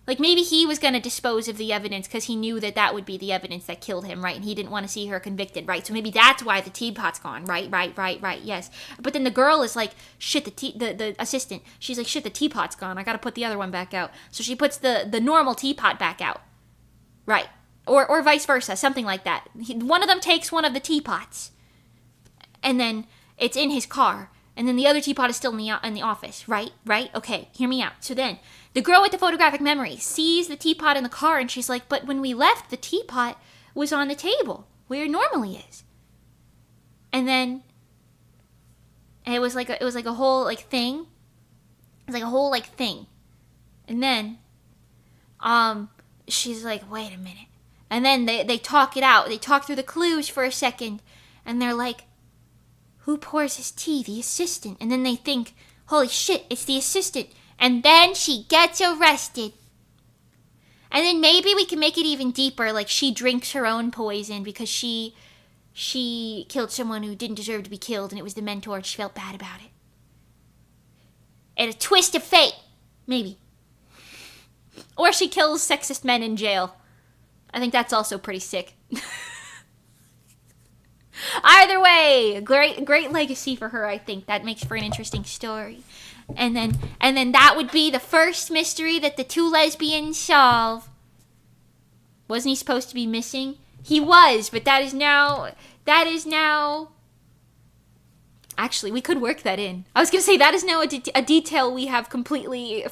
Like, maybe he was going to dispose of the evidence because he knew that would be the evidence that killed him, right? And he didn't want to see her convicted, right? So maybe that's why the teapot's gone, right, yes. But then the girl is like, shit, the assistant, she's like, shit, the teapot's gone. I got to put the other one back out. So she puts the normal teapot back out, right? Or vice versa, something like that. One of them takes one of the teapots, and then it's in his car. And then the other teapot is still in the office, right? Okay, hear me out. So then, the girl with the photographic memory sees the teapot in the car, and she's like, but when we left, the teapot was on the table, where it normally is. And then, it was like a whole, like, thing. It was like a whole, like, thing. And then, she's like, wait a minute. And then they talk it out. They talk through the clues for a second, and they're like, who pours his tea? The assistant. And then they think, holy shit, it's the assistant. And then she gets arrested. And then maybe we can make it even deeper, like she drinks her own poison because she killed someone who didn't deserve to be killed, and it was the mentor, and she felt bad about it. And a twist of fate. Maybe. Or she kills sexist men in jail. I think that's also pretty sick. Either way, great legacy for her, I think. That makes for an interesting story. And then that would be the first mystery that the two lesbians solve. Wasn't he supposed to be missing? He was, but that is now actually, we could work that in. I was going to say that is now a detail we have completely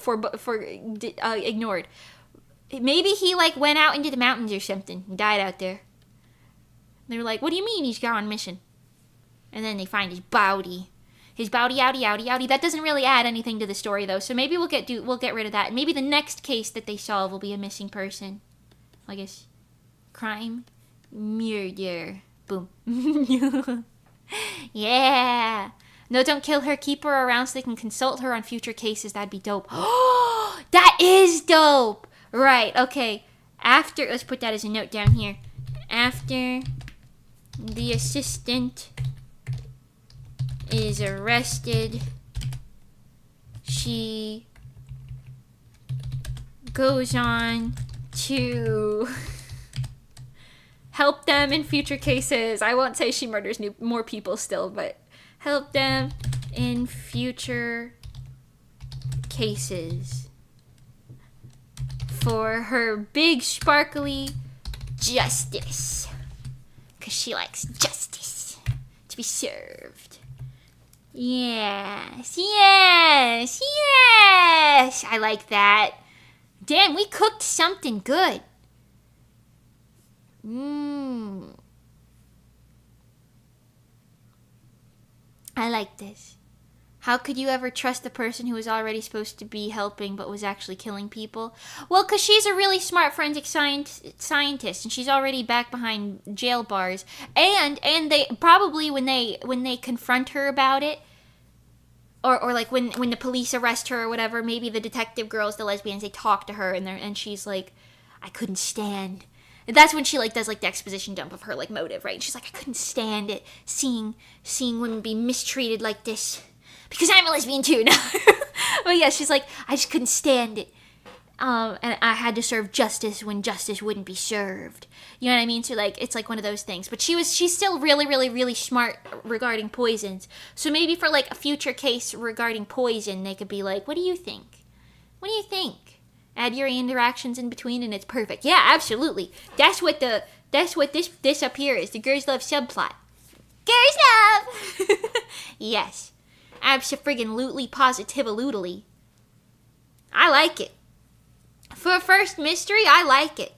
ignored. Maybe he like went out into the mountains or something and died out there. They were like, what do you mean he's gone missing? And then they find his body. His body, outy. That doesn't really add anything to the story, though. So maybe we'll get rid of that. And maybe the next case that they solve will be a missing person. I guess. Crime. Murder. Boom. Yeah. No, don't kill her. Keep her around so they can consult her on future cases. That'd be dope. Oh, that is dope. Right, okay. After, let's put that as a note down here. After the assistant is arrested, she goes on to help them in future cases. I won't say she murders more people still, but help them in future cases for her big sparkly justice. Because she likes justice to be served. Yes. I like that. Damn, we cooked something good. I like this. How could you ever trust the person who was already supposed to be helping but was actually killing people? Well, because she's a really smart forensic scientist, and she's already back behind jail bars. And they probably, when they confront her about it, or like when the police arrest her or whatever, maybe the detective girls, the lesbians, they talk to her, and she's like, I couldn't stand. And that's when she like does like the exposition dump of her like motive, right? And she's like, I couldn't stand it, seeing women be mistreated like this. Because I'm a lesbian too. No. But yeah, she's like, I just couldn't stand it. And I had to serve justice when justice wouldn't be served. You know what I mean? So like, it's like one of those things. But she's still really, really, really smart regarding poisons. So maybe for like a future case regarding poison, they could be like, what do you think? What do you think? Add your interactions in between and it's perfect. Yeah, absolutely. That's what this up here is. The Girls Love subplot. Girls Love! Yes. Abso-friggin-lutely positive-a-lootly. I like it. For a first mystery, I like it.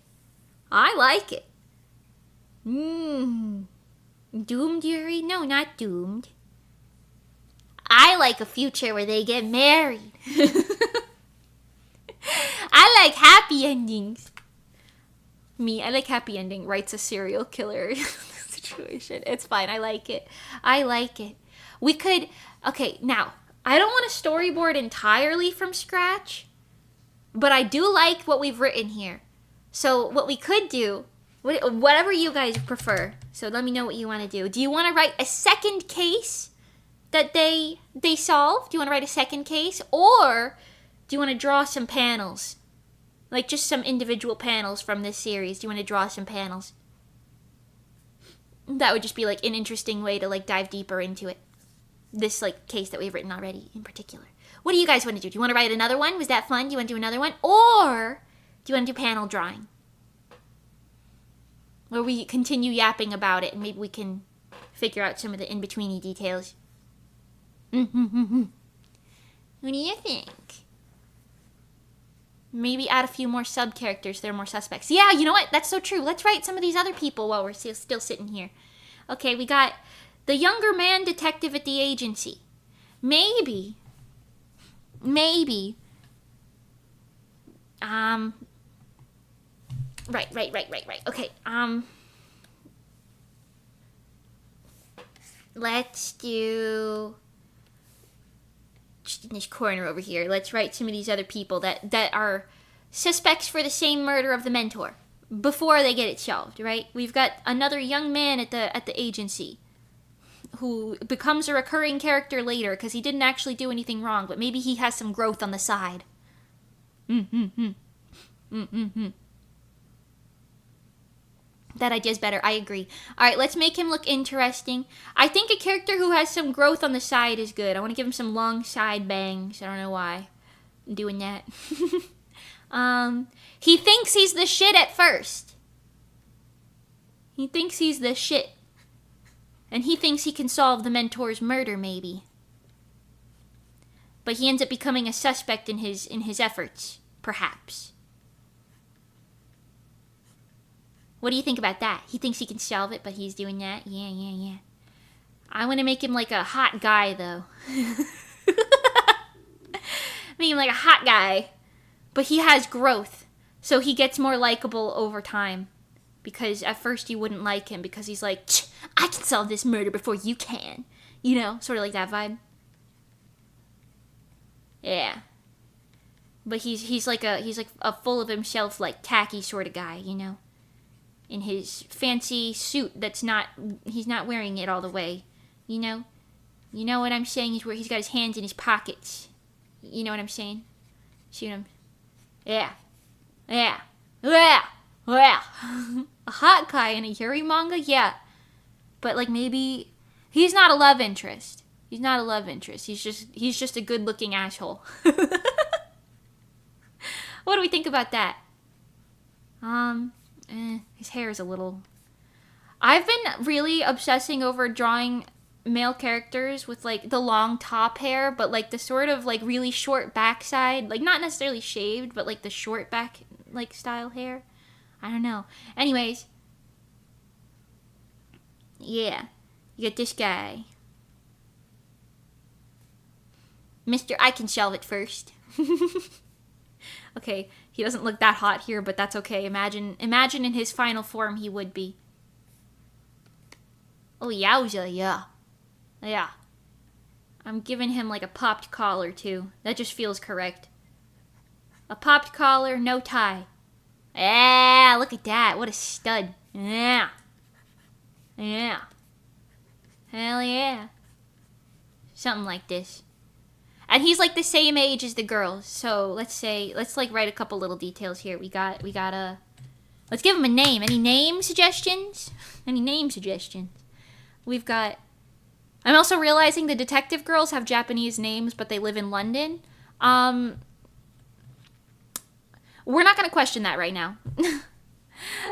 I like it. Doomed, Yuri? No, not doomed. I like a future where they get married. I like happy endings. I like happy ending. Writes a serial killer situation. It's fine. I like it. I like it. We could... Okay, now, I don't want to storyboard entirely from scratch, but I do like what we've written here. So what we could do, whatever you guys prefer, so let me know what you want to do. Do you want to write a second case that they solved? Do you want to write a second case? Or do you want to draw some panels? Like just some individual panels from this series. Do you want to draw some panels? That would just be like an interesting way to like dive deeper into it. This like case that we've written already in particular. What do you guys want to do? Do you want to write another one? Was that fun? Do you want to do another one? Or do you want to do panel drawing? Where we continue yapping about it and maybe we can figure out some of the in-betweeny details. What do you think? Maybe add a few more sub-characters. They're more suspects. Yeah, you know what? That's so true. Let's write some of these other people while we're still sitting here. Okay, we got the younger man detective at the agency. Maybe. Right. Okay, let's do... Just in this corner over here, let's write some of these other people that are suspects for the same murder of the mentor before they get it solved, right? We've got another young man at the agency who becomes a recurring character later because he didn't actually do anything wrong, but maybe he has some growth on the side. That idea's better. I agree. All right, let's make him look interesting. I think a character who has some growth on the side is good. I want to give him some long side bangs. I don't know why I'm doing that. He thinks he's the shit at first. He thinks he's the shit. And he thinks he can solve the mentor's murder, maybe. But he ends up becoming a suspect in his efforts, perhaps. What do you think about that? He thinks he can solve it, but he's doing that? Yeah. I want to make him like a hot guy, though. Make him like a hot guy. But he has growth. So he gets more likable over time. Because at first you wouldn't like him because he's like, I can solve this murder before you can. You know, sort of like that vibe. Yeah. But he's like a full of himself, like tacky sort of guy, you know? In his fancy suit he's not wearing it all the way, you know? You know what I'm saying? He's got his hands in his pockets. You know what I'm saying? See what I'm... Yeah. A hot guy in a Yuri manga? Yeah. But like maybe... He's not a love interest. He's just a good looking asshole. What do we think about that? His hair is a little... I've been really obsessing over drawing male characters with, like, the long top hair, but, like, the sort of, like, really short backside. Like, not necessarily shaved, but, like, the short back, like, style hair. I don't know. Anyways. Yeah. You got this guy. Mr. I can shelve it first. Okay, he doesn't look that hot here, but that's okay. Imagine in his final form he would be. Oh, yowza, yeah. Yeah. I'm giving him like a popped collar, too. That just feels correct. A popped collar, no tie. Yeah, look at that. What a stud. Yeah. Yeah. Hell yeah. Something like this. And he's like the same age as the girls. So let's like write a couple little details here. We got a... Let's give him a name. Any name suggestions? We've got... I'm also realizing the detective girls have Japanese names, but they live in London. We're not going to question that right now.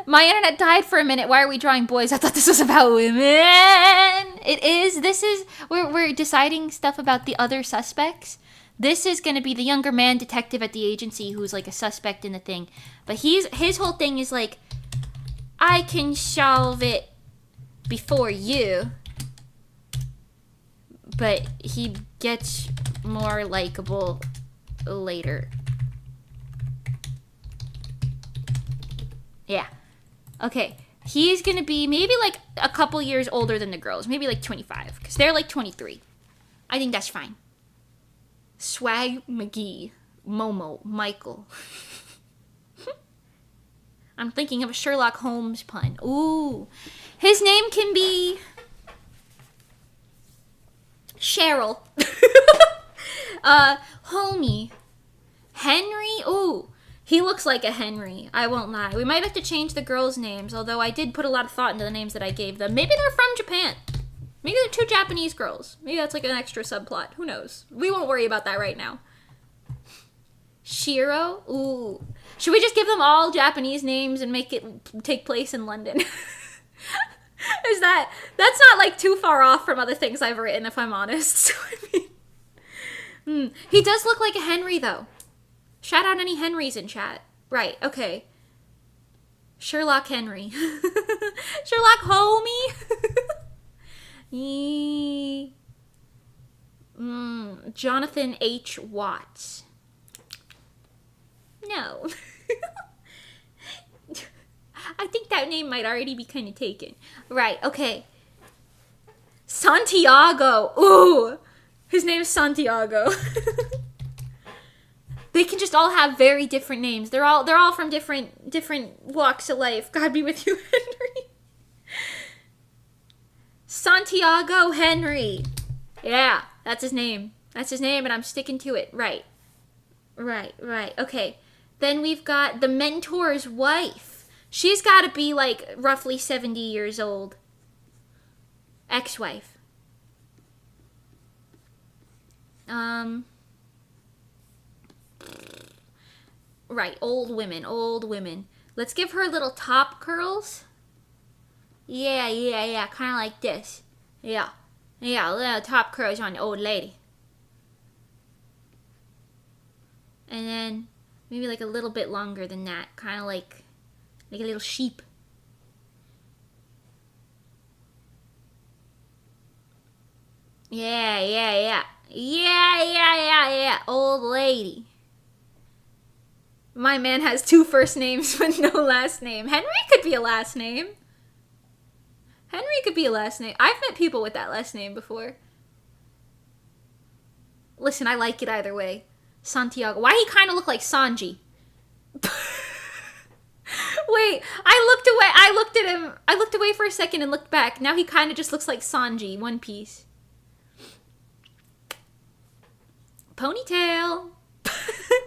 My internet died for a minute. Why are we drawing boys? I thought this was about women. It is. This is we're deciding stuff about the other suspects. This is going to be the younger man detective at the agency who's like a suspect in the thing. But his whole thing is like, I can solve it before you. But he gets more likable later. Yeah. Okay. He's gonna be maybe like a couple years older than the girls. Maybe like 25. Because they're like 23. I think that's fine. Swag McGee. Momo. Michael. I'm thinking of a Sherlock Holmes pun. Ooh. His name can be Cheryl. Homie. Henry. Ooh. He looks like a Henry. I won't lie. We might have to change the girls' names, although I did put a lot of thought into the names that I gave them. Maybe they're from Japan. Maybe they're 2 Japanese girls. Maybe that's like an extra subplot. Who knows? We won't worry about that right now. Shiro? Ooh. Should we just give them all Japanese names and make it take place in London? That's not like too far off from other things I've written, if I'm honest. So, I mean, he does look like a Henry, though. Shout out any Henrys in chat. Right, okay. Sherlock Henry. Sherlock homie. Jonathan H. Watts. No. I think that name might already be kind of taken. Right, okay. Santiago. Ooh. His name is Santiago. They can just all have very different names. They're all from different walks of life. God be with you, Henry. Santiago Henry. Yeah, that's his name. That's his name, and I'm sticking to it. Right. Okay. Then we've got the mentor's wife. She's got to be like roughly 70 years old. Ex-wife. Right, old women. Let's give her little top curls. Yeah, kind of like this. Yeah, little top curls on the old lady. And then maybe like a little bit longer than that, kind of like a little sheep. Yeah. Old lady. My man has 2 first names but no last name. Henry could be a last name. I've met people with that last name before. Listen, I like it either way. Santiago. Why he kind of look like Sanji? Wait, I looked at him. I looked away for a second and looked back. Now he kind of just looks like Sanji, One Piece. Ponytail.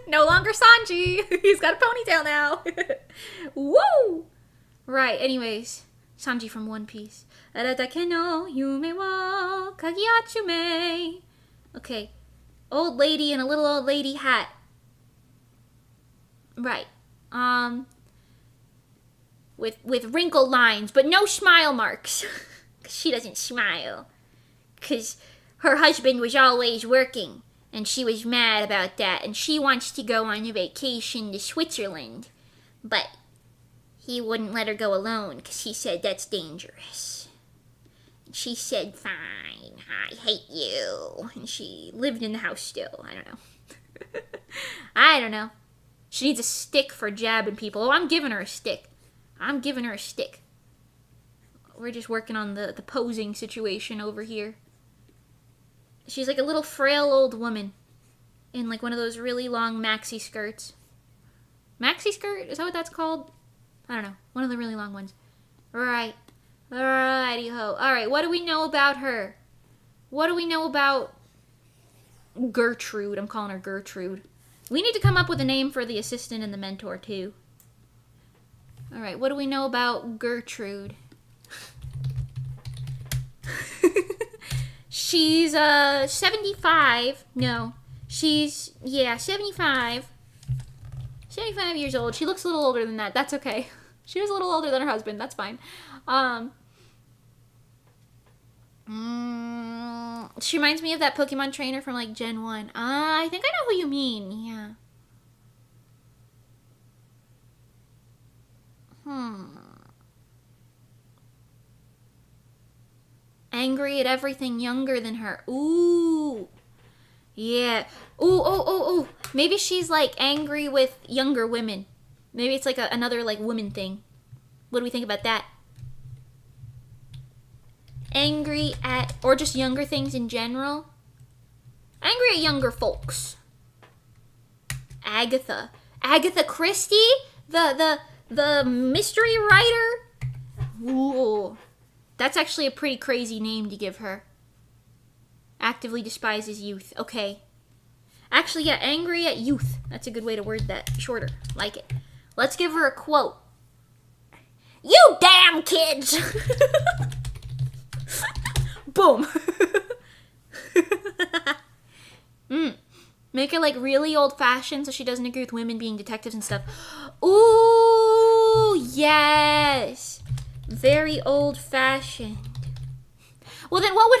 No longer Sanji. He's got a ponytail now. Woo! Right, anyways. Sanji from One Piece. Aratake no yume wa kagiatsume. Okay. Old lady in a little old lady hat. Right. With wrinkled lines, but no smile marks. 'Cause she doesn't smile. 'Cause her husband was always working. And she was mad about that, and she wants to go on a vacation to Switzerland. But he wouldn't let her go alone, because he said that's dangerous. And she said, fine, I hate you. And she lived in the house still. I don't know. She needs a stick for jabbing people. Oh, I'm giving her a stick. We're just working on the posing situation over here. She's like a little frail old woman in like one of those really long maxi skirts. Maxi skirt? Is that what that's called? I don't know. One of the really long ones. Right. Righty-ho. Alright, what do we know about her? What do we know about Gertrude? I'm calling her Gertrude. We need to come up with a name for the assistant and the mentor, too. Alright, what do we know about Gertrude? She's 75. No, she's 75. 75 years old. She looks a little older than that. That's okay. She was a little older than her husband. That's fine. She reminds me of that Pokemon trainer from like Gen 1. I think I know who you mean. Yeah. Angry at everything younger than her. Ooh. Yeah. Ooh. Maybe she's like angry with younger women. Maybe it's like another like woman thing. What do we think about that? Angry at, or just younger things in general. Angry at younger folks. Agatha Christie, the mystery writer. Ooh, that's actually a pretty crazy name to give her. Actively despises youth. Okay. Actually, yeah, angry at youth. That's a good way to word that. Shorter. Like it. Let's give her a quote. You damn kids! Boom. Make her like really old fashioned so she doesn't agree with women being detectives and stuff. Ooh, yes. Very old fashioned. Well then what would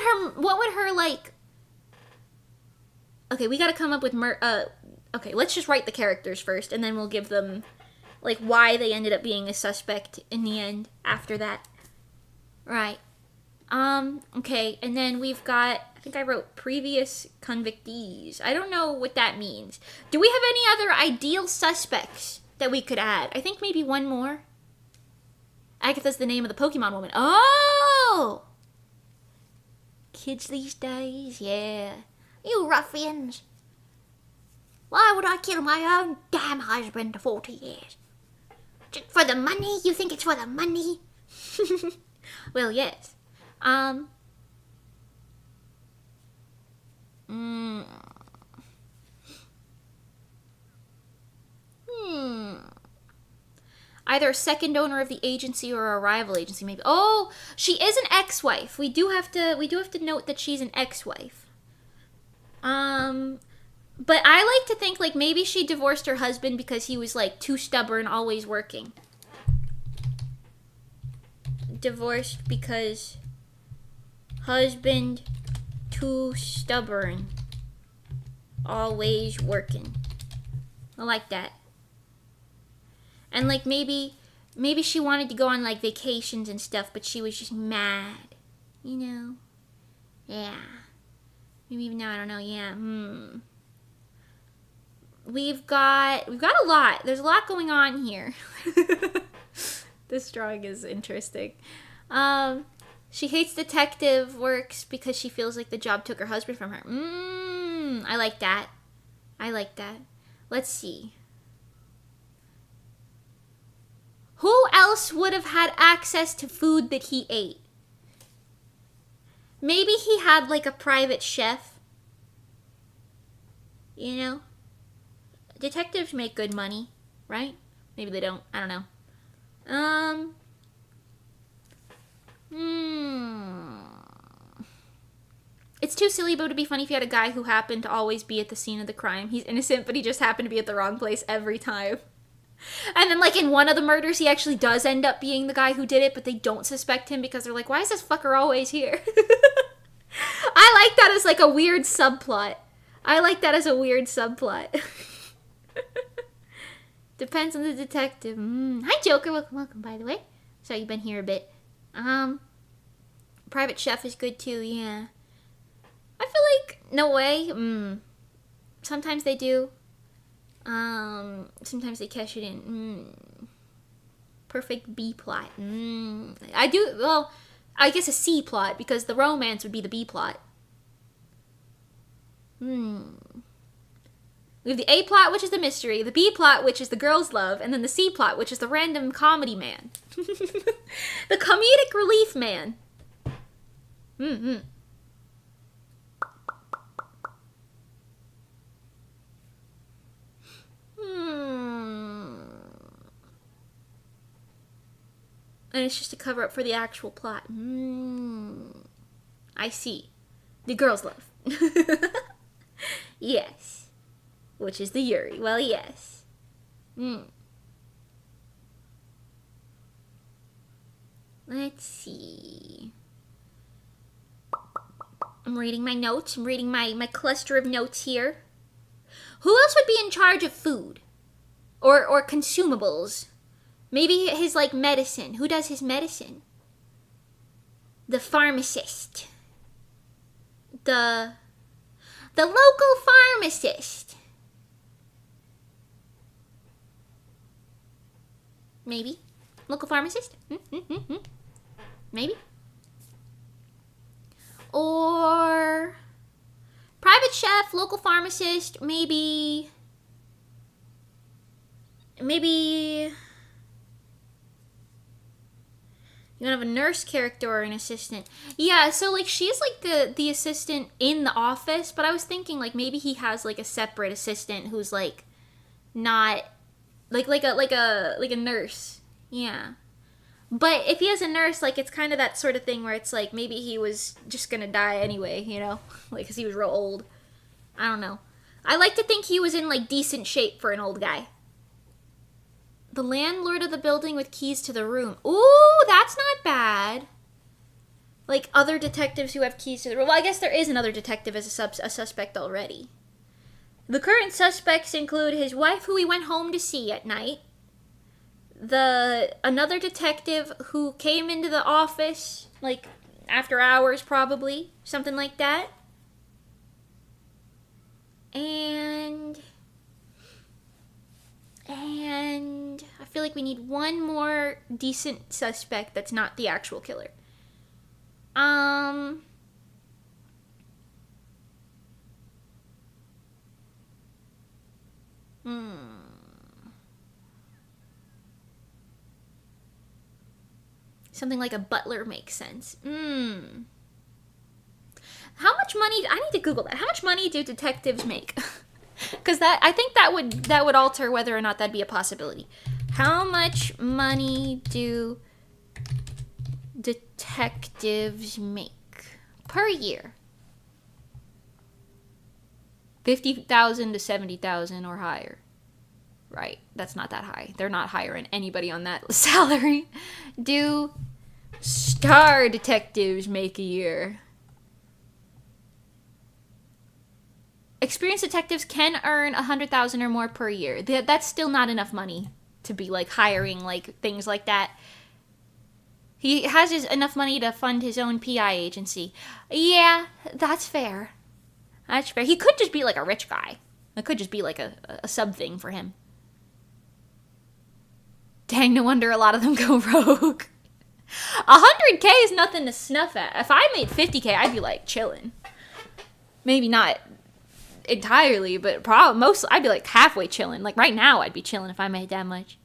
her like... Okay, we gotta come up with okay, let's just write the characters first and then we'll give them like why they ended up being a suspect in the end after that. Right. Okay, and then we've got, I think I wrote previous convictees. I don't know what that means. Do we have any other ideal suspects that we could add? I think maybe one more. Agatha's the name of the Pokemon woman. Oh! Kids these days, yeah. You ruffians. Why would I kill my own damn husband for 40 years? Just for the money? You think it's for the money? Well, yes. Either a second owner of the agency or a rival agency, maybe. Oh, she is an ex-wife. We do have to note that she's an ex-wife. But I like to think like maybe she divorced her husband because he was like too stubborn, always working. Divorced because husband too stubborn, always working. I like that. And like maybe she wanted to go on like vacations and stuff, but she was just mad, you know. Yeah. Maybe even now, I don't know. Yeah. We've got a lot. There's a lot going on here. This drawing is interesting. She hates detective works because she feels like the job took her husband from her. I like that. Let's see. Who else would have had access to food that he ate? Maybe he had like a private chef. You know? Detectives make good money, right? Maybe they don't. I don't know. It's too silly, but it would be funny if you had a guy who happened to always be at the scene of the crime. He's innocent, but he just happened to be at the wrong place every time. And then, like, in one of the murders, he actually does end up being the guy who did it, but they don't suspect him because they're like, why is this fucker always here? I like that as, like, a weird subplot. Depends on the detective. Hi, Joker. Welcome, by the way. So you've been here a bit. Private chef is good, too, yeah. I feel like, no way. Sometimes they do. Sometimes they cash it in. Perfect B plot. I guess a C plot, because the romance would be the B plot. We have the A plot, which is the mystery, the B plot, which is the girl's love, and then the C plot, which is the random comedy man. The comedic relief man. And it's just a cover up for the actual plot. I see. The girl's love. Yes. Which is the Yuri. Well, yes. Let's see. I'm reading my notes. I'm reading my cluster of notes here. Who else would be in charge of food? Or consumables? Maybe his, like, medicine. Who does his medicine? The pharmacist. The local pharmacist. Maybe. Local pharmacist? Maybe. Or private chef, local pharmacist, maybe you don't have a nurse character or an assistant. Yeah, so like she's like the assistant in the office, but I was thinking like maybe he has like a separate assistant who's like not like a nurse. Yeah. But if he has a nurse, like, it's kind of that sort of thing where it's like, maybe he was just gonna die anyway, you know? Like, because he was real old. I don't know. I like to think he was in, like, decent shape for an old guy. The landlord of the building with keys to the room. Ooh, that's not bad. Like, other detectives who have keys to the room. Well, I guess there is another detective as a suspect already. The current suspects include his wife, who he went home to see at night. Another detective who came into the office, like, after hours probably, something like that. And I feel like we need one more decent suspect that's not the actual killer. Something like a butler makes sense. How much money? I need to Google that. How much money do detectives make? Because I think that would alter whether or not that'd be a possibility. How much money do detectives make per year? 50,000 to 70,000 or higher. Right, that's not that high. They're not hiring anybody on that salary. Do star detectives make a year? Experienced detectives can earn 100,000 or more per year. That's still not enough money to be like hiring like things like that. He has enough money to fund his own PI agency. Yeah, that's fair. That's fair. He could just be like a rich guy. It could just be like a sub thing for him. Dang, no wonder a lot of them go rogue. 100K is nothing to snuff at. If I made 50K, I'd be like chilling. Maybe not entirely, but I'd be like halfway chilling. Like right now, I'd be chilling if I made that much.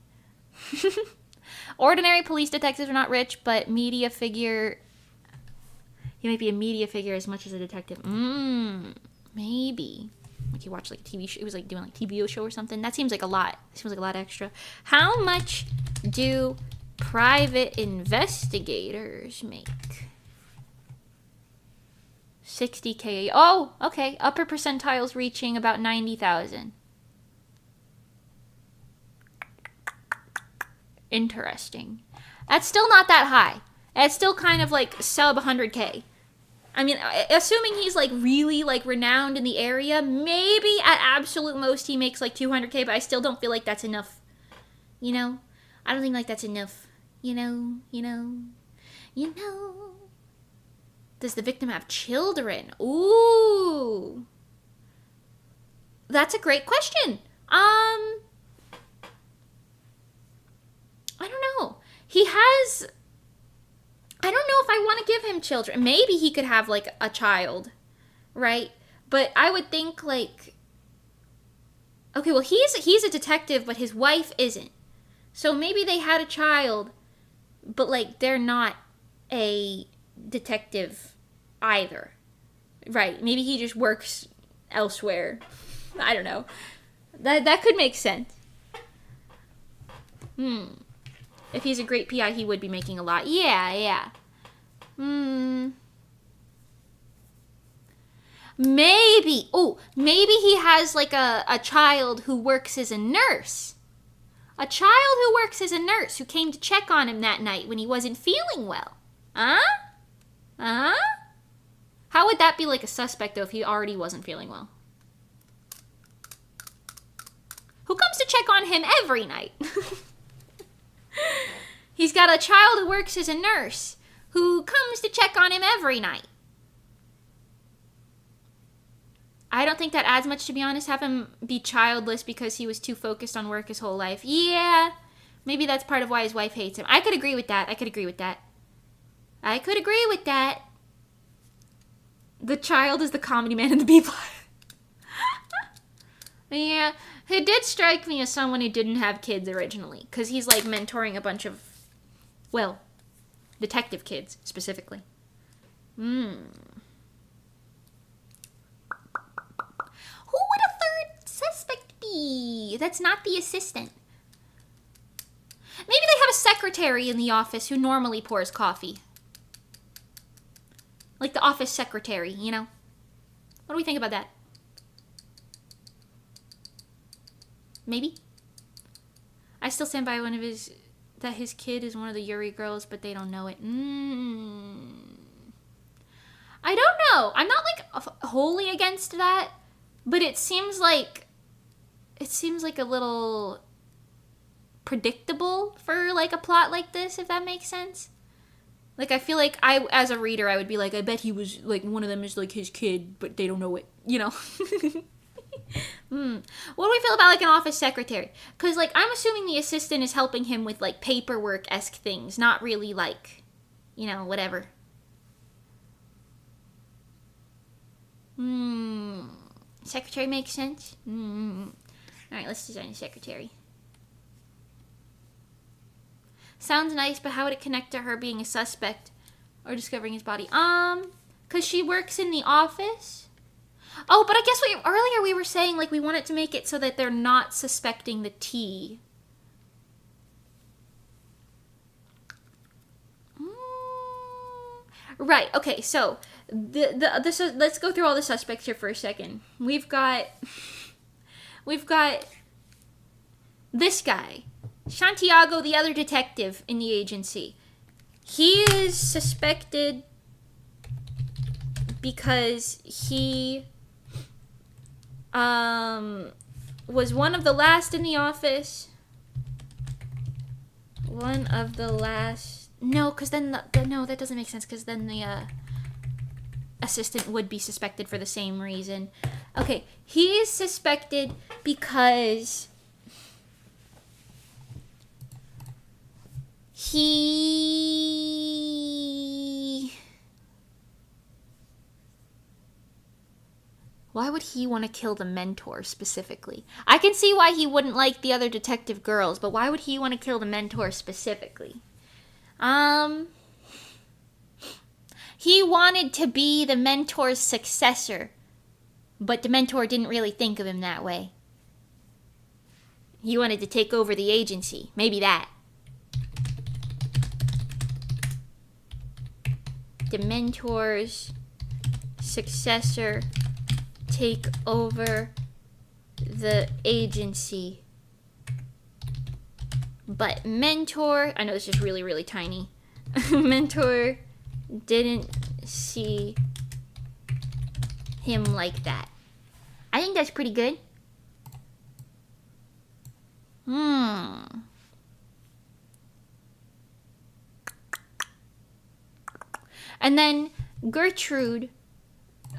Ordinary police detectives are not rich, but media figure. He might be a media figure as much as a detective. Maybe. Like you watch like a TV show. It was like doing like TV show or something. That seems like a lot. Seems like a lot extra. How much do private investigators make? 60K. Oh, okay. Upper percentiles reaching about 90,000. Interesting. That's still not that high. That's still kind of like sub 100K. I mean, assuming he's like really like renowned in the area, maybe at absolute most he makes like 200K, but I still don't feel like that's enough. You know? I don't think like that's enough. You know. Does the victim have children? Ooh. That's a great question. I don't know. He has... I don't know if I want to give him children. Maybe he could have, like, a child, right? But I would think, like... Okay, well, he's a detective, but his wife isn't. So maybe they had a child, but, like, they're not a detective either. Right, maybe he just works elsewhere. I don't know. That could make sense. If he's a great PI, he would be making a lot. Yeah. Maybe. Oh, maybe he has like a child who works as a nurse. A child who works as a nurse who came to check on him that night when he wasn't feeling well. Huh? How would that be like a suspect, though, if he already wasn't feeling well? Who comes to check on him every night? He's got a child who works as a nurse who comes to check on him every night. I don't think that adds much, to be honest. Have him be childless because he was too focused on work his whole life. Yeah, maybe that's part of why his wife hates him. I could agree with that. The child is the comedy man in the B-plot. Yeah, he did strike me as someone who didn't have kids originally. Because he's like mentoring a bunch of, well, detective kids specifically. Who would a third suspect be? That's not the assistant. Maybe they have a secretary in the office who normally pours coffee. Like the office secretary, you know? What do we think about that? Maybe? I still stand by that his kid is one of the Yuri girls, but they don't know it. I don't know. I'm not like wholly against that, but it seems like a little predictable for like a plot like this, if that makes sense. Like, I feel like as a reader, I would be like, I bet he was like one of them is like his kid, but they don't know it, you know. What do we feel about like an office secretary? Because like I'm assuming the assistant is helping him with like paperwork-esque things, not really like, you know, whatever. Secretary makes sense. Alright, let's design a secretary. Sounds nice, but how would it connect to her being a suspect or discovering his body? Because she works in the office. Oh, but I guess earlier we were saying like we wanted to make it so that they're not suspecting the tea. Right. Okay. So let's go through all the suspects here for a second. We've got this guy, Santiago, the other detective in the agency. He is suspected because he was one of the last in the office. One of the last. No, because then no, that doesn't make sense. Because then the assistant would be suspected for the same reason. Okay, he is suspected because why would he want to kill the mentor specifically? I can see why he wouldn't like the other detective girls, but why would he want to kill the mentor specifically? He wanted to be the mentor's successor, but the mentor didn't really think of him that way. He wanted to take over the agency. Maybe that. The mentor's successor take over the agency. But mentor, I know it's just really, really tiny. Mentor didn't see him like that. I think that's pretty good. And then Gertrude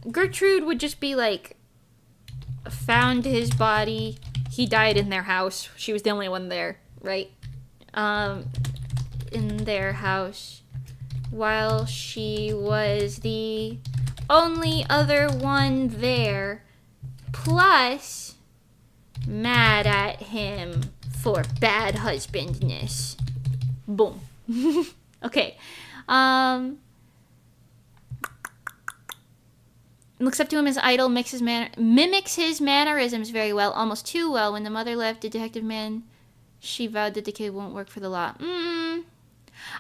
would just be like, found his body. He died in their house. She was the only one there, right? In their house. While she was the only other one there. Plus, mad at him for bad husbandness. Boom. Okay. Looks up to him as idol, mimics his mannerisms very well, almost too well. When the mother left, the detective man, she vowed that the kid won't work for the law.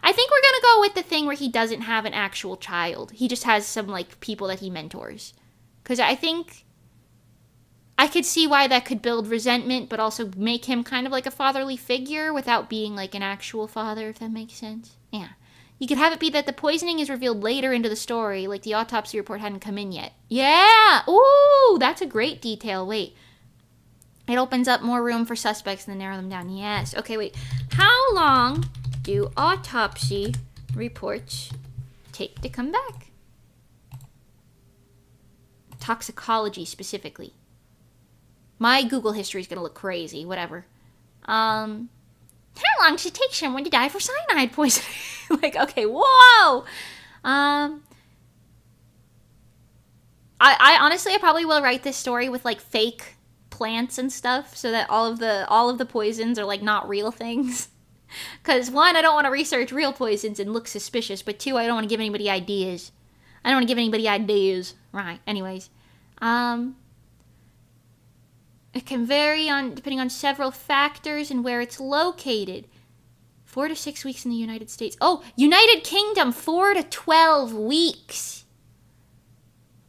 I think we're gonna go with the thing where he doesn't have an actual child. He just has some, like, people that he mentors. Because I think I could see why that could build resentment, but also make him kind of like a fatherly figure without being, like, an actual father, if that makes sense. Yeah. You could have it be that the poisoning is revealed later into the story, like the autopsy report hadn't come in yet. Yeah! Ooh, that's a great detail. Wait. It opens up more room for suspects and then narrow them down. Yes. Okay, wait. How long do autopsy reports take to come back? Toxicology specifically. My Google history is going to look crazy. Whatever. How long does it take someone to die for cyanide poisoning? Like, okay, whoa! I honestly, I probably will write this story with, like, fake plants and stuff, so that all of the poisons are, like, not real things. Because, one, I don't want to research real poisons and look suspicious, but two, I don't want to give anybody ideas. Right, anyways. It can vary depending on several factors and where it's located. 4 to 6 weeks in the United States. Oh, United Kingdom, 4 to 12 weeks.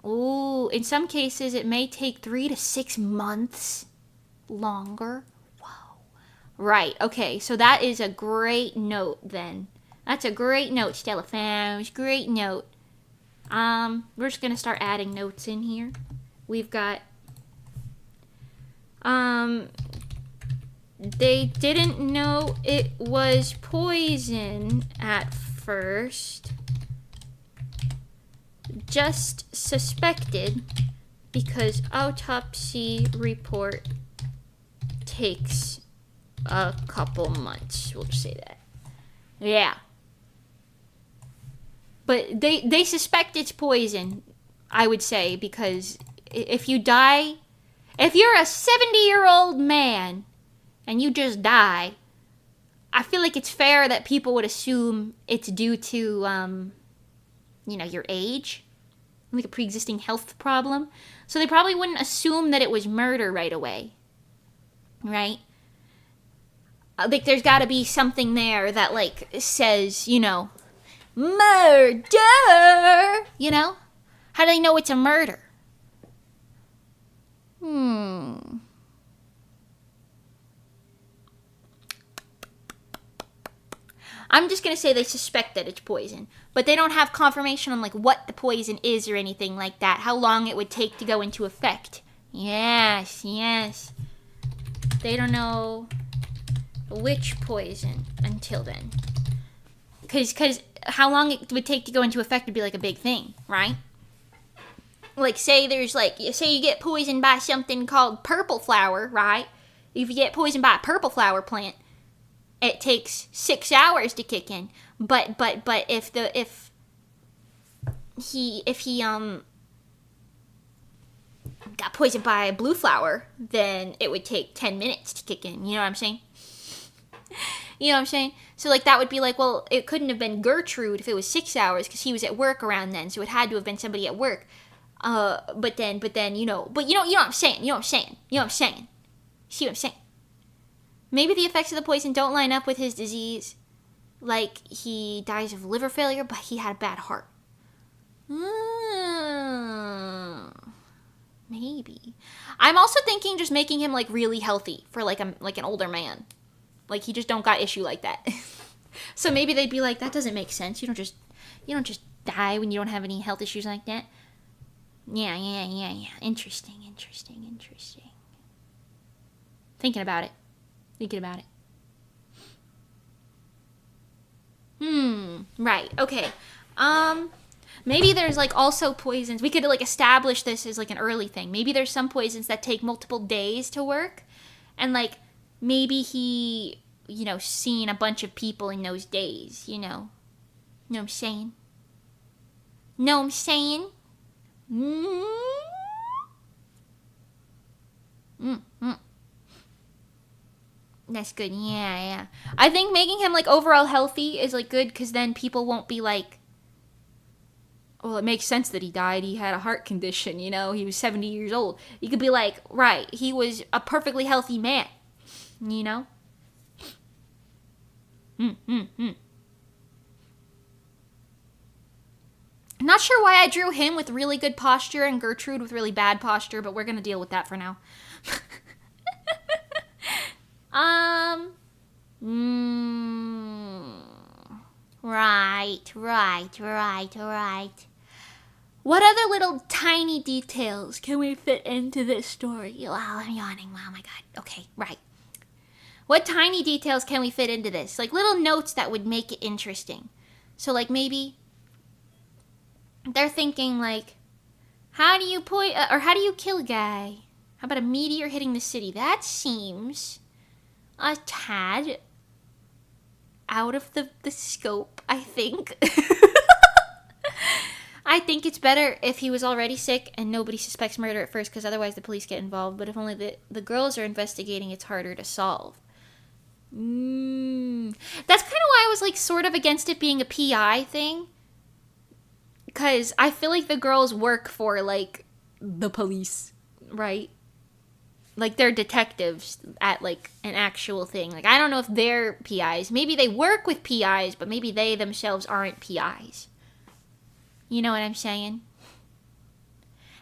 Ooh, in some cases, it may take 3 to 6 months longer. Wow. Right, okay, so that is a great note then. That's a great note, Stella Fams. Great note. We're just going to start adding notes in here. We've got... They didn't know it was poison at first. Just suspected because autopsy report takes a couple months. We'll just say that. Yeah. But they suspect it's poison, I would say, because if you die... If you're a 70-year-old man and you just die, I feel like it's fair that people would assume it's due to, your age. Like a pre-existing health problem. So they probably wouldn't assume that it was murder right away. Right? Like, there's got to be something there that, like, says, murder! How do they know it's a murder? I'm just going to say they suspect that it's poison. But they don't have confirmation on, like, what the poison is or anything like that. How long it would take to go into effect. Yes. They don't know which poison until then. Because how long it would take to go into effect would be, like, a big thing, right? Like, say you get poisoned by something called purple flower, right? If you get poisoned by a purple flower plant, it takes 6 hours to kick in. But if he got poisoned by a blue flower, then it would take 10 minutes to kick in. You know what I'm saying? So, like, that would be like, well, it couldn't have been Gertrude if it was 6 hours because he was at work around then, so it had to have been somebody at work. But then, you know what I'm saying? See what I'm saying? Maybe the effects of the poison don't line up with his disease. Like, he dies of liver failure, but he had a bad heart. Maybe. I'm also thinking just making him, like, really healthy for, like, an older man. Like, he just don't got issue like that. So maybe they'd be like, that doesn't make sense. You don't just die when you don't have any health issues like that. Yeah. Interesting. Thinking about it. Right, okay. Maybe there's, like, also poisons. We could, like, establish this as, like, an early thing. Maybe there's some poisons that take multiple days to work. And, like, maybe he, seen a bunch of people in those days, Know what I'm saying? That's good. Yeah. I think making him, like, overall healthy is, like, good because then people won't be like, well, it makes sense that he died. He had a heart condition, He was 70 years old. You could be like, right, he was a perfectly healthy man, Not sure why I drew him with really good posture and Gertrude with really bad posture, but we're going to deal with that for now. Right. What other little tiny details can we fit into this story? Wow, I'm yawning. Oh my god. Okay, right. What tiny details can we fit into this? Like little notes that would make it interesting. So like maybe they're thinking like, how do you kill a guy? How about a meteor hitting the city? That seems a tad out of the scope, I think. I think it's better if he was already sick and nobody suspects murder at first, because otherwise the police get involved. But if only the girls are investigating, it's harder to solve. That's kind of why I was like sort of against it being a PI thing. Because I feel like the girls work for like the police, right? Like they're detectives at like an actual thing. Like I don't know if they're PIs. Maybe they work with PIs, but maybe they themselves aren't PIs. You know what I'm saying?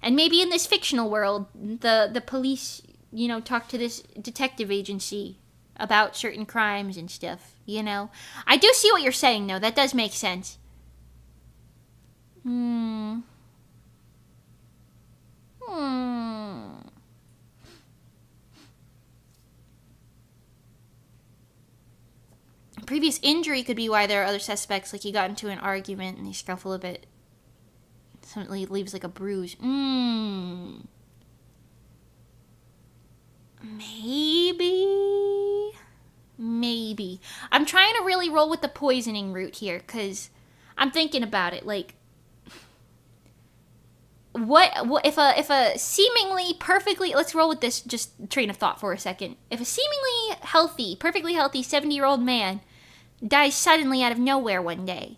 And maybe in this fictional world, the police, you know, talk to this detective agency about certain crimes and stuff, you know? I do see what you're saying, though. That does make sense. Previous injury could be why there are other suspects, like he got into an argument and they scuffle a bit. Suddenly leaves like a bruise. Maybe. I'm trying to really roll with the poisoning route here, because I'm thinking about it. Like, what if a seemingly perfectly, let's roll with this just train of thought for a second. If a seemingly healthy, perfectly healthy 70-year-old man dies suddenly out of nowhere one day,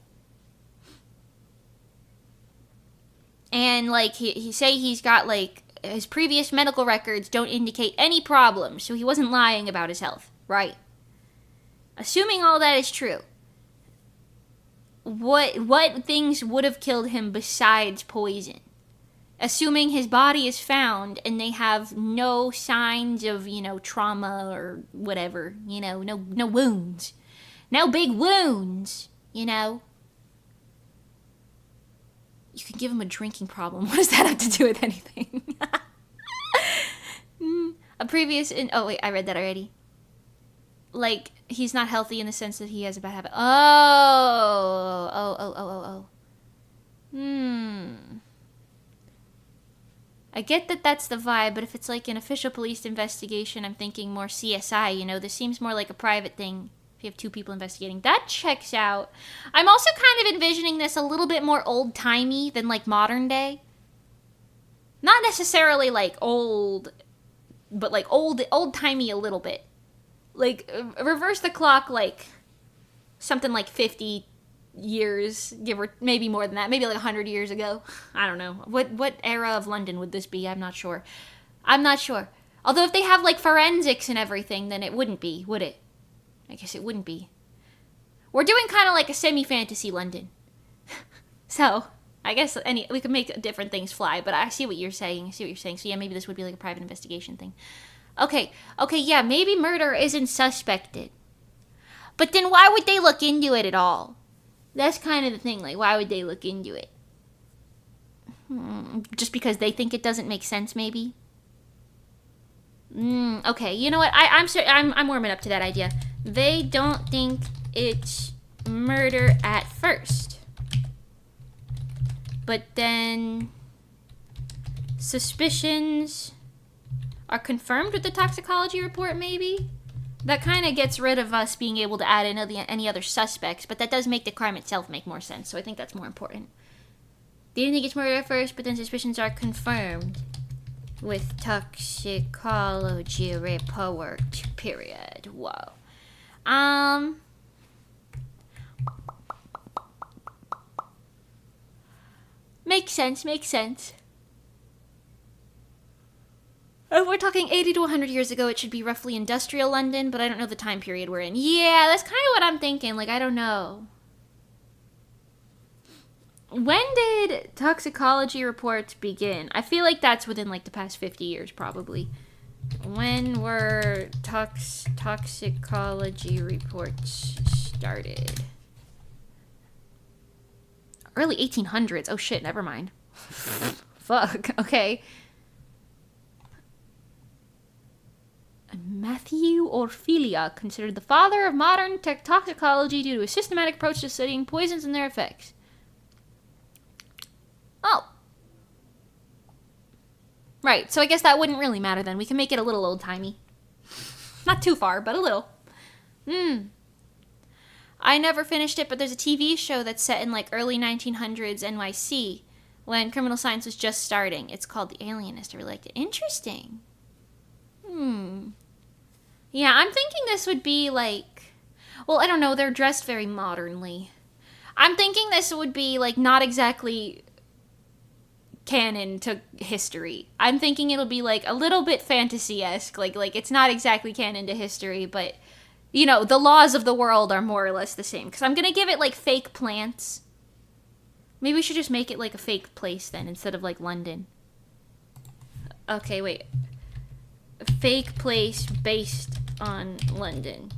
and like he say he's got like his previous medical records don't indicate any problems, so he wasn't lying about his health, right? Assuming all that is true, what things would have killed him besides poison? Assuming his body is found and they have no signs of, you know, trauma or whatever, you know, no wounds, no big wounds, you know. You could give him a drinking problem. What does that have to do with anything? Oh wait, I read that already. Like, he's not healthy in the sense that he has a bad habit. Oh. I get that that's the vibe, but if it's like an official police investigation, I'm thinking more CSI, you know? This seems more like a private thing. If you have two people investigating, that checks out. I'm also kind of envisioning this a little bit more old-timey than like modern day. Not necessarily like old, but like old-timey a little bit. Like reverse the clock, like something like 50 years, give or maybe more than that, maybe like 100 years ago. I don't know. What era of London would this be? I'm not sure. Although if they have like forensics and everything, then it wouldn't be, would it? I guess it wouldn't be. We're doing kind of like a semi-fantasy London. So, I guess we could make different things fly, but I see what you're saying. So yeah, maybe this would be like a private investigation thing. Okay, yeah, maybe murder isn't suspected. But then why would they look into it at all? That's kind of the thing, like, why would they look into it? Just because they think it doesn't make sense, maybe? Okay, you know what? I'm warming up to that idea. They don't think it's murder at first. But then suspicions are confirmed with the toxicology report, maybe? That kind of gets rid of us being able to add in any other suspects, but that does make the crime itself make more sense, so I think that's more important. They didn't think it's murder at first, but then suspicions are confirmed with toxicology report, period. Whoa. Makes sense. If we're talking 80 to 100 years ago, it should be roughly industrial London, but I don't know the time period we're in. Yeah, that's kind of what I'm thinking. Like, I don't know. When did toxicology reports begin? I feel like that's within, like, the past 50 years, probably. When were toxicology reports started? Early 1800s. Oh shit, never mind. Fuck, okay. Matthew Orfilia, considered the father of modern toxicology due to a systematic approach to studying poisons and their effects. Oh. Right, so I guess that wouldn't really matter then. We can make it a little old-timey. Not too far, but a little. I never finished it, but there's a TV show that's set in like early 1900s NYC when criminal science was just starting. It's called The Alienist. I really liked it. Interesting. Yeah, I'm thinking this would be like... Well, I don't know. They're dressed very modernly. I'm thinking this would be like not exactly canon to history. I'm thinking it'll be like a little bit fantasy-esque. Like it's not exactly canon to history, but... You know, the laws of the world are more or less the same. Because I'm going to give it, like, fake plants. Maybe we should just make it, like, a fake place, then, instead of, like, London. Okay, wait. Fake place based on London.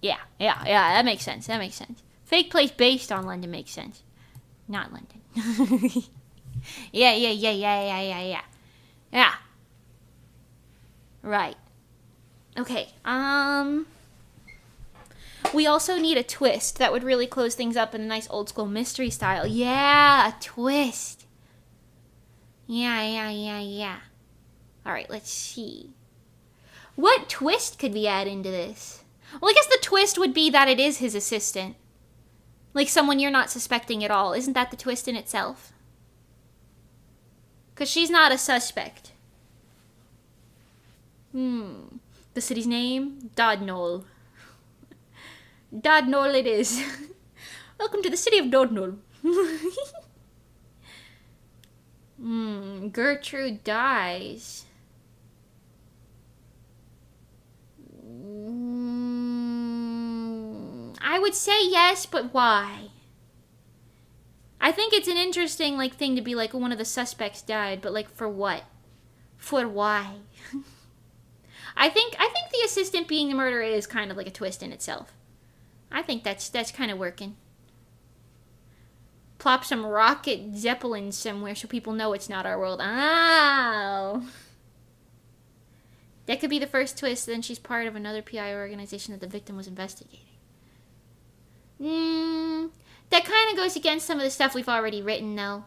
Yeah, that makes sense. That makes sense. Fake place based on London makes sense. Not London. Yeah. Yeah. Right. Okay, we also need a twist that would really close things up in a nice old school mystery style. Yeah, a twist. Yeah. Alright, let's see. What twist could we add into this? Well, I guess the twist would be that it is his assistant. Like someone you're not suspecting at all. Isn't that the twist in itself? Because she's not a suspect. The city's name? Dodnol. Dodnol it is. Welcome to the city of Dodnol. Gertrude dies. I would say yes, but why? I think it's an interesting like thing to be like, one of the suspects died, but like for what? For why? I think the assistant being the murderer is kind of like a twist in itself. I think that's kind of working. Plop some rocket zeppelins somewhere so people know it's not our world. Oh. That could be the first twist. Then she's part of another PI organization that the victim was investigating. That kind of goes against some of the stuff we've already written, though.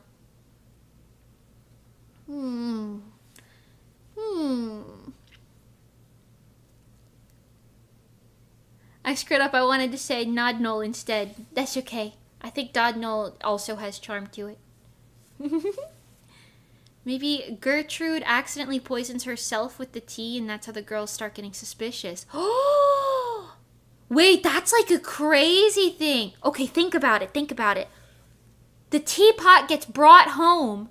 I screwed up. I wanted to say Dodnol instead. That's okay. I think Dodnol also has charm to it. Maybe Gertrude accidentally poisons herself with the tea, and that's how the girls start getting suspicious. Oh! Wait, that's like a crazy thing. Okay, think about it. The teapot gets brought home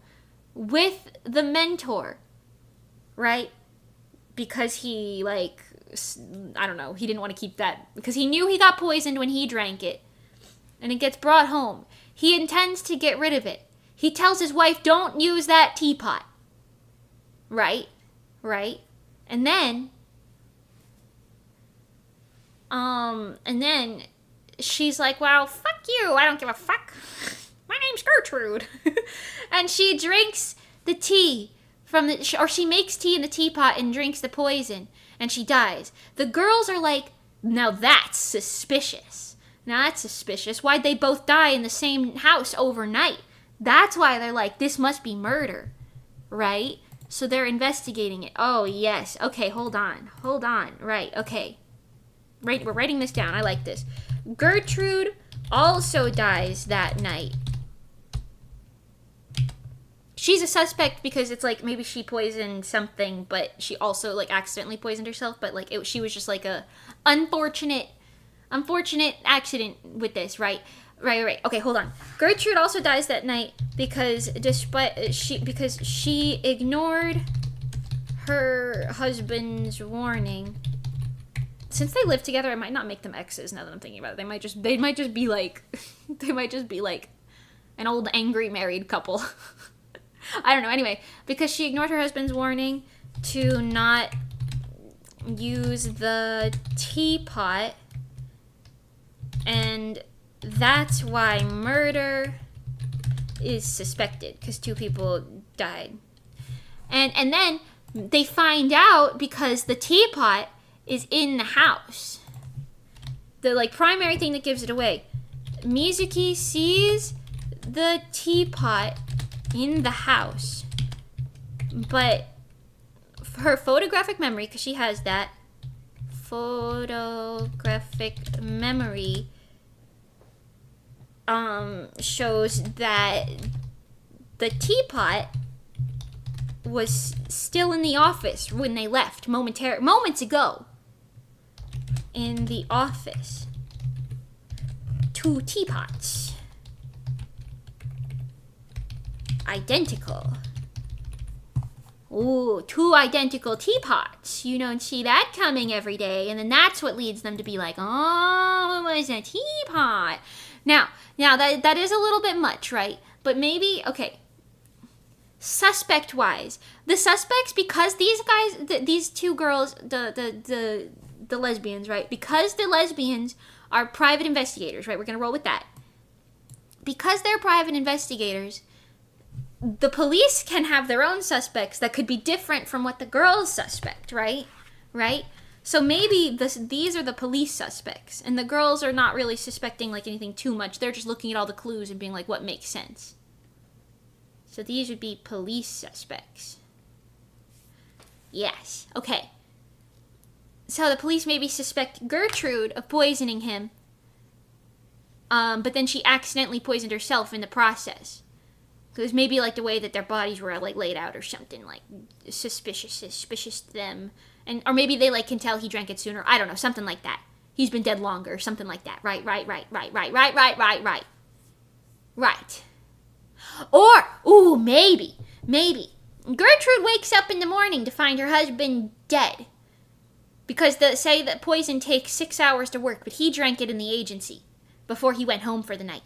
with the mentor, right? Because he, like... I don't know, he didn't want to keep that because he knew he got poisoned when he drank it, and it gets brought home. He intends to get rid of it. He tells his wife, don't use that teapot. Right? And then she's like, well, fuck you, I don't give a fuck. My name's Gertrude. And she drinks the tea or she makes tea in the teapot and drinks the poison. And she dies. The girls are like, now that's suspicious. Why'd they both die in the same house overnight? That's why they're like, this must be murder. Right? So they're investigating it. Oh, yes. Okay, hold on. Right, okay. Right, we're writing this down. I like this. Gertrude also dies that night. She's a suspect because it's like maybe she poisoned something, but she also like accidentally poisoned herself. But like she was just like a unfortunate accident with this, right? Okay, hold on. Gertrude also dies that night because she ignored her husband's warning. Since they live together, I might not make them exes. Now that I'm thinking about it, they might just be like an old angry married couple. I don't know. Anyway, because she ignored her husband's warning to not use the teapot, and That's why murder is suspected, because 2 people died. And then they find out because the teapot is in the house. The like primary thing that gives it away. Mizuki sees the teapot in the house, but her photographic memory, because she has that photographic memory, shows that the teapot was still in the office when they left moments ago. In the office. 2 teapots. Identical. Ooh, 2 identical teapots. You don't see that coming every day. And then that's what leads them to be like, oh, it was a teapot. Now that is a little bit much, right? But maybe, okay. Suspect-wise, the suspects, because these guys, these 2 girls, the lesbians, right? Because the lesbians are private investigators, right? We're gonna roll with that. Because they're private investigators, the police can have their own suspects that could be different from what the girls suspect, right? Right? So maybe these are the police suspects, and the girls are not really suspecting like anything too much. They're just looking at all the clues and being like, what makes sense? So these would be police suspects. Yes. Okay. So the police maybe suspect Gertrude of poisoning him. But then she accidentally poisoned herself in the process. Because maybe like the way that their bodies were like laid out or something, like suspicious to them. Or maybe they like can tell he drank it sooner. I don't know, something like that. He's been dead longer, something like that. Right. Or, ooh, maybe. Gertrude wakes up in the morning to find her husband dead. Because say that poison takes 6 hours to work, but he drank it in the agency before he went home for the night,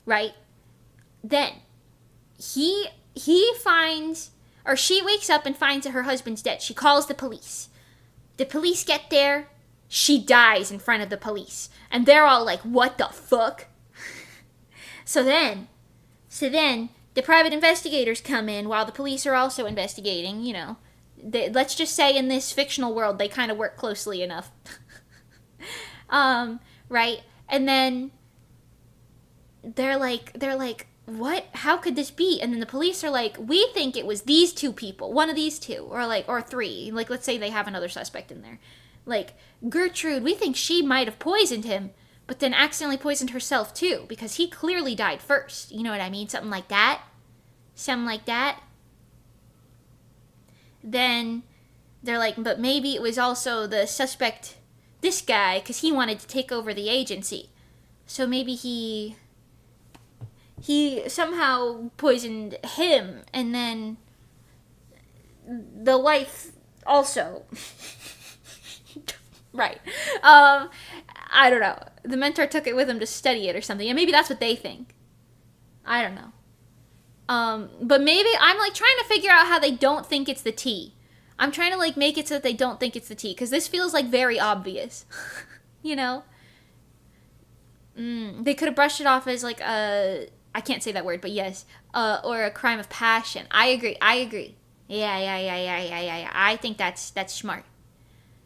right? Then he finds, or she wakes up and finds that her husband's dead. She calls the police. The police get there. She dies in front of the police. And they're all like, what the fuck? So then, the private investigators come in while the police are also investigating, you know. Let's just say in this fictional world, they kind of work closely enough. Right? And then they're like, what? How could this be? And then the police are like, we think it was these 2 people. One of these 2. Or 3. Like, let's say they have another suspect in there. Like, Gertrude, we think she might have poisoned him, but then accidentally poisoned herself too, because he clearly died first. You know what I mean? Something like that. Then they're like, but maybe it was also the suspect, this guy, because he wanted to take over the agency. So maybe he somehow poisoned him, and then the wife also. Right. I don't know. The mentor took it with him to study it or something, and maybe that's what they think. I don't know. But maybe I'm like trying to figure out how they don't think it's the tea. I'm trying to like make it so that they don't think it's the tea, because this feels like very obvious. You know? They could have brushed it off as like a, I can't say that word, but yes, or a crime of passion. I agree. Yeah. I think that's smart.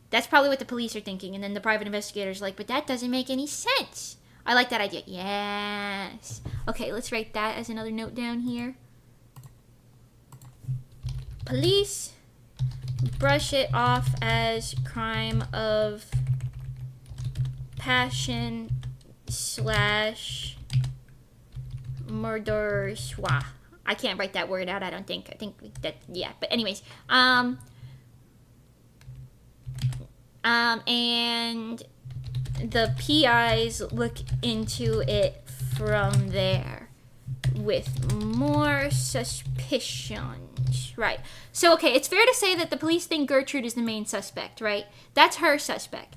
That's probably what the police are thinking, and then the private investigator's like, but that doesn't make any sense. I like that idea. Yes. Okay, let's write that as another note down here. Police brush it off as crime of passion /murder schwa. I can't write that word out, I don't think. I think that, yeah. But anyways, and the PIs look into it from there with more suspicions. Right. So, okay, it's fair to say that the police think Gertrude is the main suspect, right? That's her suspect.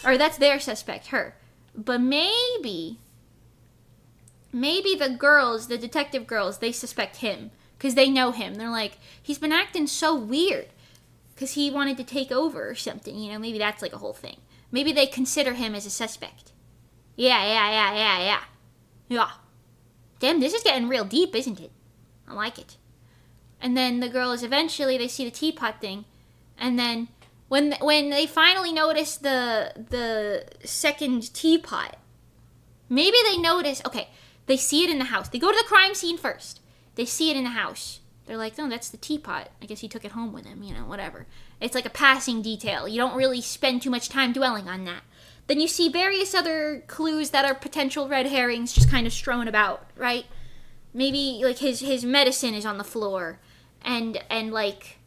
Or that's their suspect, her. But maybe the girls, the detective girls, they suspect him. Because they know him. They're like, he's been acting so weird. Because he wanted to take over or something, you know? Maybe that's like a whole thing. Maybe they consider him as a suspect. Yeah. Yeah. Damn, this is getting real deep, isn't it? I like it. And then the girls eventually, they see the teapot thing. And then when they finally notice the second teapot, maybe they notice, okay, they see it in the house. They go to the crime scene first. They see it in the house. They're like, no, that's the teapot. I guess he took it home with him, whatever. It's like a passing detail. You don't really spend too much time dwelling on that. Then you see various other clues that are potential red herrings just kind of strewn about, right? Maybe like his medicine is on the floor, and like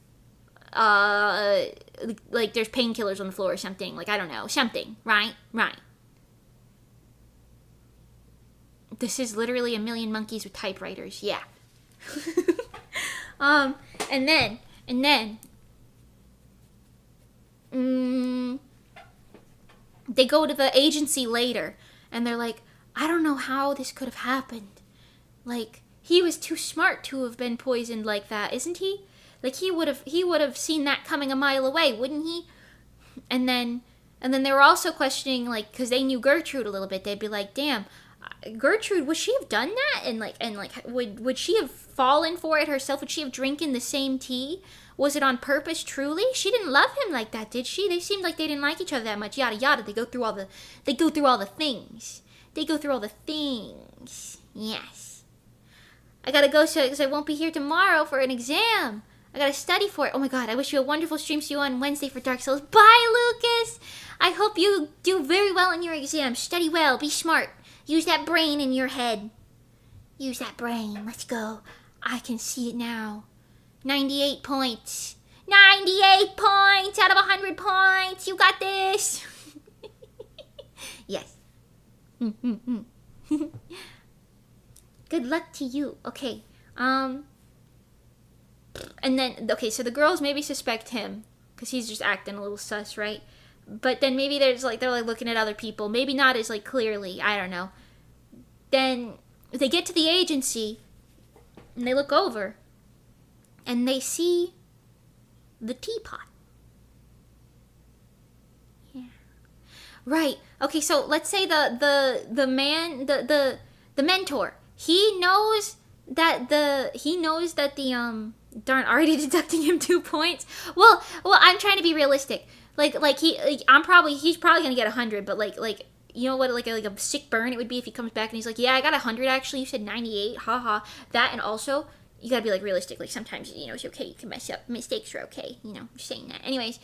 there's painkillers on the floor or something. Like, I don't know, something, right? Right. This is literally a million monkeys with typewriters. Yeah. And then they go to the agency later, and they're like, I don't know how this could have happened. Like, he was too smart to have been poisoned like that, isn't he? Like, he would have seen that coming a mile away, wouldn't he? And then they were also questioning, like, because they knew Gertrude a little bit. They'd be like, damn, Gertrude, would she have done that? And would she have fallen for it herself? Would she have drinking the same tea? Was it on purpose, truly? She didn't love him like that, did she? They seemed like they didn't like each other that much. Yada yada. They go through all the things. Yes. I gotta go because I won't be here tomorrow for an exam. I gotta study for it. Oh my god, I wish you a wonderful stream. See you on Wednesday for Dark Souls. Bye, Lucas! I hope you do very well in your exam. Study well. Be smart. Use that brain in your head. Use that brain. Let's go. I can see it now. 98 points. 98 points out of 100 points. You got this. Yes. Good luck to you. Okay. And then, okay, so the girls maybe suspect him because he's just acting a little sus, right? But then maybe they're looking at other people. Maybe not as clearly. I don't know. Then they get to the agency and they look over and they see the teapot. Yeah. Right. Okay, so let's say the man, the mentor, he knows that the darn, already deducting him 2 points. Well, I'm trying to be realistic. He's probably gonna get 100, but you know what, like a sick burn it would be if he comes back and he's like, yeah, I got 100 actually. You said 98, haha. That, and also you gotta be realistic. Sometimes it's okay. You can mess up. Mistakes are okay. Just saying that. Anyways,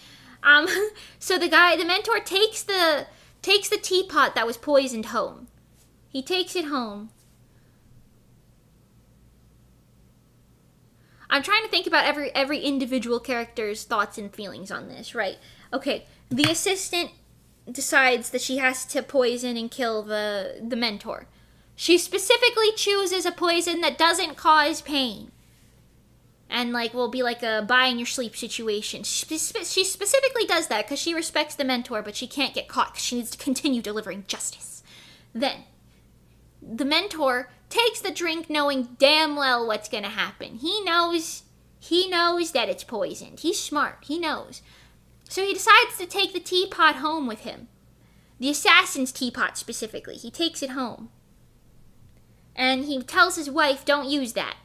so the mentor takes the teapot that was poisoned home. He takes it home. I'm trying to think about every individual character's thoughts and feelings on this, right? Okay, the assistant decides that she has to poison and kill the mentor. She specifically chooses a poison that doesn't cause pain. And will be a buy in your sleep situation. She specifically does that because she respects the mentor, but she can't get caught because she needs to continue delivering justice. Then, the mentor takes the drink knowing damn well what's going to happen. He knows that it's poisoned. He's smart. He knows. So he decides to take the teapot home with him. The assassin's teapot specifically. He takes it home. And he tells his wife, don't use that.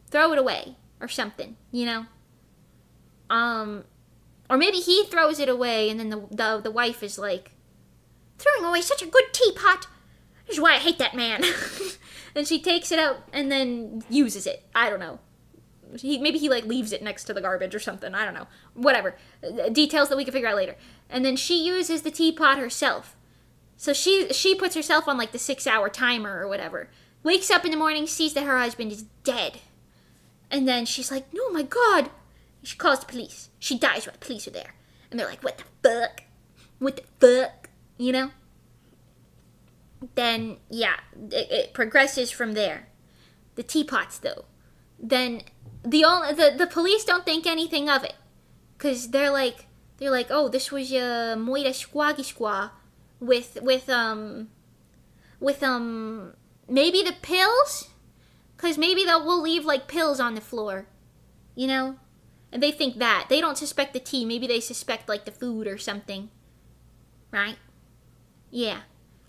Throw it away. Or something, Or maybe he throws it away and then the wife is like, throwing away such a good teapot. This is why I hate that man. And she takes it out and then uses it. I don't know. Maybe he leaves it next to the garbage or something. I don't know. Whatever. Details that we can figure out later. And then she uses the teapot herself. So she puts herself on the 6-hour timer or whatever. Wakes up in the morning, sees that her husband is dead. And then she's like, oh my god. She calls the police. She dies while the police are there. And they're like, what the fuck? What the fuck? Then, yeah, it progresses from there. The teapots, though. Then the police don't think anything of it. Because they're like, oh, this was moita squaggy squaw with maybe the pills? Because maybe we'll leave pills on the floor, And they think that. They don't suspect the tea. Maybe they suspect the food or something. Right? Yeah.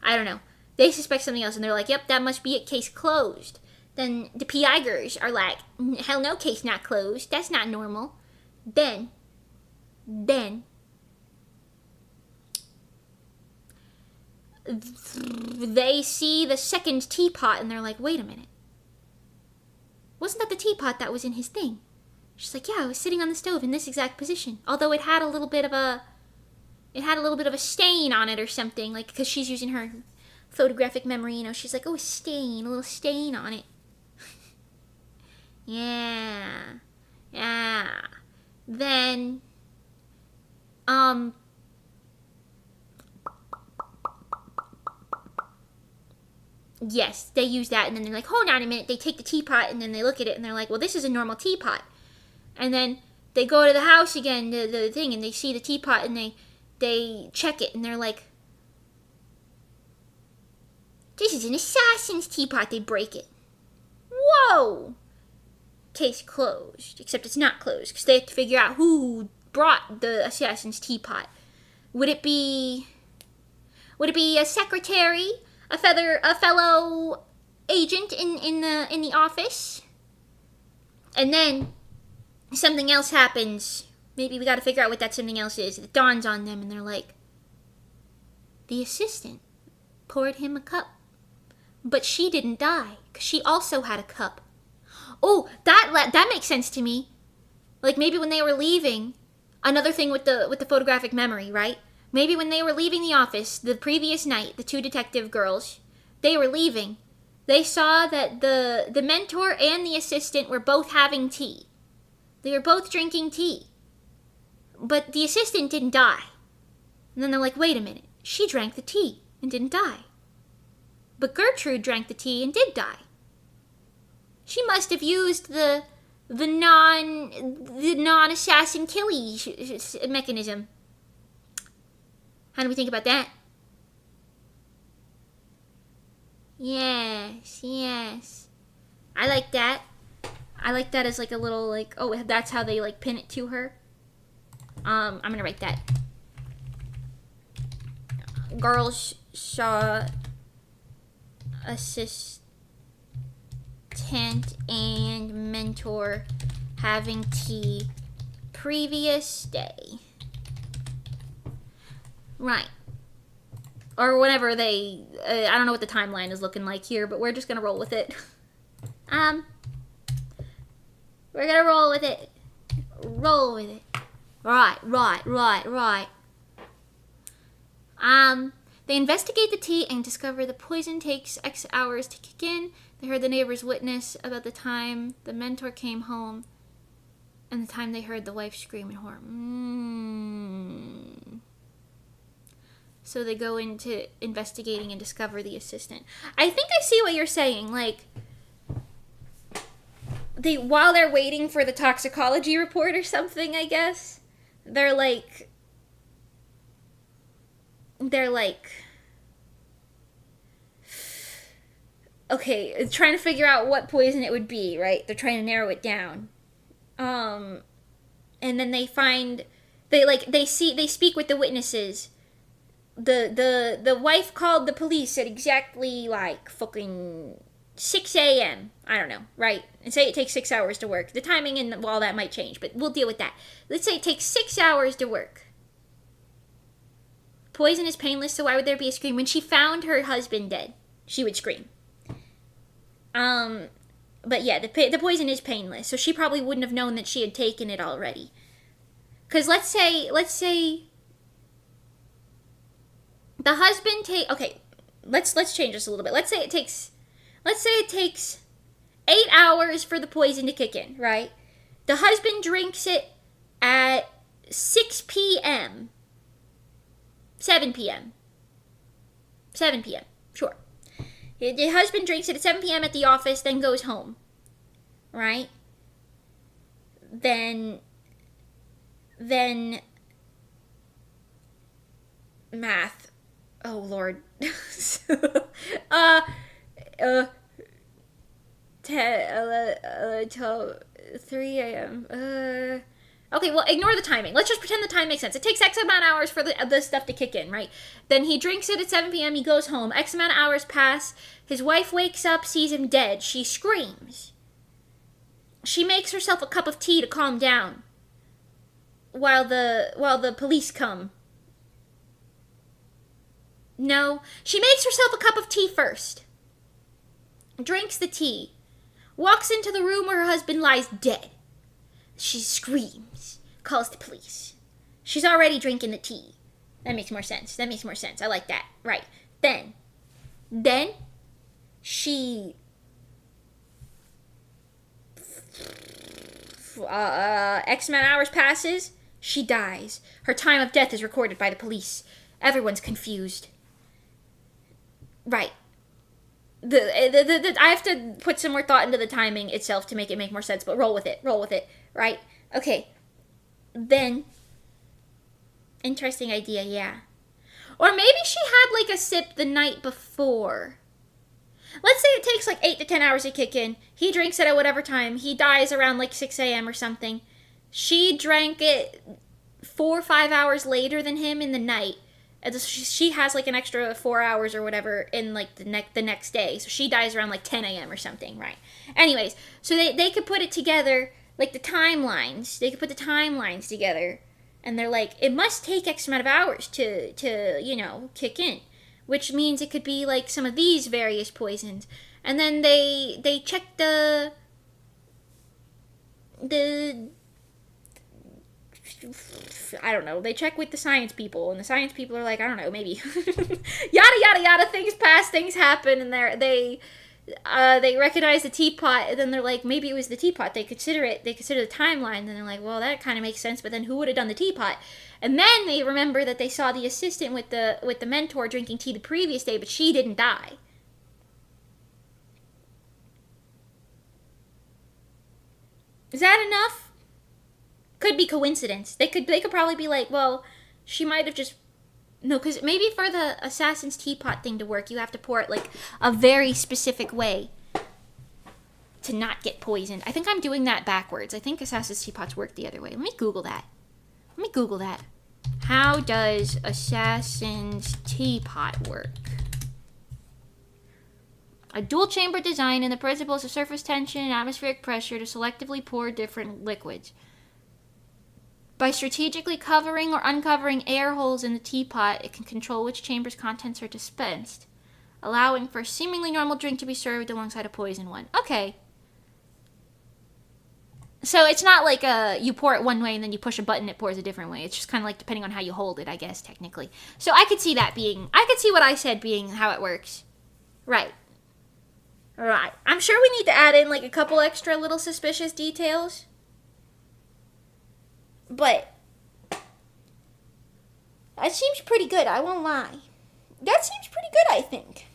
I don't know. They suspect something else, and they're like, yep, that must be it, case closed. Then the PIgers are like, hell no, case not closed. That's not normal. Then, they see the second teapot, and they're like, wait a minute. Wasn't that the teapot that was in his thing? She's like, yeah, it was sitting on the stove in this exact position. Although it had a little bit of a stain on it or something, like, because she's using her photographic memory, you know. She's like, oh, a little stain on it. Yeah. Then, yes, they use that, and then they're like, hold on a minute. They take the teapot, and then they look at it, and they're like, well, this is a normal teapot. And then they go to the house again, the thing, and they see the teapot, and they check it, and they're like, this is an assassin's teapot. They break it. Whoa! Case closed. Except it's not closed, because they have to figure out who brought the assassin's teapot. Would it be a secretary, a fellow agent in the office? And then something else happens. Maybe we got to figure out what that something else is. It dawns on them, and they're like, the assistant poured him a cup, but she didn't die because she also had a cup. Oh, that makes sense to me. Like, maybe when they were leaving, another thing with the photographic memory, right? Maybe when they were leaving the office the previous night, the two detective girls, they were leaving. They saw that the mentor and the assistant were both having tea. They were both drinking tea. But the assistant didn't die. And then they're like, wait a minute. She drank the tea and didn't die. But Gertrude drank the tea and did die. She must have used the non-assassin killing mechanism. How do we think about that? Yes. I like that. I like that as like a little like, oh, that's how they like pin it to her. I'm gonna write that. Girls saw assistant and mentor having tea previous day. Right. Or whenever they, I don't know what the timeline is looking like here, but we're just gonna roll with it. We're gonna roll with it. Roll with it. Right. They investigate the tea and discover the poison takes X hours to kick in. They heard the neighbors witness about the time the mentor came home and the time they heard the wife scream in horror. So they go into investigating and discover the assistant. I think I see what you're saying. Like, while they're waiting for the toxicology report or something, I guess, they're like, okay, trying to figure out what poison it would be, right? They're trying to narrow it down. And then they find, they speak with the witnesses. The wife called the police at exactly like fucking 6 a.m. I don't know, right? And say it takes 6 hours to work. The timing and all that might change, but we'll deal with that. Let's say it takes 6 hours to work. Poison is painless, so why would there be a scream? When she found her husband dead, she would scream. But yeah, the poison is painless, so she probably wouldn't have known that she had taken it already. Because let's say the husband okay, let's change this a little bit. Let's say it takes 8 hours for the poison to kick in, right? The husband drinks it at 6 p.m. 7 p.m. 7 p.m. Sure. The husband drinks it at 7 p.m. at the office, then goes home. Right? Then math. Oh, Lord. 3 a.m. Okay, well, ignore the timing. Let's just pretend the time makes sense. It takes X amount of hours for the stuff to kick in, right? Then he drinks it at 7 p.m. He goes home. X amount of hours pass. His wife wakes up, sees him dead. She screams. She makes herself a cup of tea to calm down while the police come. No, she makes herself a cup of tea first. Drinks the tea. Walks into the room where her husband lies dead. She screams, calls the police. She's already drinking the tea. That makes more sense. I like that. Right. Then she X amount of hours passes. She dies. Her time of death is recorded by the police. Everyone's confused. Right. I have to put some more thought into the timing itself to make it make more sense, but roll with it, right? Okay. Then, interesting idea, yeah. Or maybe she had like a sip the night before. Let's say it takes like 8 to 10 hours to kick in. He drinks it at whatever time. He dies around like 6 a.m. or something. She drank it 4 or 5 hours later than him in the night. She has like an extra 4 hours or whatever in like the next day. So she dies around like 10 a.m. or something, right? Anyways, so they could put it together, like the timelines. They could put the timelines together. And they're like, it must take X amount of hours to kick in. Which means it could be like some of these various poisons. And then they check the I don't know. They check with the science people, and the science people are like, I don't know, maybe yada yada yada. Things pass, things happen, and they recognize the teapot, and then they're like, maybe it was the teapot. They consider the timeline, and then they're like, well, that kind of makes sense. But then who would have done the teapot? And then they remember that they saw the assistant with the mentor drinking tea the previous day, but she didn't die. Is that enough? Could be coincidence. They could probably be like, well, she might have just... No, because maybe for the assassin's teapot thing to work, you have to pour it like a very specific way to not get poisoned. I think I'm doing that backwards. I think assassin's teapots work the other way. Let me Google that. How does assassin's teapot work? A dual chamber design, and the principles of surface tension and atmospheric pressure to selectively pour different liquids. By strategically covering or uncovering air holes in the teapot, it can control which chamber's contents are dispensed, allowing for a seemingly normal drink to be served alongside a poison one. Okay. So it's not like you pour it one way and then you push a button, it pours a different way. It's just kind of like depending on how you hold it, I guess, technically. So I could see what I said being how it works. Right. I'm sure we need to add in like a couple extra little suspicious details. But that seems pretty good, I won't lie. That seems pretty good, I think.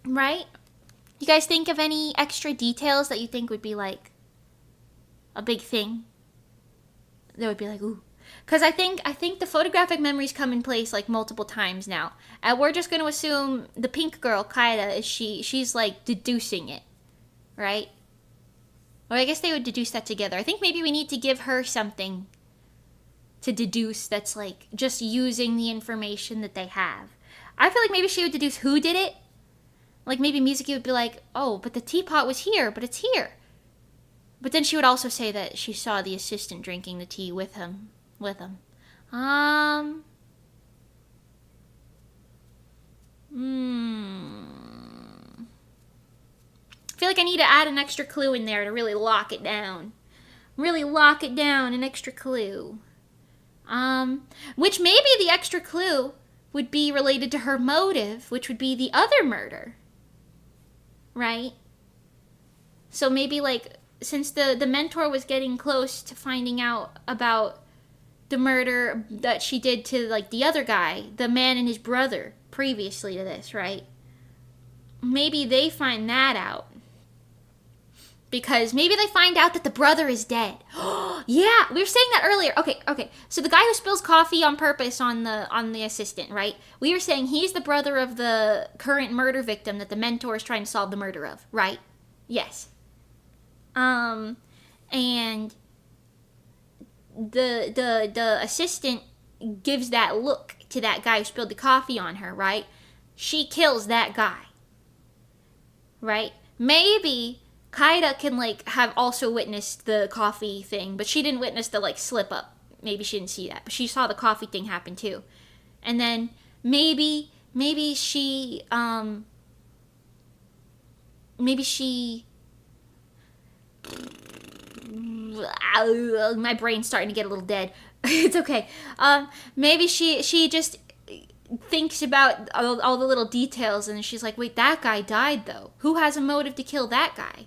Right? You guys think of any extra details that you think would be like a big thing? That would be like, ooh. Because I think the photographic memories come in place like multiple times now. And we're just going to assume the pink girl, Kaida, she's like deducing it. Right? Or I guess they would deduce that together. I think maybe we need to give her something to deduce that's like just using the information that they have. I feel like maybe she would deduce who did it. Like maybe Mizuki would be like, oh, but the teapot was here, but it's here. But then she would also say that she saw the assistant drinking the tea with him. I feel like I need to add an extra clue in there to really lock it down. An extra clue. Which maybe the extra clue would be related to her motive, which would be the other murder. Right? So maybe like, since the mentor was getting close to finding out about the murder that she did to like the other guy, the man and his brother, previously to this, right? Maybe they find that out. Because maybe they find out that the brother is dead. Yeah, we were saying that earlier. Okay. So the guy who spills coffee on purpose on the assistant, right? We were saying he's the brother of the current murder victim that the mentor is trying to solve the murder of, right? Yes. and the assistant gives that look to that guy who spilled the coffee on her, right? She kills that guy, right? Maybe Kaida can like have also witnessed the coffee thing, but she didn't witness the like slip up. Maybe she didn't see that, but she saw the coffee thing happen too. And then maybe she my brain's starting to get a little dead. It's okay. Maybe she just thinks about all the little details, and she's like, wait, that guy died though. Who has a motive to kill that guy?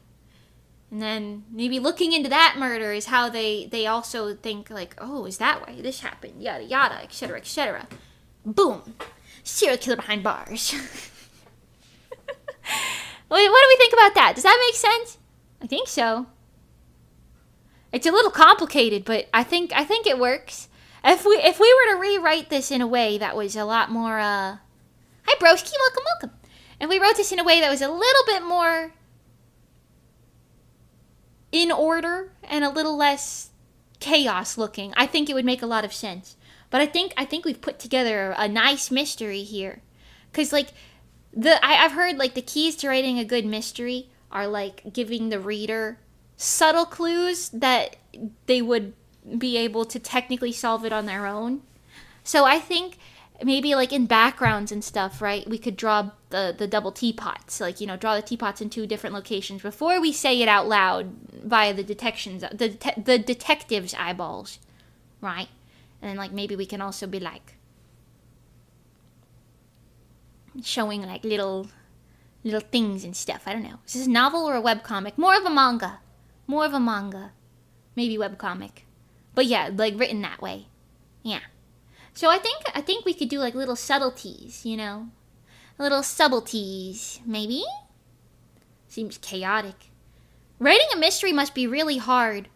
And then maybe looking into that murder is how they also think like, oh, is that why this happened? Yada yada, etc. etc. Boom. Serial killer behind bars. What do we think about that? Does that make sense? I think so. It's a little complicated, but I think it works. If we were to rewrite this in a way that was a lot more hi broski, welcome. And we wrote this in a way that was a little bit more in order and a little less chaos looking, I think it would make a lot of sense. But I think we've put together a nice mystery here. Cause like I've heard like the keys to writing a good mystery are like giving the reader subtle clues that they would be able to technically solve it on their own. So I think maybe like in backgrounds and stuff, right? We could draw the double teapots, like, you know, draw the teapots in two different locations before we say it out loud via the detective's eyeballs, right? And then like maybe we can also be like showing like little things and stuff. I don't know. Is this a novel or a webcomic? More of a manga. Maybe webcomic. But yeah, like written that way. Yeah. So I think we could do like little subtleties, you know? Little subtleties, maybe? Seems chaotic. Writing a mystery must be really hard.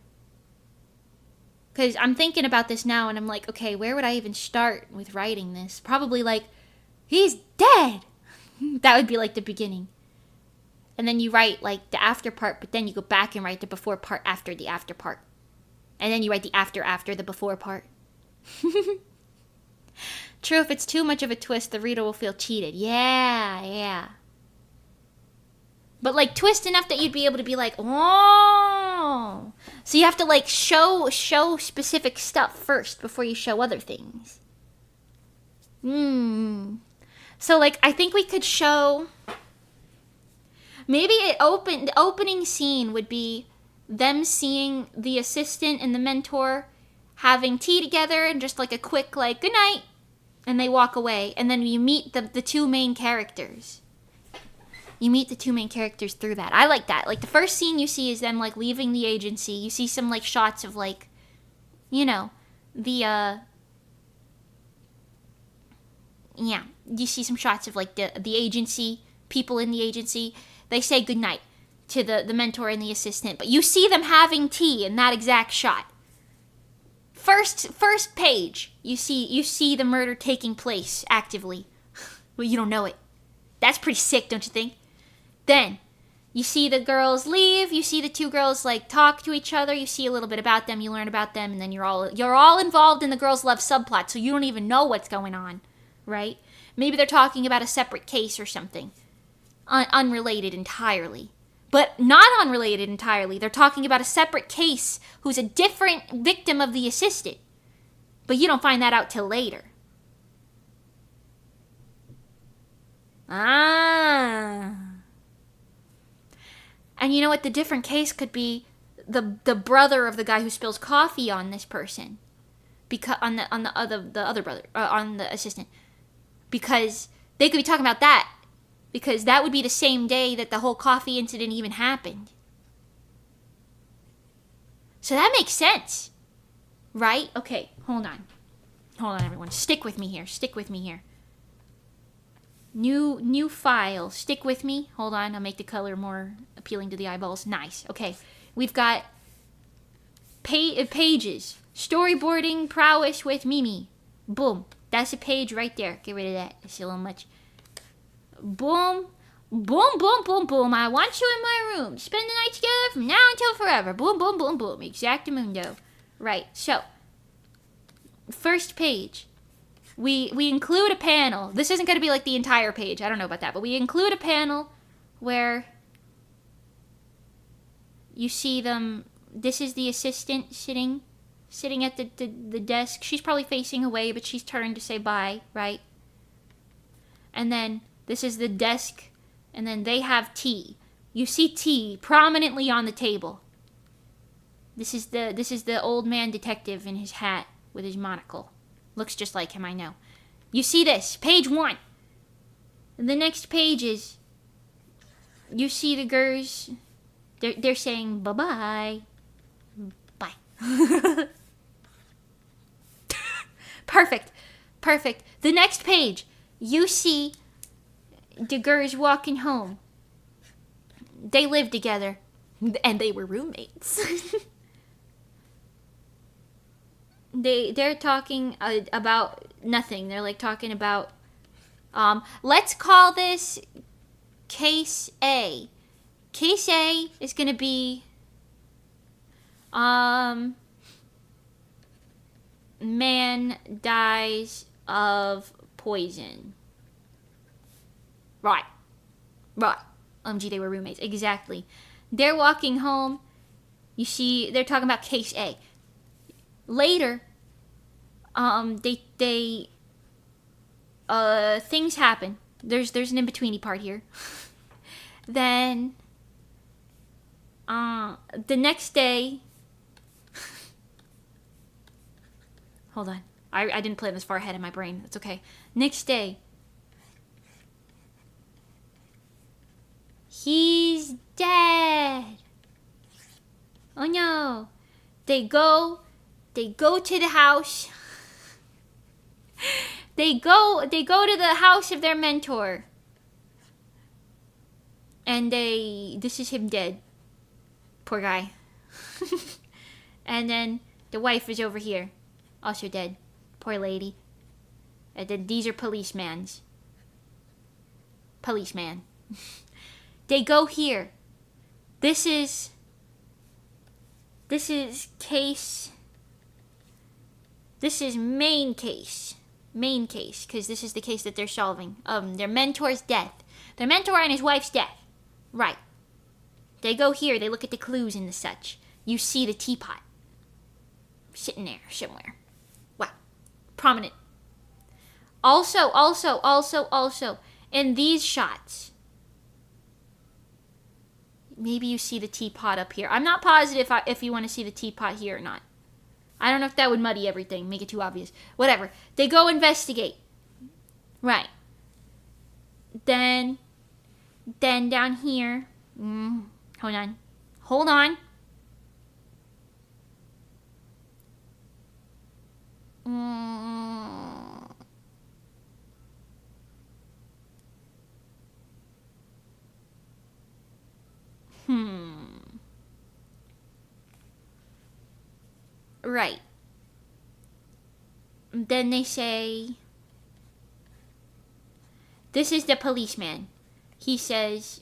Because I'm thinking about this now and I'm like, okay, where would I even start with writing this? Probably like, he's dead! That would be like the beginning. And then you write like the after part, but then you go back and write the before part after the after part. And then you write the after the before part. True, if it's too much of a twist, the reader will feel cheated. Yeah. But like twist enough that you'd be able to be like, oh. So you have to like show specific stuff first before you show other things. So like I think we could show, maybe the opening scene would be them seeing the assistant and the mentor having tea together and just like a quick like good night, and they walk away, and then you meet the two main characters. You meet the two main characters through that. I like that. Like the first scene you see is them like leaving the agency. You see some like shots of like, you know, you see some shots of like the agency, people in the agency. They say goodnight to the mentor and the assistant, but you see them having tea in that exact shot. First page, you see the murder taking place actively. Well, you don't know it. That's pretty sick, don't you think? Then you see the girls leave, you see the two girls like talk to each other, you see a little bit about them, you learn about them, and then you're all involved in the girls' love subplot, so you don't even know what's going on, right? Maybe they're talking about a separate case or something. Unrelated entirely. But not unrelated entirely. They're talking about a separate case who's a different victim of the assistant. But you don't find that out till later. And you know what? The different case could be the brother of the guy who spills coffee on this person, because on the other brother, on the assistant, because they could be talking about that, because that would be the same day that the whole coffee incident even happened. So that makes sense, right? Okay, hold on, everyone. Stick with me here. New file. Stick with me. Hold on. I'll make the color more appealing to the eyeballs. Nice. Okay. We've got pages. Storyboarding prowess with Mimi. Boom. That's a page right there. Get rid of that. It's a little much. Boom. Boom, boom, boom, boom. I want you in my room. Spend the night together from now until forever. Boom, boom, boom, boom. Exactamundo. Right. So, first page. We include a panel. This isn't going to be like the entire page. I don't know about that. But we include a panel where you see them. This is the assistant sitting at the desk. She's probably facing away, but she's turned to say bye, right? And then this is the desk, and then they have tea. You see tea prominently on the table. This is the old man detective in his hat with his monocle. Looks just like him, I know. You see this, page 1. And the next page is, you see the girls, they're saying bye-bye. Bye. Perfect. The next page, you see the girls walking home. They lived together, and they were roommates. They're talking about nothing. They're like talking about, let's call this case A. Case A is gonna be, man dies of poison. Right. OMG, they were roommates. Exactly. They're walking home. You see, they're talking about case A. Later, things happen. There's an in-betweeny part here. Then, the next day, hold on. I didn't plan this far ahead in my brain. That's okay. Next day, he's dead. Oh no. They go to the house. They go to the house of their mentor. And this is him dead. Poor guy. And then the wife is over here. Also dead. Poor lady. And then these are policemen. Policeman. They go here. This is case. This is main case. Main case, because this is the case that they're solving. Their mentor's death. Their mentor and his wife's death. Right. They go here. They look at the clues and the such. You see the teapot. Sitting there somewhere. Wow. Prominent. Also, in these shots, maybe you see the teapot up here. I'm not positive if you want to see the teapot here or not. I don't know if that would muddy everything, make it too obvious. Whatever. They go investigate. Right. Then down here. Hold on. Right. Then they say, this is the policeman. He says,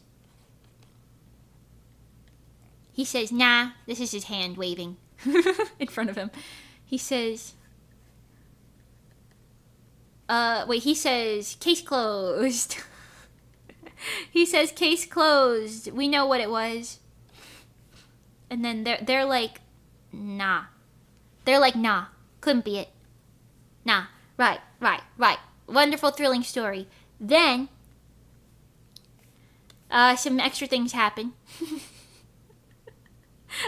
nah, this is his hand waving in front of him. He says, he says, case closed. He says, case closed. We know what it was. And then they're like, nah. They're like, nah, couldn't be it. Nah, right. Wonderful, thrilling story. Then, some extra things happen.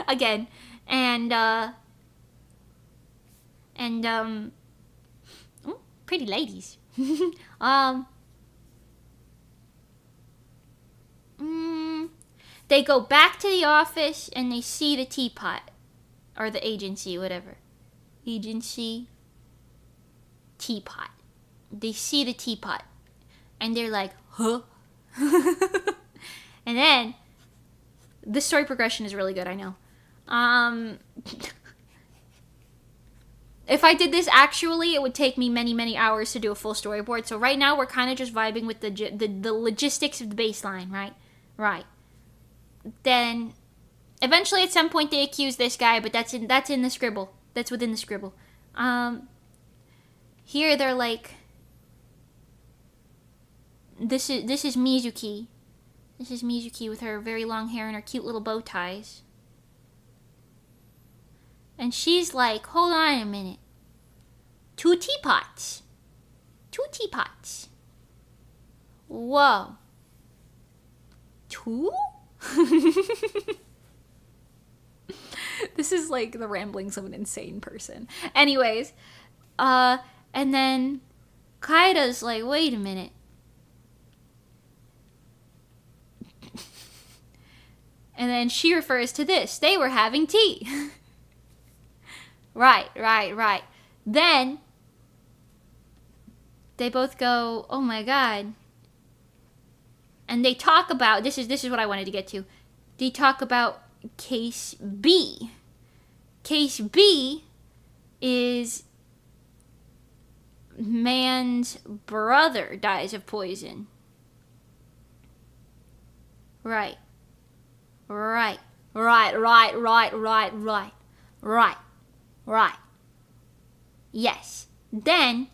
Again. Pretty ladies. They go back to the office and they see the teapot. Or the agency, whatever. Agency. Teapot. They see the teapot. And they're like, huh? And then, the story progression is really good, I know. If I did this actually, it would take me many, many hours to do a full storyboard. So right now, we're kind of just vibing with the logistics of the baseline, right? Right. Then, eventually, at some point, they accuse this guy, but that's in the scribble. That's within the scribble. Here they're like, this is Mizuki. This is Mizuki with her very long hair and her cute little bow ties. And she's like, hold on a minute. 2 teapots. 2 teapots. Whoa. 2? This is like the ramblings of an insane person. Anyways, and then Kaida's like, wait a minute. And then she refers to this. They were having tea. Right. Then they both go, oh my god. And they talk about, this is what I wanted to get to. They talk about case B. Case B is man's brother dies of poison. Right. Yes. Then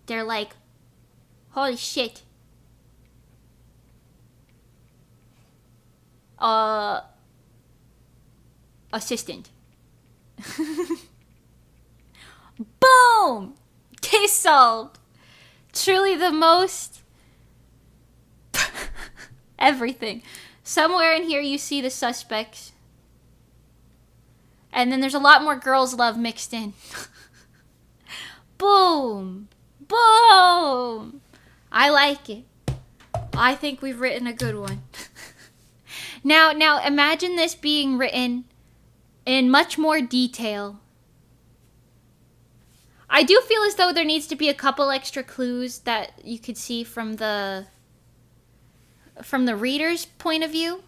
they're like, holy shit. Assistant. Boom! Case solved. Truly the most everything. Somewhere in here you see the suspects. And then there's a lot more girls' love mixed in. Boom! Boom! I like it. I think we've written a good one. Now imagine this being written in much more detail. I do feel as though there needs to be a couple extra clues that you could see from the reader's point of view.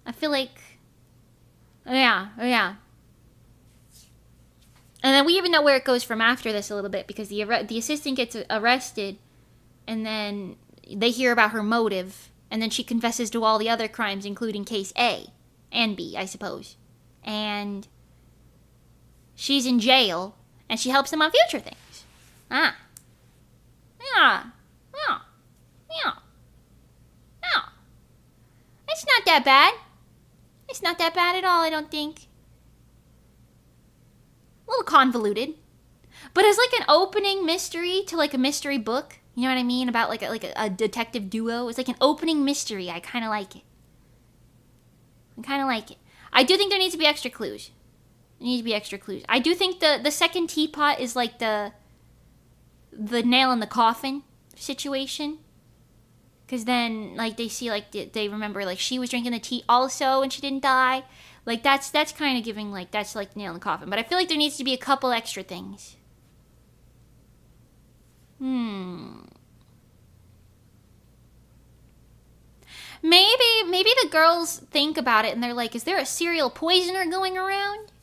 I feel like, yeah. And then we even know where it goes from after this a little bit, because the assistant gets arrested, and then they hear about her motive, and then she confesses to all the other crimes, including case A and B, I suppose. And she's in jail, and she helps them on future things. Yeah. It's not that bad. It's not that bad at all, I don't think. A little convoluted. But as like an opening mystery to like a mystery book, you know what I mean? About like a detective duo. It's like an opening mystery. I kind of like it. I do think there needs to be extra clues. I do think the second teapot is like the nail in the coffin situation. Because then, like, they see, like, they remember, like, she was drinking the tea also and she didn't die. Like, that's kind of giving, like, that's, like, nail in the coffin. But I feel like there needs to be a couple extra things. Maybe the girls think about it and they're like, is there a serial poisoner going around?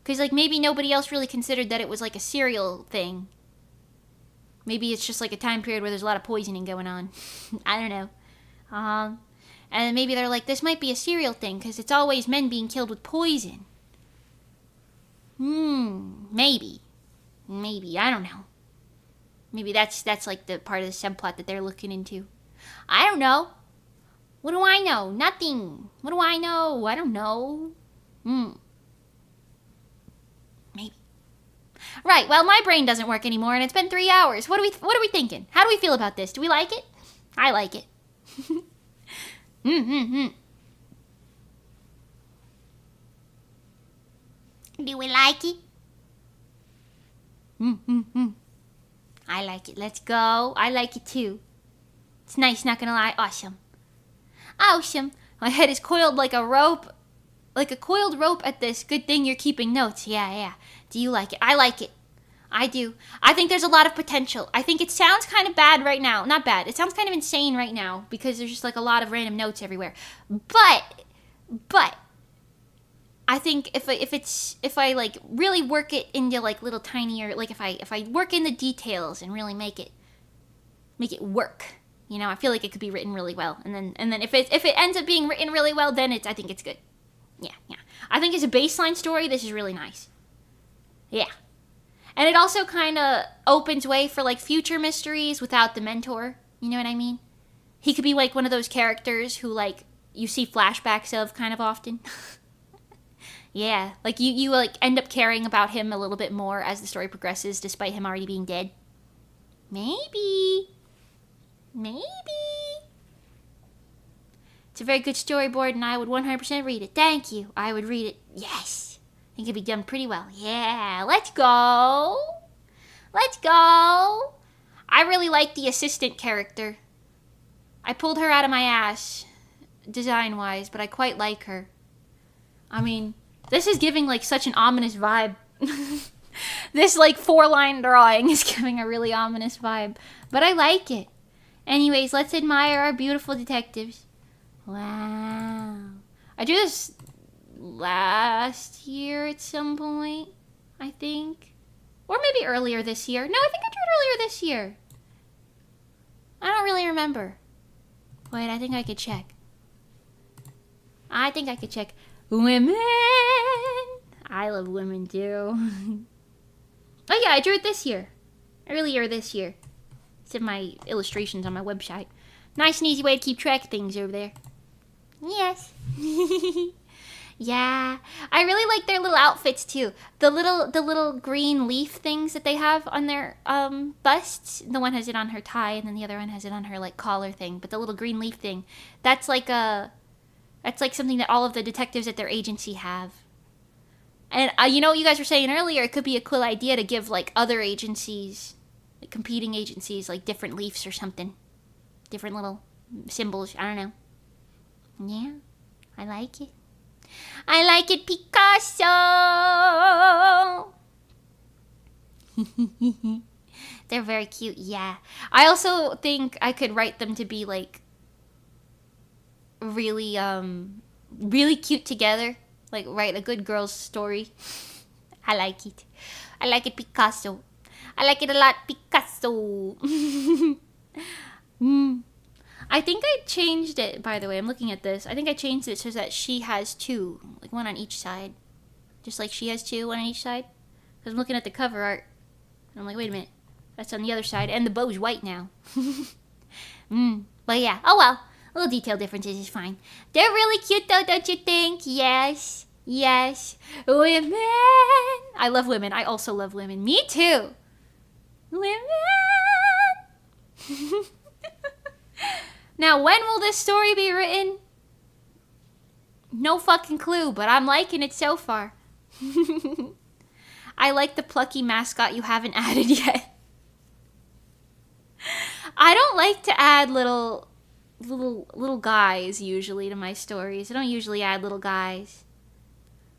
Because, like, maybe nobody else really considered that it was, like, a serial thing. Maybe it's just like a time period where there's a lot of poisoning going on. I don't know. And maybe they're like, this might be a serial thing because it's always men being killed with poison. Maybe. I don't know. Maybe that's like the part of the subplot that they're looking into. I don't know. What do I know? Nothing. What do I know? I don't know. Maybe. Right, well, my brain doesn't work anymore, and it's been 3 hours. What are we thinking? How do we feel about this? Do we like it? I like it. Do we like it? I like it. Let's go. I like it too. It's nice, not gonna lie. Awesome. My head is coiled like a rope. Like a coiled rope at this. Good thing you're keeping notes. Yeah. Do you like it? I like it. I do. I think there's a lot of potential. I think it sounds kind of bad right now. Not bad. It sounds kind of insane right now because there's just like a lot of random notes everywhere. But I think if I like really work it into like little tinier, like if I work in the details and really make it work, you know, I feel like it could be written really well. And then if it ends up being written really well, then I think it's good. Yeah. I think as a baseline story, this is really nice. Yeah. And it also kind of opens way for like future mysteries without the mentor. You know what I mean? He could be like one of those characters who like you see flashbacks of kind of often. Yeah, like you like end up caring about him a little bit more as the story progresses, despite him already being dead. Maybe. It's a very good storyboard, and I would 100% read it. Thank you. I would read it. Yes. I think it'd be done pretty well. Yeah, let's go. I really like the assistant character. I pulled her out of my ass, design-wise, but I quite like her. I mean, this is giving like such an ominous vibe. This like 4-line drawing is giving a really ominous vibe, but I like it. Anyways, let's admire our beautiful detectives. Wow. I drew this last year at some point, I think. Or maybe earlier this year. No, I think I drew it earlier this year. I don't really remember. Wait, I think I could check. Women! I love women too. Oh yeah, I drew it this year. Earlier this year. It's in my illustrations on my website. Nice and easy way to keep track of things over there. Yes. Yeah. I really like their little outfits too. The little green leaf things that they have on their busts. The one has it on her tie, and then the other one has it on her like collar thing. But the little green leaf thing, that's like something that all of the detectives at their agency have. And you know what you guys were saying earlier, it could be a cool idea to give like other agencies, like competing agencies, like different leaves or something. Different little symbols, I don't know. Yeah, I like it. Picasso! They're very cute, yeah. I also think I could write them to be like really cute together. Like write a good girl's story. I like it, Picasso. I like it a lot, Picasso. I think I changed it, by the way. I'm looking at this. I think I changed it so that she has two. Like one on each side. Just like she has two, one on each side. Because I'm looking at the cover art. And I'm like, wait a minute. That's on the other side. And the bow's white now. But yeah. Oh well. Little detail differences is fine. They're really cute though, don't you think? Yes. Women. I love women. I also love women. Me too. Women. Now, when will this story be written? No fucking clue, but I'm liking it so far. I like the plucky mascot you haven't added yet. I don't like to add little guys usually to my stories. I don't usually add little guys.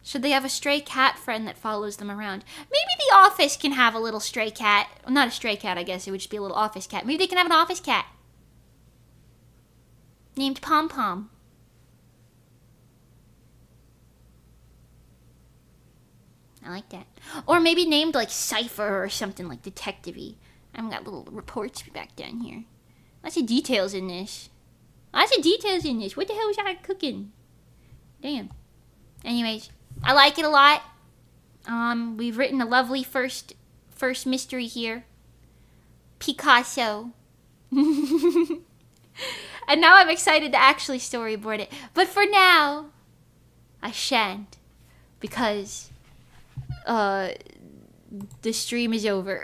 Should they have a stray cat friend that follows them around? Maybe the office can have a little stray cat. Well, not a stray cat, I guess. It would just be a little office cat. Maybe they can have an office cat. Named Pom Pom. I like that. Or maybe named like Cypher or something like detective-y. I haven't got little reports back down here. Lots of details in this. What the hell was I cooking? Damn. Anyways, I like it a lot. We've written a lovely first mystery here. Picasso. And now I'm excited to actually storyboard it. But for now, I shan't. Because the stream is over.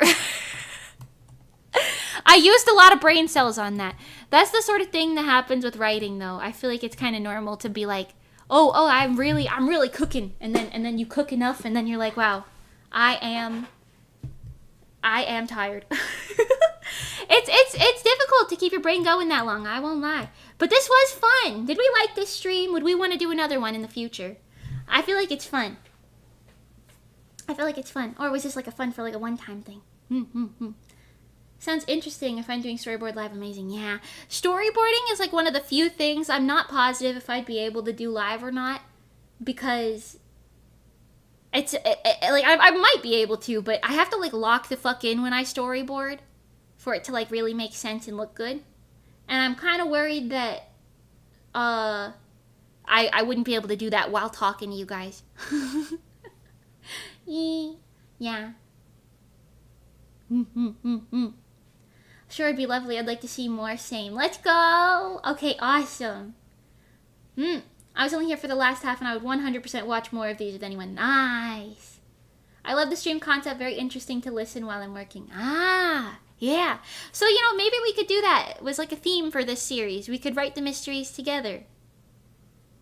I used a lot of brain cells on that. That's the sort of thing that happens with writing, though. I feel like it's kind of normal to be like, oh, I'm really cooking, and then you cook enough, and then you're like, wow, I am tired. It's difficult to keep your brain going that long. I won't lie. But this was fun. Did we like this stream? Would we want to do another one in the future? I feel like it's fun. Or was this like a fun for like a one-time thing? Sounds interesting. If I'm doing storyboard live, amazing. Yeah. Storyboarding is like one of the few things I'm not positive if I'd be able to do live or not. Because It's like I might be able to, but I have to like lock the fuck in when I storyboard for it to like really make sense and look good. And I'm kind of worried that I wouldn't be able to do that while talking to you guys. Yeah. Sure, it'd be lovely. I'd like to see more. Same. Let's go. Okay, awesome. I was only here for the last half and I would 100% watch more of these with anyone. Nice. I love the stream concept. Very interesting to listen while I'm working. Yeah. So, you know, maybe we could do that. It was like a theme for this series. We could write the mysteries together.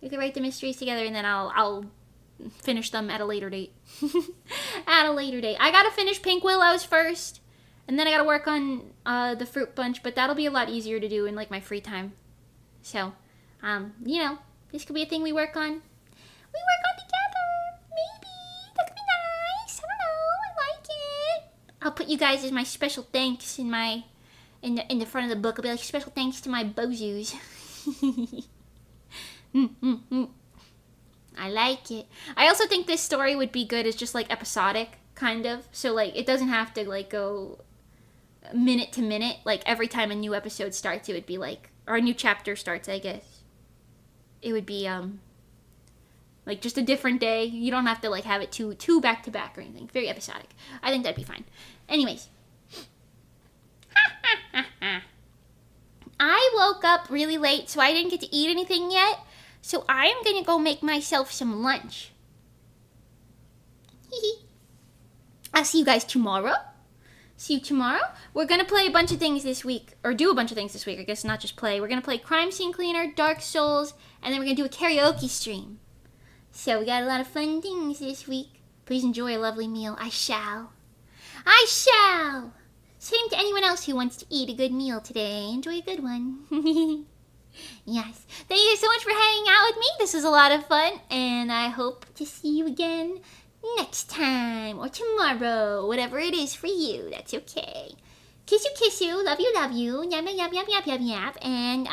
And then I'll finish them at a later date. At a later date. I gotta finish Pink Willows first. And then I gotta work on the Fruit Bunch. But that'll be a lot easier to do in like my free time. So, you know, this could be a thing we work on. We work on together. Maybe. That could be nice. I don't know. I like it. I'll put you guys as my special thanks in the front of the book. I'll be like, special thanks to my Bozus. I like it. I also think this story would be good as just like episodic, kind of. So like it doesn't have to like go minute to minute. Like every time a new episode starts, it would be like, or a new chapter starts, I guess. It would be like just a different day. You don't have to like have it two back to back or anything. Very episodic. I think that'd be fine. Anyways. I woke up really late, so I didn't get to eat anything yet. So I am gonna go make myself some lunch. I'll see you guys tomorrow. We're gonna play a bunch of things this week, or do a bunch of things this week. I guess not just play. We're gonna play Crime Scene Cleaner, Dark Souls, and then we're gonna do a karaoke stream. So we got a lot of fun things this week. Please enjoy a lovely meal. I shall. Same to anyone else who wants to eat a good meal today. Enjoy a good one. Yes. Thank you so much for hanging out with me. This was a lot of fun, and I hope to see you again next time or tomorrow, whatever it is for you. That's okay. Kiss you, love you, yap, and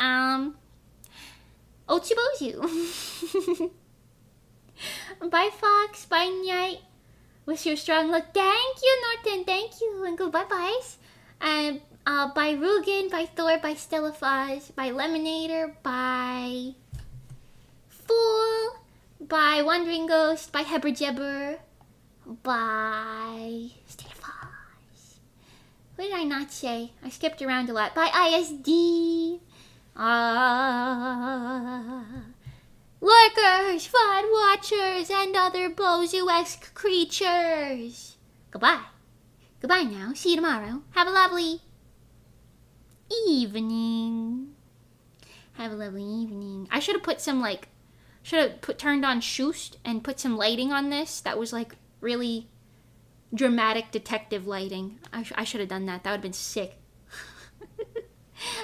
Otsu Bozu. Bye, Fox. Bye, Night. Wish you a strong luck. Thank you, Norton. Thank you, and goodbye, byes. And by Rugen, by Thor, by Stella Foz, by Lemonator, by Fool, by Wandering Ghost, by Heber Jebber, by Stella Foz. What did I not say? I skipped around a lot. By ISD. Lurkers, Fun Watchers, and other Bozu-esque creatures. Goodbye. Goodbye now. See you tomorrow. Have a lovely evening. I should have put some turned on Shoost and put some lighting on this. That was like really dramatic detective lighting. I should have done that. That would have been sick.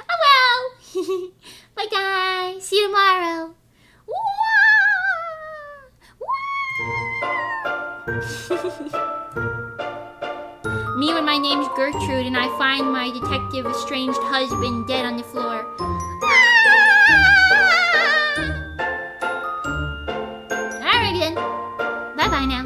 Oh well. Bye guys. See you tomorrow. Me when my name's Gertrude and I find my detective estranged husband dead on the floor. Alright then. Bye-bye now.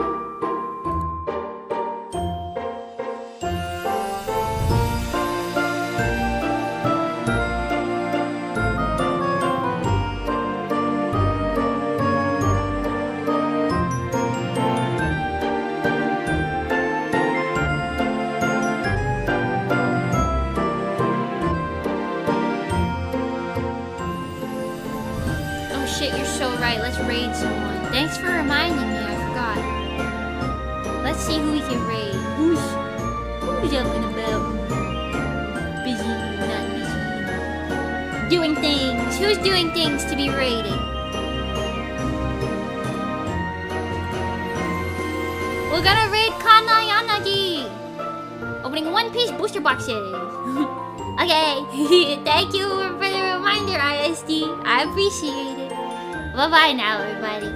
Let's raid someone. Thanks for reminding me, I forgot. Let's see who we can raid. Who's up and about? Busy, not busy. Doing things. Who's doing things to be raided? We're gonna raid Kana Yanagi. Opening One Piece booster boxes. Okay. Thank you for the reminder, ISD. I appreciate it. Bye-bye now, everybody.